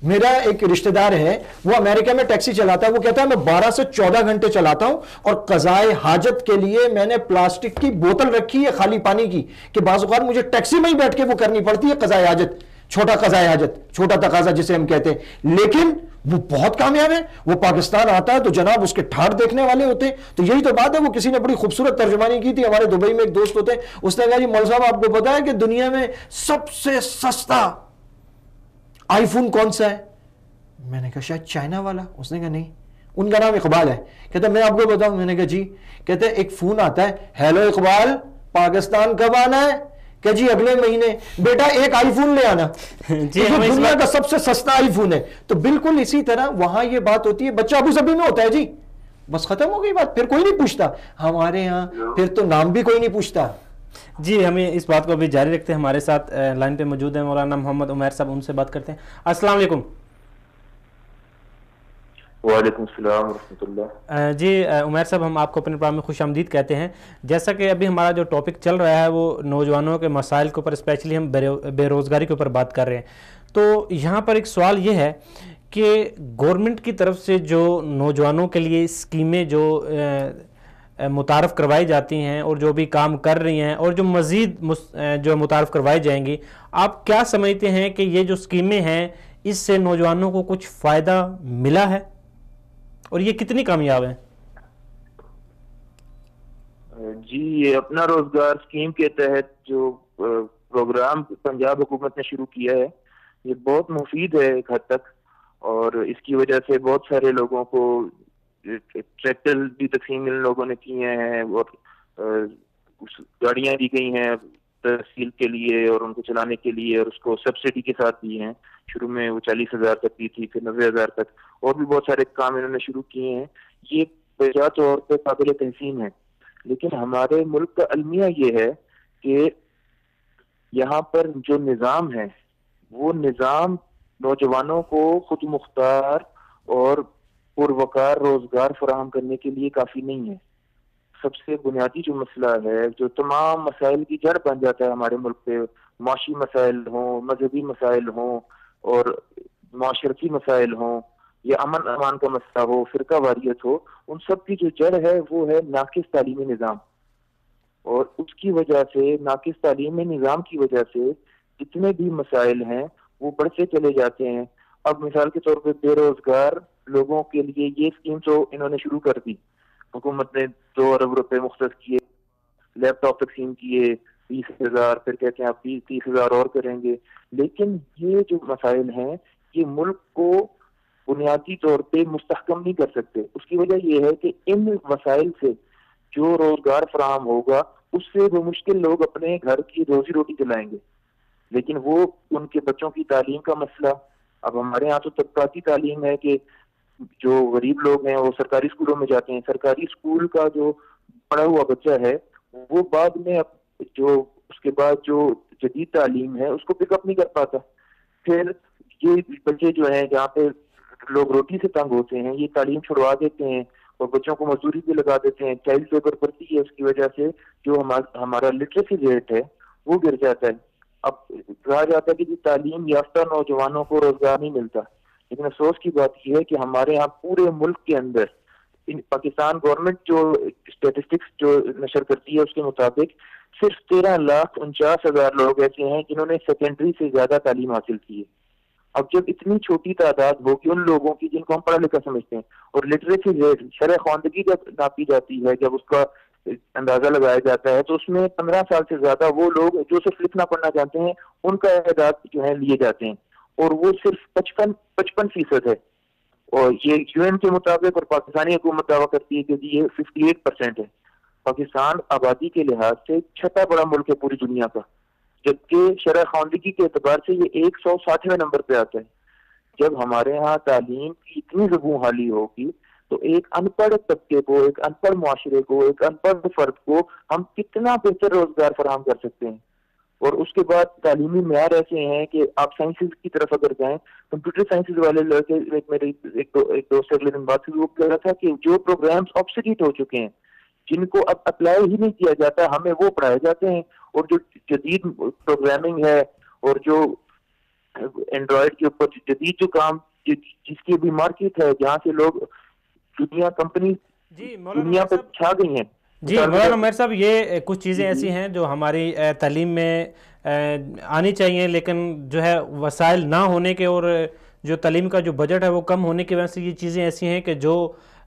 میرا ایک رشتہ دار ہے, وہ امریکہ میں ٹیکسی چلاتا ہے. وہ کہتا ہے میں 12 سے 14 گھنٹے چلاتا ہوں اور قضائے حاجت کے لیے میں نے پلاسٹک کی بوتل رکھی ہے خالی پانی کی, کہ بعض اوقات مجھے ٹیکسی میں ہی بیٹھ کے وہ کرنی پڑتی ہے قضائے حاجت, چھوٹا قضائے حاجت, چھوٹا تقاضا جسے ہم کہتے ہیں. لیکن وہ بہت کامیاب ہے. وہ پاکستان آتا ہے تو جناب اس کے ٹھاٹ دیکھنے والے ہوتے ہیں. تو یہی تو بات ہے. وہ کسی نے بڑی خوبصورت ترجمانی کی تھی, ہمارے دبئی میں ایک دوست ہوتے ہیں, اس نے کہا جی مول صاحب آپ کو پتا ہے کہ دنیا میں سب سے سستا آئی فون کون سا ہے؟ میں نے کہا شاید چائنا والا. اس نے کہا نہیں, ان کا نام اقبال ہے. کہتا میں آپ کو بتاؤں. میں نے کہا جی. کہتے ایک فون آتا ہے, ہیلو اقبال پاکستان کب آنا ہے؟ کہ جی اگلے مہینے. بیٹا ایک آئی فون لے آنا. جی دنیا کا سب سے سستا آئی فون ہے. تو بالکل اسی طرح وہاں یہ بات ہوتی ہے. بچہ ابو ظبی میں ہوتا ہے جی, بس ختم ہو گئی بات, پھر کوئی نہیں پوچھتا. ہمارے ہاں پھر تو نام بھی کوئی نہیں پوچھتا. جی ہمیں اس بات کو ابھی جاری رکھتے ہیں. ہمارے ساتھ لائن پہ موجود ہیں مولانا محمد عمیر صاحب, ان سے بات کرتے ہیں. السلام علیکم. وعلیکم السلام ورحمۃ اللہ. جی عمیر صاحب, ہم آپ کو اپنے پروگرام میں خوش آمدید کہتے ہیں. جیسا کہ ابھی ہمارا جو ٹاپک چل رہا ہے وہ نوجوانوں کے مسائل کے اوپر, اسپیشلی ہم بے روزگاری کے اوپر بات کر رہے ہیں. تو یہاں پر ایک سوال یہ ہے کہ گورنمنٹ کی طرف سے جو نوجوانوں کے لیے اسکیمیں جو متعارف کروائی جاتی ہیں اور جو بھی کام کر رہی ہیں اور جو مزید جو متعارف کروائی جائیں گی, آپ کیا سمجھتے ہیں کہ یہ جو اسکیمیں ہیں اس سے نوجوانوں کو کچھ فائدہ ملا ہے اور یہ کتنی کامیاب ہیں؟ جی یہ اپنا روزگار اسکیم کے تحت جو پروگرام پنجاب حکومت نے شروع کیا ہے یہ بہت مفید ہے ایک حد تک, اور اس کی وجہ سے بہت سارے لوگوں کو ٹریکٹر بھی تقسیم ان لوگوں نے کیے ہیں اور گاڑیاں دی گئی ہیں تحصیل کے لیے اور ان کو چلانے کے لیے, اور اس کو سبسڈی کے ساتھ دی ہیں. شروع میں وہ 40,000 تک دی تھی, پھر 90,000 تک, اور بھی بہت سارے کام انہوں نے شروع کیے ہیں. یہ بجا طور پہ قابل تحسین ہے. لیکن ہمارے ملک کا المیہ یہ ہے کہ یہاں پر جو نظام ہے وہ نظام نوجوانوں کو خود مختار اور پروقار روزگار فراہم کرنے کے لیے کافی نہیں ہے. سب سے بنیادی جو مسئلہ ہے جو تمام مسائل کی جڑ بن جاتا ہے ہمارے ملک پہ, معاشی مسائل ہوں, مذہبی مسائل ہوں اور معاشرتی مسائل ہوں, یا امن امان کا مسئلہ ہو, فرقہ واریت ہو, ان سب کی جو جڑ ہے وہ ہے ناقص تعلیمی نظام. اور اس کی وجہ سے, ناقص تعلیمی نظام کی وجہ سے جتنے بھی مسائل ہیں وہ بڑھتے چلے جاتے ہیں. اب مثال کے طور پہ بے روزگار لوگوں کے لیے یہ اسکیم تو انہوں نے شروع کر دی, حکومت نے 2 ارب روپے مختص کیے, لیپ ٹاپ تقسیم کیے 20,000, پھر کہتے ہیں آپ 30,000 اور کریں گے. لیکن یہ جو مسائل ہیں یہ ملک کو بنیادی طور پہ مستحکم نہیں کر سکتے. اس کی وجہ یہ ہے کہ ان مسائل سے جو روزگار فراہم ہوگا اس سے بمشکل لوگ اپنے گھر کی روزی روٹی چلائیں گے. لیکن وہ ان کے بچوں کی تعلیم کا مسئلہ, اب ہمارے یہاں تو طبقاتی تعلیم ہے کہ جو غریب لوگ ہیں وہ سرکاری اسکولوں میں جاتے ہیں. سرکاری اسکول کا جو پڑھا ہوا بچہ ہے وہ بعد میں جو اس کے بعد جو جدید تعلیم ہے اس کو پک اپ نہیں کر پاتا. پھر یہ بچے جو ہیں جہاں پہ لوگ روٹی سے تنگ ہوتے ہیں یہ تعلیم چھڑوا دیتے ہیں اور بچوں کو مزدوری پہ لگا دیتے ہیں. چائلڈ لیبر بڑھتی ہے, اس کی وجہ سے جو ہمارا لٹریسی ریٹ ہے وہ گر جاتا ہے. اب کہا جاتا ہے کہ جی تعلیم یافتہ نوجوانوں کو روزگار نہیں ملتا، لیکن افسوس کی بات یہ ہے کہ ہمارے یہاں پورے ملک کے اندر پاکستان گورنمنٹ جو اسٹیٹسٹکس جو نشر کرتی ہے اس کے مطابق صرف 13,49,000 لوگ ایسے ہیں جنہوں نے سیکنڈری سے زیادہ تعلیم حاصل کی ہے. اب جب اتنی چھوٹی تعداد ہوگی ان لوگوں کی جن کو ہم پڑھا لکھا سمجھتے ہیں، اور لٹریسی ریٹ شرح خواندگی جب ناپی جاتی ہے، جب اس کا اندازہ لگایا جاتا ہے، تو اس میں 15 سال سے زیادہ وہ لوگ جو صرف لکھنا پڑھنا جانتے ہیں ان کا اعداد جو ہے لیے جاتے ہیں، اور وہ صرف 55% ہے. اور یہ یو این کے مطابق اور پاکستانی حکومت دعویٰ کرتی ہے کہ جی یہ 58% ہے. پاکستان آبادی کے لحاظ سے چھٹا بڑا ملک ہے پوری دنیا کا، جبکہ شرح خواندگی کے اعتبار سے یہ 160ویں نمبر پہ آتا ہے. جب ہمارے ہاں تعلیم کی اتنی زبوں حالی ہوگی تو ایک ان پڑھ طبقے کو، ایک ان پڑھ معاشرے کو، ایک ان پڑھ فرد کو ہم کتنا بہتر روزگار فراہم کر سکتے ہیں. اور اس کے بعد تعلیمی معیار ایسے ہیں کہ آپ سائنسز کی طرف اگر جائیں، کمپیوٹر سائنسز والے لڑکے، میرے ایک دوست اگلے دن بات ہوئی، وہ کہہ رہا تھا کہ جو پروگرامز آبسلیٹ ہو چکے ہیں، جن کو اب اپلائی ہی نہیں کیا جاتا، ہمیں وہ پڑھائے جاتے ہیں. اور جو جدید پروگرامنگ ہے اور جو اینڈرائڈ کے اوپر جدید جو کام جس کی بھی مارکیٹ ہے، جہاں سے لوگ دنیا کمپنی دنیا پہ چھا گئی ہیں. جی مولانا عمیر صاحب، یہ کچھ چیزیں ایسی ہیں جو ہماری تعلیم میں آنی چاہیے، لیکن جو ہے وسائل نہ ہونے کے اور جو تعلیم کا جو بجٹ ہے وہ کم ہونے کی وجہ سے یہ چیزیں ایسی ہیں کہ جو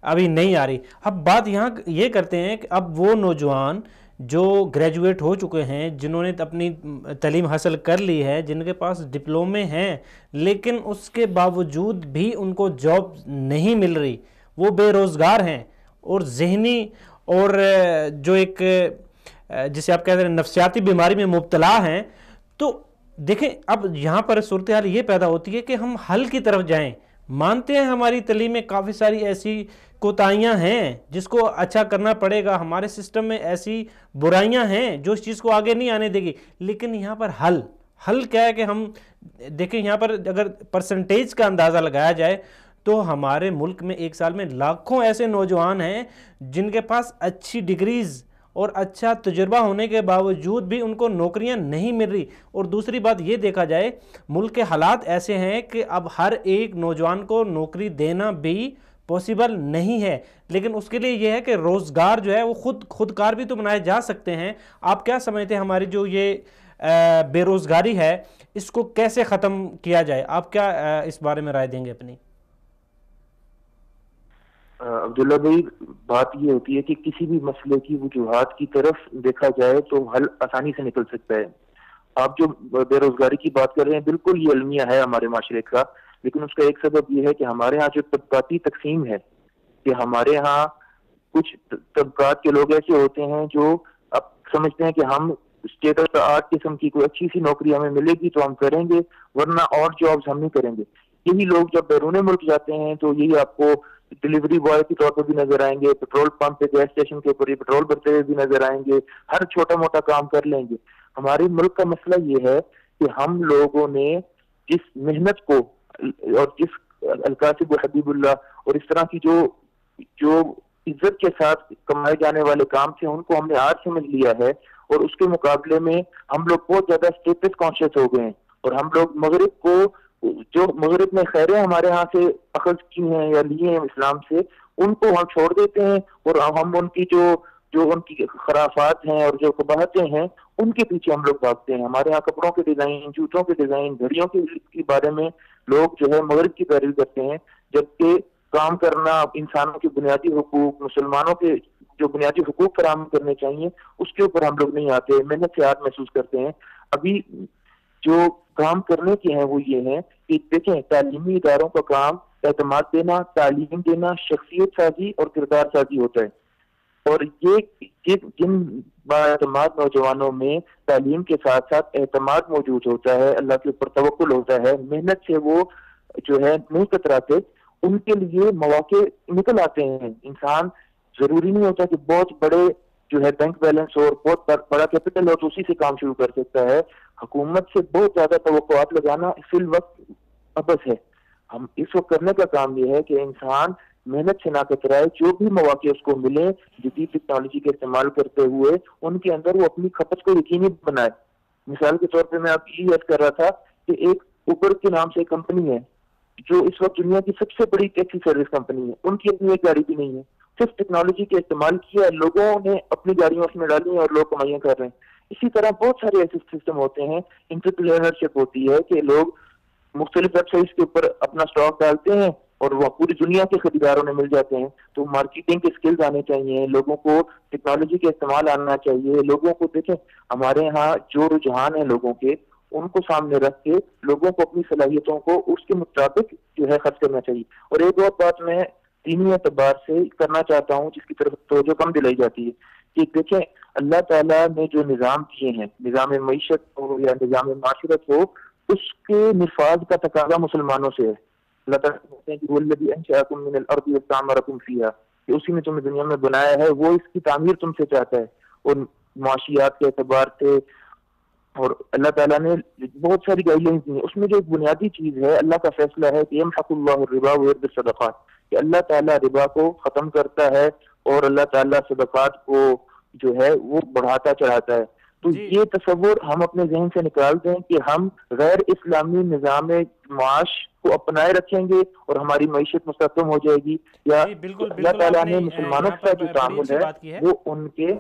ابھی نہیں آ رہی. اب بات یہاں یہ کرتے ہیں کہ اب وہ نوجوان جو گریجویٹ ہو چکے ہیں، جنہوں نے اپنی تعلیم حاصل کر لی ہے، جن کے پاس ڈپلومے ہیں، لیکن اس کے باوجود بھی ان کو جاب نہیں مل رہی، وہ بے روزگار ہیں اور ذہنی اور جو ایک جسے آپ کہتے ہیں نفسیاتی بیماری میں مبتلا ہیں. تو دیکھیں اب یہاں پر صورتحال یہ پیدا ہوتی ہے کہ ہم حل کی طرف جائیں. مانتے ہیں ہماری تعلیم میں کافی ساری ایسی کوتاہیاں ہیں جس کو اچھا کرنا پڑے گا، ہمارے سسٹم میں ایسی برائیاں ہیں جو اس چیز کو آگے نہیں آنے دے گی، لیکن یہاں پر حل کیا ہے کہ ہم دیکھیں یہاں پر اگر پرسنٹیج کا اندازہ لگایا جائے تو ہمارے ملک میں ایک سال میں لاکھوں ایسے نوجوان ہیں جن کے پاس اچھی ڈگریز اور اچھا تجربہ ہونے کے باوجود بھی ان کو نوکریاں نہیں مل رہی. اور دوسری بات یہ دیکھا جائے ملک کے حالات ایسے ہیں کہ اب ہر ایک نوجوان کو نوکری دینا بھی پاسبل نہیں ہے، لیکن اس کے لیے یہ ہے کہ روزگار جو ہے وہ خود کار بھی تو بنائے جا سکتے ہیں. آپ کیا سمجھتے ہیں ہماری جو یہ بے روزگاری ہے اس کو کیسے ختم کیا جائے؟ آپ کیا اس بارے میں رائے دیں گے اپنی؟ عبداللہ بھائی، بات یہ ہوتی ہے کہ کسی بھی مسئلے کی وجوہات کی طرف دیکھا جائے تو حل آسانی سے نکل سکتا ہے. آپ جو بے روزگاری کی بات کر رہے ہیں بالکل یہ المیہ ہے ہمارے معاشرے کا، لیکن اس کا ایک سبب یہ ہے کہ ہمارے ہاں جو طبقاتی تقسیم ہے، کہ ہمارے ہاں کچھ طبقات کے لوگ ایسے ہوتے ہیں جو اب سمجھتے ہیں کہ ہم اسٹیٹ آف دا آرٹ قسم کی کوئی اچھی سی نوکری ہمیں ملے گی تو ہم کریں گے، ورنہ اور جابز ہم نہیں کریں گے. یہی لوگ جب بیرون ملک جاتے ہیں تو یہی آپ کو ڈلیوری بوائے کے طور پر بھی نظر آئیں گے، پیٹرول پمپ پہ گیس اسٹیشن کے اوپر پیٹرول بھرتے ہوئے بھی نظر آئیں گے، ہر چھوٹا موٹا کام کر لیں گے. ہمارے ملک کا مسئلہ یہ ہے کہ ہم لوگوں نے جس محنت کو اور جس القاسب حبیب اللہ اور اس طرح کی جو عزت کے ساتھ کمائے جانے والے کام تھے ان کو ہم نے آج سمجھ لیا ہے، اور اس کے مقابلے میں ہم لوگ بہت زیادہ اسٹیٹس کانشیس ہو گئے ہیں، اور ہم لوگ مغرب کو جو مغرب میں خیریں ہمارے ہاں سے اخذ کی ہیں یا لیے ہیں اسلام سے، ان کو ہم چھوڑ دیتے ہیں، اور ہم ان کی جو ان کی خرافات ہیں اور جو قباحتیں ہیں ان کے پیچھے ہم لوگ بھاگتے ہیں. ہمارے ہاں کپڑوں کے ڈیزائن، جوتوں کے ڈیزائن، گھڑیوں کے بارے میں لوگ جو ہے مغرب کی پیروی کرتے ہیں، جبکہ کام کرنا، انسانوں کے بنیادی حقوق، مسلمانوں کے جو بنیادی حقوق فراہم کرنے چاہیے اس کے اوپر ہم لوگ نہیں آتے، محنت سے ہاتھ محسوس کرتے ہیں. ابھی جو کام کرنے کے ہیں وہ یہ ہیں کہ دیکھیں تعلیمی اداروں کا کام اعتماد دینا، تعلیم دینا، شخصیت سازی اور کردار سازی ہوتا ہے. اور یہ جن بااعتماد نوجوانوں میں تعلیم کے ساتھ ساتھ اعتماد موجود ہوتا ہے، اللہ کے اوپر توکل ہوتا ہے، محنت سے وہ جو ہے نہیں کتراتے، ان کے لیے مواقع نکل آتے ہیں. انسان ضروری نہیں ہوتا کہ بہت بڑے جو ہے بینک بیلنس ہو اور بہت بڑا کیپٹل ہو تو اسی سے کام شروع کر سکتا ہے. حکومت سے بہت زیادہ توقعات لگانا فی الوقت ابس ہے. ہم اس وقت کرنے کا کام یہ ہے کہ انسان محنت سے نہ کترائے، جو بھی مواقع اس کو ملے جدید ٹیکنالوجی کا استعمال کرتے ہوئے ان کے اندر وہ اپنی کھپت کو یقینی بنائے. مثال کے طور پہ میں آپ یہ یاد کر رہا تھا کہ ایک اوبر کے نام سے ایک کمپنی ہے جو اس وقت دنیا کی سب سے بڑی ٹیکسی سروس کمپنی ہے. ان کی اپنی ایک گاڑی بھی نہیں ہے, صرف ٹیکنالوجی کا استعمال کیا, لوگوں نے اپنی گاڑیوں اس میں ڈالی ہیں اور لوگ کمائیاں کر رہے ہیں. اسی طرح بہت سارے ایسے سسٹم ہوتے ہیں, انٹرپرینرشپ ہوتی ہے کہ لوگ مختلف ویب سائٹس کے اوپر اپنا اسٹاک ڈالتے ہیں اور وہ پوری دنیا کے خریداروں میں مل جاتے ہیں. تو مارکیٹنگ کے اسکلز آنے چاہیے, لوگوں کو ٹیکنالوجی کا استعمال آنا چاہیے. لوگوں کو دیکھیں, ہمارے ہاں جو رجحان ہیں لوگوں کے, ان کو سامنے رکھ کے لوگوں کو اپنی صلاحیتوں کو اس کے مطابق جو ہے خرچ کرنا چاہیے. اور ایک اور بات میں دینی اعتبار سے کرنا چاہتا ہوں جس کی طرف توجہ کم دلائی جاتی ہے کہ دیکھیں اللہ تعالیٰ نے جو نظام کیے ہیں, نظام معیشت ہو یا نظام معاشرت ہو, اس کے نفاذ کا تقاضا مسلمانوں سے ہے. اللہ تعالیٰ کہتے ہیں کہ والذی انشأکم من الارض واستعمرکم فیہا, کہ اسی نے تمہیں دنیا میں بنایا ہے, وہ اس کی تعمیر تم سے چاہتا ہے. اور معاشیات کے اعتبار سے اور اللہ تعالیٰ نے بہت ساری گائیڈ لائنز دی ہیں. اس میں جو ایک بنیادی چیز ہے, اللہ کا فیصلہ ہے کہ یمحق اللہ الربا ویربی الصدقات, کہ اللہ تعالیٰ ربا کو ختم کرتا ہے اور اللہ تعالیٰ صدقات کو جو ہے وہ بڑھاتا چڑھاتا ہے. تو یہ تصور ہم اپنے ذہن سے نکال دیں کہ ہم غیر اسلامی نظام معاش کو اپنائے رکھیں گے اور ہماری معیشت مستحکم ہو جائے گی, یا اللہ تعالیٰ نے مسلمانوں کا جو تعامل ہے وہ ان کے.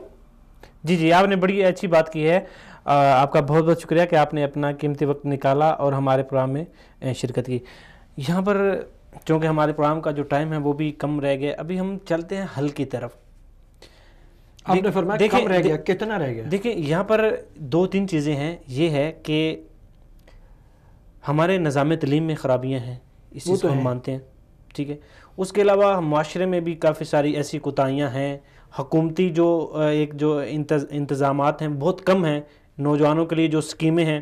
جی آپ نے بڑی اچھی بات کی ہے. آپ کا بہت بہت شکریہ کہ آپ نے اپنا قیمتی وقت نکالا اور ہمارے پروگرام میں شرکت کی. یہاں پر چونکہ ہمارے پروگرام کا جو ٹائم ہے وہ بھی کم رہ گیا, ابھی ہم چلتے ہیں حل کی طرف. آپ نے فرمایا کم رہ گیا, کتنا رہ گیا؟ دیکھیں یہاں پر 2-3 چیزیں ہیں. یہ ہے کہ ہمارے نظام تعلیم میں خرابیاں ہیں, اس چیز کو ہم مانتے ہیں, ٹھیک ہے. اس کے علاوہ معاشرے میں بھی کافی ساری ایسی کوتاہیاں ہیں. حکومتی جو انتظامات ہیں بہت کم ہیں. نوجوانوں کے لیے جو اسکیمیں ہیں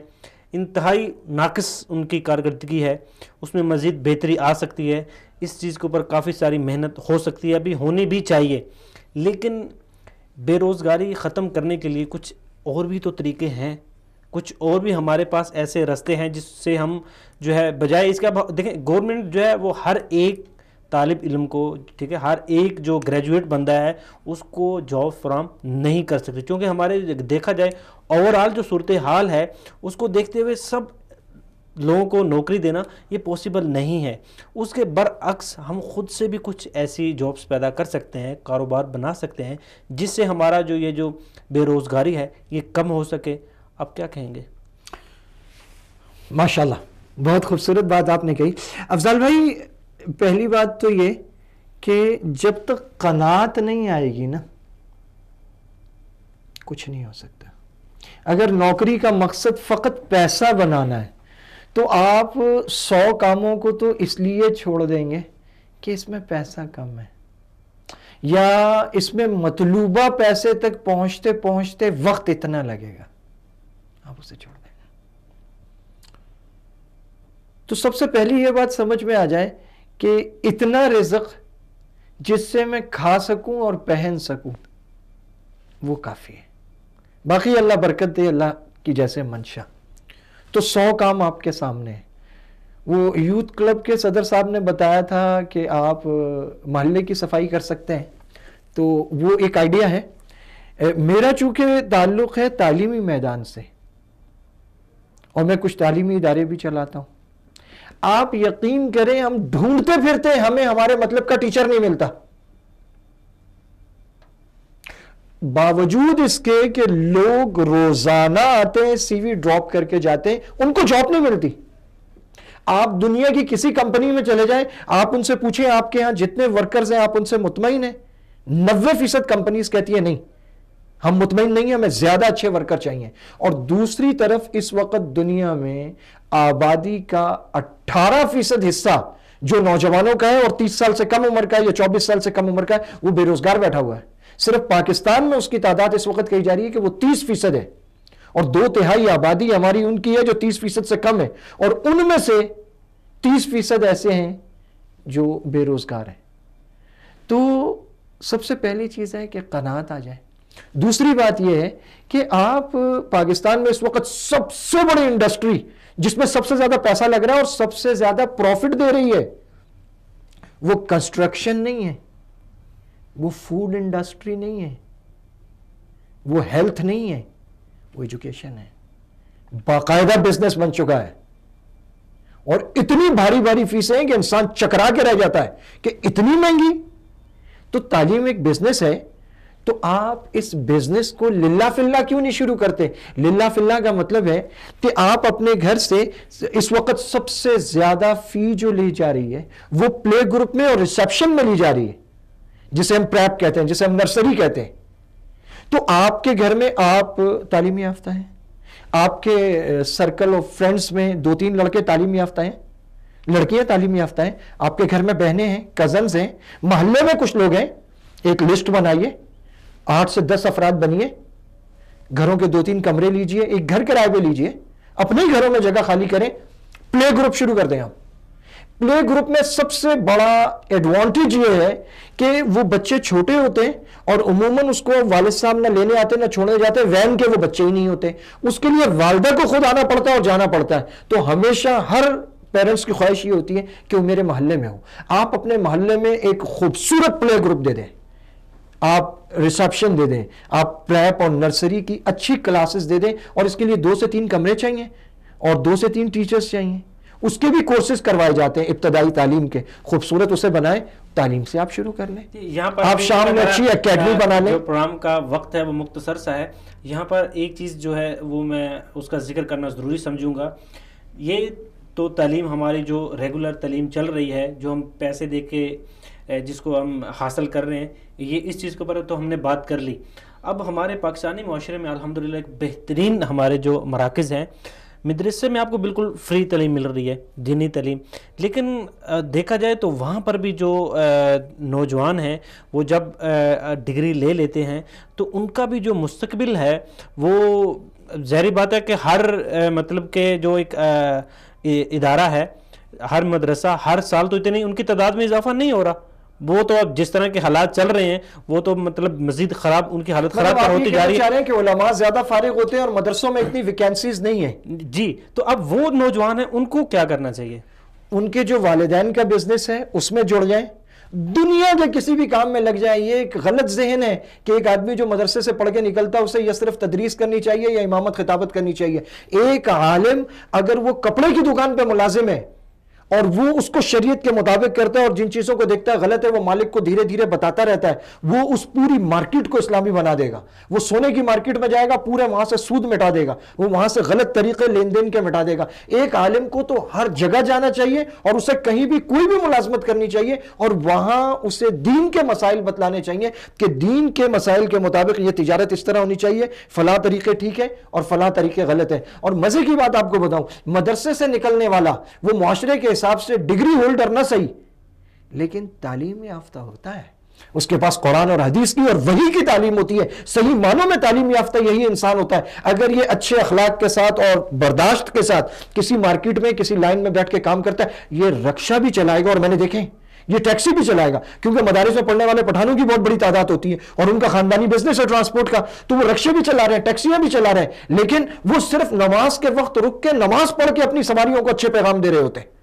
انتہائی ناقص ان کی کارکردگی ہے, اس میں مزید بہتری آ سکتی ہے. اس چیز کے اوپر کافی ساری محنت ہو سکتی ہے, ابھی ہونی بھی چاہیے. لیکن بے روزگاری ختم کرنے کے لیے کچھ اور بھی تو طریقے ہیں, کچھ اور بھی ہمارے پاس ایسے راستے ہیں جس سے ہم جو ہے بجائے اس کا, دیکھیں گورنمنٹ جو ہے وہ ہر ایک طالب علم کو, ٹھیک ہے, ہر ایک جو گریجویٹ بندہ ہے اس کو جاب فراہم نہیں کر سکتے, کیونکہ ہمارے دیکھا جائے اوورآل جو صورتحال ہے اس کو دیکھتے ہوئے سب لوگوں کو نوکری دینا یہ پاسبل نہیں ہے. اس کے برعکس ہم خود سے بھی کچھ ایسی جابس پیدا کر سکتے ہیں, کاروبار بنا سکتے ہیں جس سے ہمارا جو یہ جو بے روزگاری ہے یہ کم ہو سکے. آپ کیا کہیں گے؟ ماشاءاللہ بہت خوبصورت بات آپ نے کہی. افضل بھائی, پہلی بات تو یہ کہ جب تک قناعت نہیں آئے گی نا کچھ نہیں ہو سکتا. اگر نوکری کا مقصد فقط پیسہ بنانا ہے تو آپ 100 کاموں کو تو اس لیے چھوڑ دیں گے کہ اس میں پیسہ کم ہے, یا اس میں مطلوبہ پیسے تک پہنچتے پہنچتے وقت اتنا لگے گا, آپ اسے چھوڑ دیں گے. تو سب سے پہلی یہ بات سمجھ میں آ جائے کہ اتنا رزق جس سے میں کھا سکوں اور پہن سکوں وہ کافی ہے, باقی اللہ برکت دے, اللہ کی جیسے منشا. تو 100 کام آپ کے سامنے ہیں. وہ یوتھ کلب کے صدر صاحب نے بتایا تھا کہ آپ محلے کی صفائی کر سکتے ہیں, تو وہ ایک آئیڈیا ہے. میرا چونکہ تعلق ہے تعلیمی میدان سے اور میں کچھ تعلیمی ادارے بھی چلاتا ہوں, آپ یقین کریں ہم ڈھونڈتے پھرتے ہیں, ہمیں ہمارے مطلب کا ٹیچر نہیں ملتا, باوجود اس کے کہ لوگ روزانہ آتے ہیں سی وی ڈراپ کر کے جاتے ہیں, ان کو جاب نہیں ملتی. آپ دنیا کی کسی کمپنی میں چلے جائیں, آپ ان سے پوچھیں آپ کے ہاں جتنے ورکرز ہیں آپ ان سے مطمئن ہیں, 90% کمپنیز کہتی ہے نہیں ہم مطمئن نہیں ہیں, ہمیں زیادہ اچھے ورکر چاہیے. اور دوسری طرف اس وقت دنیا میں آبادی کا 18% حصہ جو نوجوانوں کا ہے اور 30 سال سے کم عمر کا ہے یا 24 سال سے کم عمر کا ہے وہ بے روزگار بیٹھا ہوا ہے. صرف پاکستان میں اس کی تعداد اس وقت کہی جا رہی ہے کہ وہ 30% ہے, اور 2/3 آبادی ہماری ان کی ہے جو 30% سے کم ہے, اور ان میں سے 30% ایسے ہیں جو بے روزگار ہیں. تو سب سے پہلی چیز ہے کہ قناعت آ جائے. دوسری بات یہ ہے کہ آپ پاکستان میں اس وقت سب سے بڑی انڈسٹری جس میں سب سے زیادہ پیسہ لگ رہا ہے اور سب سے زیادہ پروفٹ دے رہی ہے وہ کنسٹرکشن نہیں ہے, وہ فوڈ انڈسٹری نہیں ہے, وہ ہیلتھ نہیں ہے, وہ ایجوکیشن ہے. باقاعدہ بزنس بن چکا ہے، اور اتنی بھاری بھاری فیسیں ہیں کہ انسان چکرا کے رہ جاتا ہے کہ اتنی مہنگی. تو تعلیم ایک بزنس ہے، تو آپ اس بزنس کو للہ فی اللہ کیوں نہیں شروع کرتے؟ للہ فی اللہ کا مطلب ہے کہ آپ اپنے گھر سے اس وقت سب سے زیادہ فی جو لی جا رہی ہے وہ پلے گروپ میں اور ریسیپشن میں لی جا رہی ہے، جسے ہم پریپ کہتے ہیں، جسے ہم نرسری کہتے ہیں. تو آپ کے گھر میں آپ تعلیم یافتہ ہیں، آپ کے سرکل آف فرینڈس میں 2-3 لڑکے تعلیم یافتہ ہیں، لڑکیاں تعلیم یافتہ ہیں، آپ کے گھر میں بہنیں ہیں، کزنز ہیں، محلے میں کچھ لوگ ہیں. ایک لسٹ بنائیے، 8 سے 10 افراد بنیے، گھروں کے 2-3 کمرے لیجئے، ایک گھر کرائے پہ لیجئے، اپنے گھروں میں جگہ خالی کریں، پلے گروپ شروع کر دیں. آپ پلے گروپ میں سب سے بڑا ایڈوانٹیج یہ ہے کہ وہ بچے چھوٹے ہوتے ہیں اور عموماً اس کو والد صاحب نہ لینے آتے نہ چھوڑنے جاتے، وین کے وہ بچے ہی نہیں ہوتے، اس کے لیے والدہ کو خود آنا پڑتا ہے اور جانا پڑتا ہے. تو ہمیشہ ہر پیرنٹس کی خواہش یہ ہوتی ہے کہ وہ میرے محلے میں ہو. آپ اپنے محلے میں ایک خوبصورت پلے گروپ دے دیں، آپ ریسیپشن دے دیں، آپ پریپ اور نرسری کی اچھی کلاسز دے دیں، اور اس کے لیے 2 سے 3 کمرے چاہیے اور 2 سے 3 ٹیچرز چاہیے. اس کے بھی کورسز کروائے جاتے ہیں ابتدائی تعلیم کے، خوبصورت اسے بنائیں، تعلیم سے آپ شروع کر لیں. یہاں پر آپ شام میں اچھی اکیڈمی بنا لیں. جو پروگرام کا وقت ہے وہ مختصر سا ہے، یہاں پر ایک چیز جو ہے وہ میں اس کا ذکر کرنا ضروری سمجھوں گا. یہ تو تعلیم ہماری جو ریگولر تعلیم چل رہی ہے، جو ہم پیسے دے کے جس کو ہم حاصل کر رہے ہیں، یہ اس چیز کے اوپر تو ہم نے بات کر لی. اب ہمارے پاکستانی معاشرے میں الحمدللہ ایک بہترین ہمارے جو مراکز ہیں، مدرسے میں آپ کو بالکل فری تعلیم مل رہی ہے، دینی تعلیم. لیکن دیکھا جائے تو وہاں پر بھی جو نوجوان ہیں وہ جب ڈگری لے لیتے ہیں تو ان کا بھی جو مستقبل ہے وہ ظاہری بات ہے کہ ہر مطلب کہ جو ایک ادارہ ہے، ہر مدرسہ ہر سال تو اتنی ان کی تعداد میں اضافہ نہیں ہو رہا. وہ تو اب جس طرح کے حالات چل رہے ہیں وہ تو مطلب مزید خراب، ان کی حالت خراب ہوتی جا رہی ہے. چاہ رہے ہیں کہ علماء زیادہ فارغ ہوتے ہیں اور مدرسوں میں اتنی ویکینسیز نہیں ہیں. جی، تو اب وہ نوجوان ہیں، ان کو کیا کرنا چاہیے؟ ان کے جو والدین کا بزنس ہے اس میں جڑ جائیں، دنیا کے کسی بھی کام میں لگ جائیں. یہ ایک غلط ذہن ہے کہ ایک آدمی جو مدرسے سے پڑھ کے نکلتا ہے اسے یا صرف تدریس کرنی چاہیے یا امامت خطابت کرنی چاہیے. ایک عالم اگر وہ کپڑے کی دکان پہ ملازم ہے اور وہ اس کو شریعت کے مطابق کرتا ہے اور جن چیزوں کو دیکھتا ہے غلط ہے وہ مالک کو دھیرے دھیرے بتاتا رہتا ہے، وہ اس پوری مارکیٹ کو اسلامی بنا دے گا. وہ سونے کی مارکیٹ میں جائے گا، پورے وہاں سے سود مٹا دے گا، وہ وہاں سے غلط طریقے لین دین کے مٹا دے گا. ایک عالم کو تو ہر جگہ جانا چاہیے اور اسے کہیں بھی کوئی بھی ملازمت کرنی چاہیے اور وہاں اسے دین کے مسائل بتلانے چاہیے کہ دین کے مسائل کے مطابق یہ تجارت اس طرح ہونی چاہیے، فلاں طریقے ٹھیک ہے اور فلاں طریقے غلط ہے. اور مزے کی بات آپ کو بتاؤں، مدرسے سے نکلنے والا وہ معاشرے کے حساب سے ڈگری ہولڈر نہ صحیح لیکن تعلیم یافتہ ہوتا ہے، اس کے پاس قرآن اور حدیث کی اور وحی کی تعلیم ہوتی ہے. صحیح معنوں میں تعلیم یافتہ یہی انسان ہوتا ہے. اگر یہ اچھے اخلاق کے ساتھ اور برداشت کے ساتھ کسی مارکیٹ میں کسی لائن میں بیٹھ کے کام کرتا ہے، یہ رکشہ بھی چلائے گا اور میں نے دیکھیں یہ ٹیکسی بھی چلائے گا، کیونکہ مدارس میں پڑھنے والے پٹھانوں کی بہت بڑی تعداد ہوتی ہے اور ان کا خاندانی بزنس ہے ٹرانسپورٹ کا، تو وہ رکشے بھی چلا رہے ہیں، ٹیکسیاں بھی چلا رہے ہیں، لیکن وہ صرف نماز کے وقت رک کے نماز پڑھ کے اپنی سواریوں کو اچھے پیغام دے رہے ہوتے ہیں.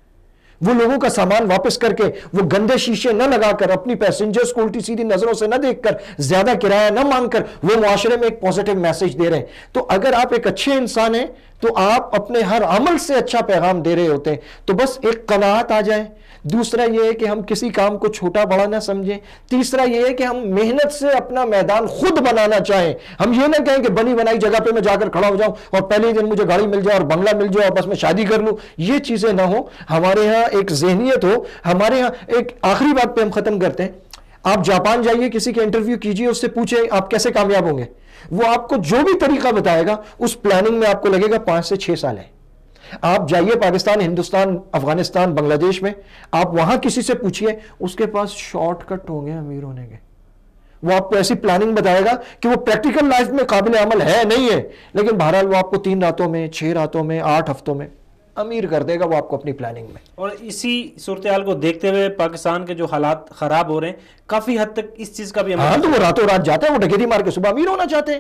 وہ لوگوں کا سامان واپس کر کے، وہ گندے شیشے نہ لگا کر، اپنی پیسنجرز کو الٹی سیدھی نظروں سے نہ دیکھ کر، زیادہ کرایہ نہ مانگ کر، وہ معاشرے میں ایک پوزیٹیو میسج دے رہے ہیں. تو اگر آپ ایک اچھے انسان ہیں تو آپ اپنے ہر عمل سے اچھا پیغام دے رہے ہوتے ہیں. تو بس ایک قناعت آ جائے. دوسرا یہ ہے کہ ہم کسی کام کو چھوٹا بڑا نہ سمجھیں. تیسرا یہ ہے کہ ہم محنت سے اپنا میدان خود بنانا چاہیں. ہم یہ نہ کہیں کہ بنی بنائی جگہ پہ میں جا کر کھڑا ہو جاؤں اور پہلے ہی دن مجھے گاڑی مل جائے اور بنگلہ مل جائے اور بس میں شادی کر لوں. یہ چیزیں نہ ہو. ہمارے ہاں ایک ذہنیت ہو. ہمارے ہاں ایک آخری بات پہ ہم ختم کرتے ہیں. آپ جاپان جائیے، کسی کے انٹرویو کیجئے، اس سے پوچھیں آپ کیسے کامیاب ہوں گے. وہ آپ کو جو بھی طریقہ بتائے گا اس پلاننگ میں آپ کو لگے گا 5 سے 6 سال ہے. آپ جائیے پاکستان، ہندوستان، افغانستان، بنگلہ دیش میں، آپ وہاں کسی سے پوچھئے، اس کے پاس شارٹ کٹ ہوں گے امیر ہونے کے. وہ آپ کو ایسی پلاننگ بتائے گا کہ وہ پریکٹیکل لائف میں قابل عمل ہے نہیں ہے، لیکن بہرحال وہ آپ کو 3 راتوں میں، 6 راتوں میں، 8 ہفتوں میں امیر کر دے گا وہ آپ کو اپنی پلاننگ میں. اور اسی صورتحال کو دیکھتے ہوئے پاکستان کے جو حالات خراب ہو رہے ہیں، کافی حد تک اس چیز کا بھی ہاں، تو وہ راتوں رات جاتے ہیں، وہ ڈکیتی مار کے صبح امیر ہونا چاہتے ہیں.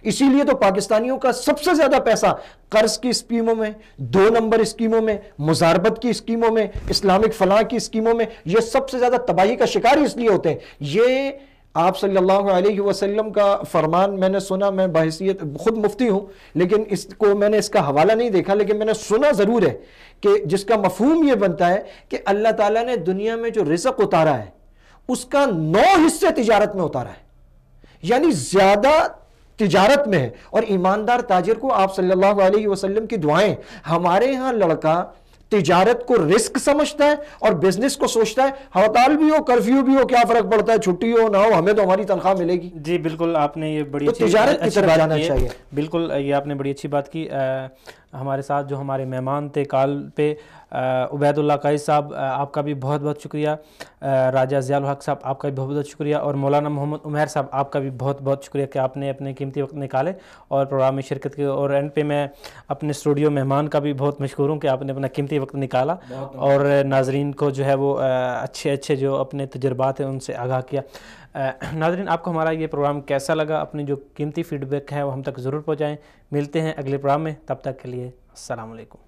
اسی لیے تو پاکستانیوں کا سب سے زیادہ پیسہ قرض کی اسکیموں میں، 2 نمبر اسکیموں میں، مزاربت کی اسکیموں میں، اسلامک فلاح کی اسکیموں میں، یہ سب سے زیادہ تباہی کا شکار اس لیے ہوتے ہیں. یہ آپ صلی اللہ علیہ وسلم کا فرمان میں نے سنا، میں بحیثیت خود مفتی ہوں لیکن اس کو میں نے اس کا حوالہ نہیں دیکھا، لیکن میں نے سنا ضرور ہے کہ جس کا مفہوم یہ بنتا ہے کہ اللہ تعالیٰ نے دنیا میں جو رزق اتارا ہے اس کا 9 حصے تجارت میں اتارا ہے، یعنی زیادہ تجارت میں ہے. اور ایماندار تاجر کو آپ صلی اللہ علیہ وسلم کی دعائیں، ہمارے ہاں لڑکا تجارت کو رسک سمجھتا ہے اور بزنس کو سوچتا ہے ہڑتال بھی ہو کرفیو بھی ہو کیا فرق پڑتا ہے، چھٹی ہو نہ ہو ہمیں تو ہماری تنخواہ ملے گی. جی بالکل، آپ نے یہ بڑی تجارت کی طرف جانا چاہیے. بالکل یہ آپ نے بڑی اچھی بات کی. ہمارے ساتھ جو ہمارے مہمان تھے کال پہ، عبید اللہ قائد صاحب آپ کا بھی بہت بہت شکریہ، راجہ ضیاء الحق صاحب آپ کا بھی بہت بہت شکریہ، اور مولانا محمد عمیر صاحب آپ کا بھی بہت بہت شکریہ کہ آپ نے اپنے قیمتی وقت نکالے اور پروگرام میں شرکت کی. اور اینڈ پہ میں اپنے اسٹوڈیو مہمان کا بھی بہت مشکور ہوں کہ آپ نے اپنا قیمتی وقت نکالا اور ناظرین کو جو ہے وہ اچھے جو اپنے تجربات ہیں ان سے آگاہ کیا. ناظرین، آپ کو ہمارا یہ پروگرام کیسا لگا؟ اپنی جو قیمتی فیڈ بیک ہے وہ ہم تک ضرور پہنچائیں. ملتے ہیں اگلے پروگرام میں، تب تک کے لیے السلام علیکم.